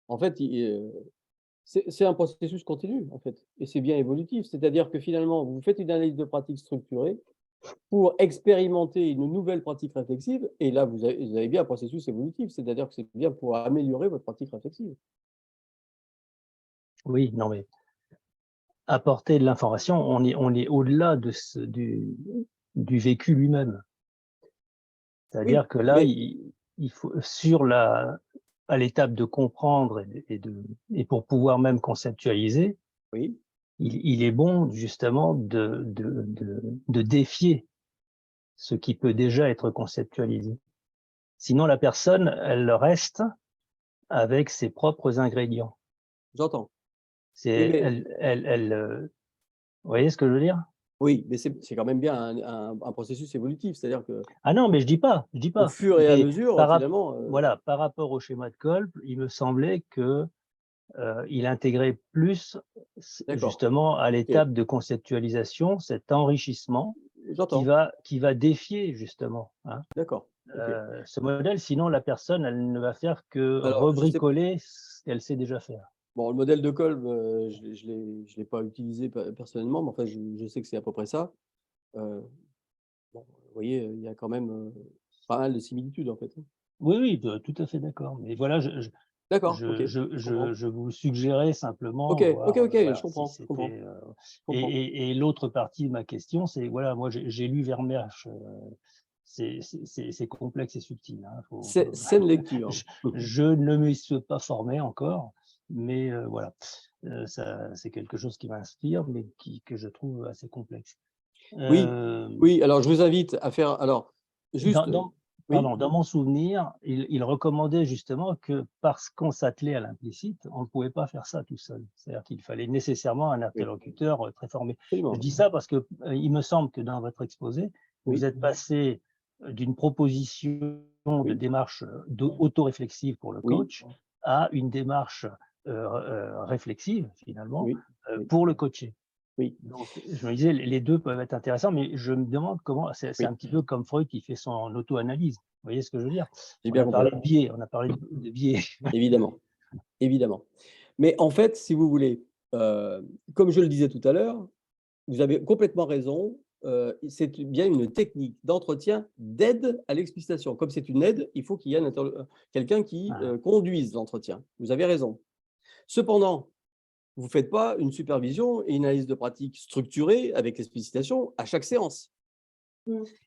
En fait, c'est un processus continu, en fait, et c'est bien évolutif. C'est-à-dire que finalement, vous faites une analyse de pratique structurée pour expérimenter une nouvelle pratique réflexive, et là, vous avez bien un processus évolutif, c'est-à-dire que c'est bien pour améliorer votre pratique réflexive. Oui, non, mais apporter de l'information, on est au-delà du vécu lui-même. C'est-à-dire que là, mais- il faut, à l'étape de comprendre et pour pouvoir même conceptualiser, Oui, il est bon justement de défier ce qui peut déjà être conceptualisé. Sinon, la personne, elle reste avec ses propres ingrédients. j'entends. C'est, Oui, mais, vous voyez ce que je veux dire? oui, mais c'est quand même bien un processus évolutif, c'est-à-dire que Ah non, mais je dis pas. au fur et à Mais mesure, finalement, voilà, par rapport au schéma de Kolb, il me semblait que il intégrait plus d'accord, justement à ok, l'étape de conceptualisation cet enrichissement j'entends, qui va défier justement, hein, d'accord, ok. ce modèle. Sinon, la personne, elle ne va faire que Alors, je sais, rebricoler ce qu'elle sait déjà faire. bon, le modèle de Kolb, je l'ai pas utilisé personnellement, mais enfin, je sais que c'est à peu près ça. Euh, bon, vous voyez, il y a quand même pas mal de similitudes, en fait. Oui, oui, tout à fait d'accord. Mais voilà, D'accord, ok, je comprends. je vous suggérais Ok, simplement, ok, voir, ok, je voilà, si comprends, je comprends, c'était. je comprends. Et l'autre partie de ma question, c'est voilà, moi j'ai lu Vermeersch, c'est complexe et subtil, hein, C'est une lecture. je ne me suis pas formé encore, mais voilà, c'est quelque chose qui m'inspire, mais que je trouve assez complexe. Oui, Euh, oui, alors je vous invite à faire, alors, dans, juste, dans- oui, Pardon, dans mon souvenir, il recommandait justement que parce qu'on s'attelait à l'implicite, on ne pouvait pas faire ça tout seul. C'est-à-dire qu'il fallait nécessairement un oui, interlocuteur très formé. Je absolument, dis ça parce que il me semble que dans votre exposé, vous oui, êtes passé d'une proposition de oui, démarche auto-réflexive pour le oui, coach à une démarche réflexive finalement oui, oui, pour le coaché. oui, Donc, je me disais, les deux peuvent être intéressants, mais je me demande comment, c'est un oui, petit peu comme Freud qui fait son auto-analyse. Vous voyez ce que je veux dire? j'ai On bien a compris, parlé de biais, on a parlé de biais. évidemment, évidemment. Mais en fait, si vous voulez, comme je le disais tout à l'heure, vous avez complètement raison, c'est bien une technique d'entretien d'aide à l'explicitation. Comme c'est une aide, il faut qu'il y ait quelqu'un qui Ah, conduise l'entretien. Vous avez raison. Cependant, vous ne faites pas une supervision et une analyse de pratique structurée avec l'explicitation à chaque séance.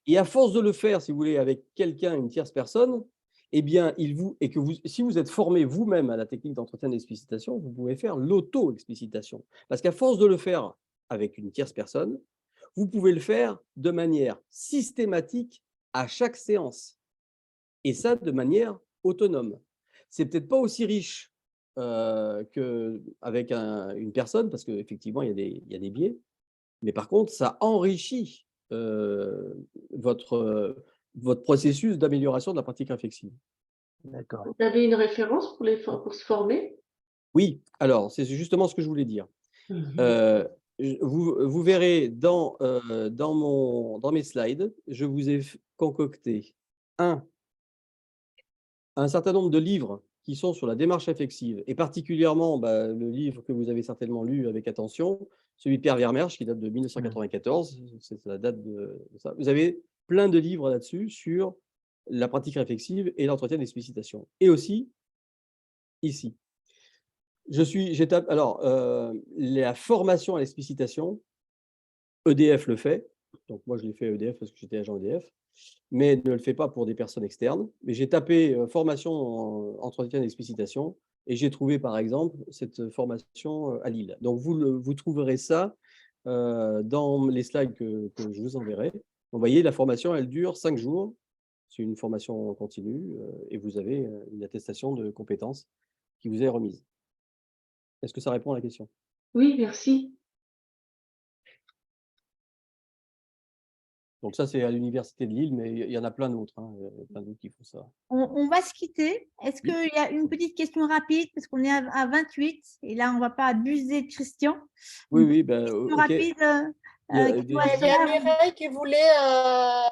Et à force de le faire, si vous voulez, avec quelqu'un, une tierce personne, eh bien, si vous êtes formé vous-même à la technique d'entretien d'explicitation, vous pouvez faire l'auto-explicitation. Parce qu'à force de le faire avec une tierce personne, vous pouvez le faire de manière systématique à chaque séance. Et ça, de manière autonome. C'est peut-être pas aussi riche qu'avec une personne, parce qu'effectivement, il y a des biais. Mais par contre, ça enrichit votre processus d'amélioration de la pratique réflexive. d'accord. Vous avez une référence pour se former? Oui, alors c'est justement ce que je voulais dire. Vous verrez dans mes slides, je vous ai concocté un certain nombre de livres qui sont sur la démarche réflexive, et particulièrement le livre que vous avez certainement lu avec attention, celui de Pierre Vermeersch, qui date de 1994, c'est la date de ça. Vous avez plein de livres là-dessus sur la pratique réflexive et l'entretien d'explicitation. Et aussi, ici. Alors, la formation à l'explicitation, EDF le fait. Donc, moi, je l'ai fait à EDF parce que j'étais agent EDF, mais ne le fait pas pour des personnes externes. Mais j'ai tapé formation en entretien d'explicitation et j'ai trouvé, par exemple, cette formation à Lille. Donc, vous trouverez ça dans les slides que je vous enverrai. Vous voyez, la formation, elle dure 5 jours. C'est une formation continue et vous avez une attestation de compétences qui vous est remise. Est-ce que ça répond à la question? Oui, merci. Donc ça, c'est à l'Université de Lille, mais il y en a plein d'autres. Hein. Il y a plein d'autres qui font ça. On va se quitter. Est-ce qu'il y a une petite question rapide, parce qu'on est à 28, et là, on ne va pas abuser de Christian. Oui, Une oui, question ok. rapide qui doit Il y a Mireille qui voulait faire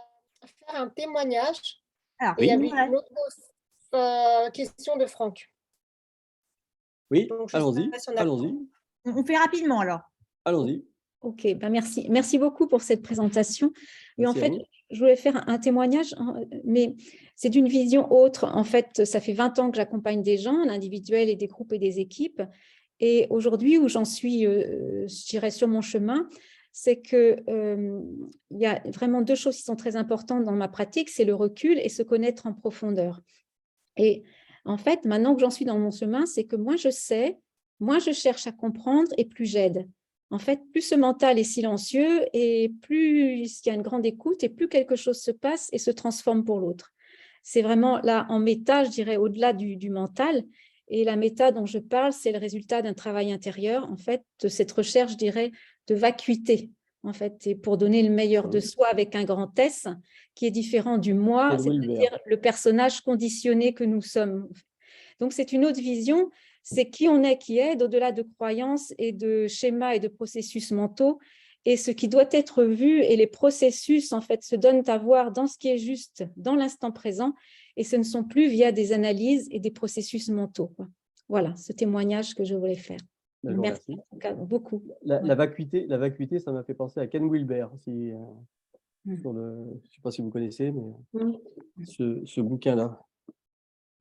un témoignage. Alors, Et il y avait Mireille. une autre question de Franck. Oui, Donc, je sais allons-y, pas si on a le allons-y, temps. On fait rapidement alors. allons-y. Ok, ben merci. Merci beaucoup pour cette présentation. Et en Merci à fait, vous. je voulais faire un témoignage, mais c'est d'une vision autre. En fait, ça fait 20 ans que j'accompagne des gens, l'individuel et des groupes et des équipes. Et aujourd'hui, où j'en suis, je dirais, sur mon chemin, c'est qu'il y a vraiment deux choses qui sont très importantes dans ma pratique, c'est le recul et se connaître en profondeur. Et en fait, maintenant que j'en suis dans mon chemin, c'est que moins je sais, moins je cherche à comprendre et plus j'aide. En fait, plus ce mental est silencieux et plus il y a une grande écoute et plus quelque chose se passe et se transforme pour l'autre. C'est vraiment là en méta, je dirais, au-delà du mental. Et la méta dont je parle, c'est le résultat d'un travail intérieur, en fait, de cette recherche, je dirais, de vacuité, en fait, et pour donner le meilleur de soi avec un grand S, qui est différent du moi, Ken Wilber. c'est-à-dire le personnage conditionné que nous sommes. Donc, c'est une autre vision, c'est qui on est, qui aide, au-delà de croyances et de schémas et de processus mentaux, et ce qui doit être vu, et les processus, en fait, se donnent à voir dans ce qui est juste, dans l'instant présent, et ce ne sont plus via des analyses et des processus mentaux. Voilà, ce témoignage que je voulais faire. Ben, je vous Merci remercie. en tout cas, beaucoup. La vacuité, ça m'a fait penser à Ken Wilber. Je ne sais pas si vous connaissez, mais ce bouquin-là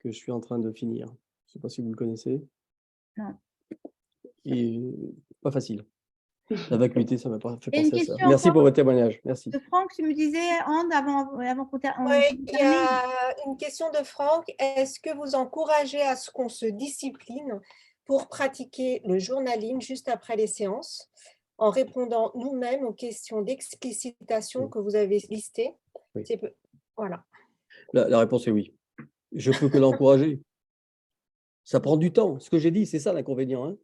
que je suis en train de finir. Je ne sais pas si vous le connaissez. Non. Et pas facile. La vacuité, ça m'a fait Et une penser à ça. question Merci encore pour votre témoignage. Merci. de Franck, tu me disais, Anne, avant qu'on Oui, il y a une question de Franck. Est-ce que vous encouragez à ce qu'on se discipline pour pratiquer le journaling juste après les séances, en répondant nous-mêmes aux questions d'explicitation que vous avez listées? Oui. Voilà. La réponse est oui. Je peux que l'encourager. Ça prend du temps. Ce que j'ai dit, c'est ça l'inconvénient. Hein.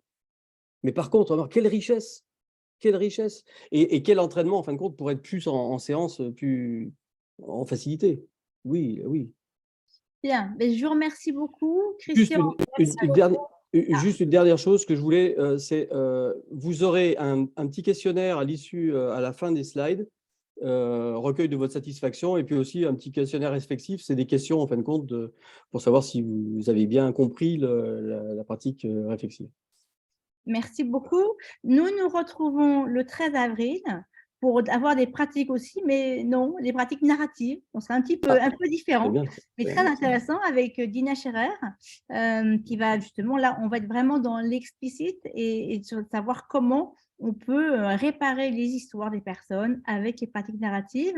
Mais par contre, remarque, quelle richesse! Quelle richesse! Et quel entraînement, en fin de compte, pour être plus en séance, plus en facilité. Oui, oui. Bien, mais je vous remercie beaucoup. Juste Christian, juste une dernière chose que je voulais, c'est vous aurez un petit questionnaire à l'issue, à la fin des slides, recueil de votre satisfaction, et puis aussi un petit questionnaire réflexif. C'est des questions, en fin de compte, pour savoir si vous avez bien compris la pratique réflexive. merci beaucoup. Nous nous retrouvons le 13 avril pour avoir des pratiques aussi, mais non, des pratiques narratives. On sera un peu différent, mais très intéressant avec Dina Scherer, qui va justement, là, on va être vraiment dans l'explicite et savoir comment on peut réparer les histoires des personnes avec les pratiques narratives.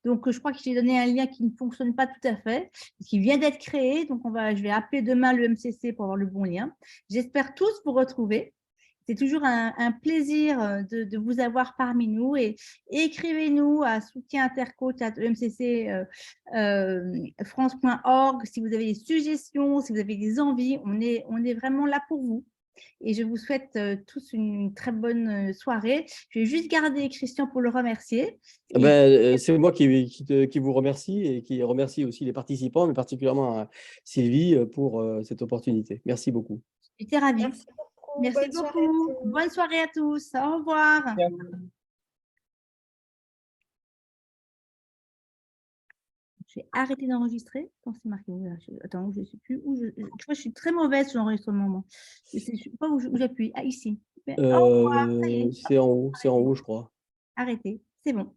Donc, je crois que j'ai donné un lien qui ne fonctionne pas tout à fait, qui vient d'être créé. Donc, je vais appeler demain le MCC pour avoir le bon lien. J'espère tous vous retrouver. C'est toujours un plaisir de vous avoir parmi nous, et écrivez-nous à soutieninterco@emcc-france.org si vous avez des suggestions, si vous avez des envies. On est vraiment là pour vous. Et je vous souhaite tous une très bonne soirée. Je vais juste garder Christian pour le remercier. C'est moi qui vous remercie et qui remercie aussi les participants, mais particulièrement Sylvie pour cette opportunité. Merci beaucoup. J'étais ravie. Merci beaucoup. Merci beaucoup. Bonne soirée à tous. Au revoir. Je vais arrêter d'enregistrer quand c'est marqué. Attends, je ne sais plus où je crois que je suis très mauvaise sur l'enregistrement. Je ne sais pas où j'appuie. Ah, ici. C'est en haut, je crois. Arrêtez. C'est bon.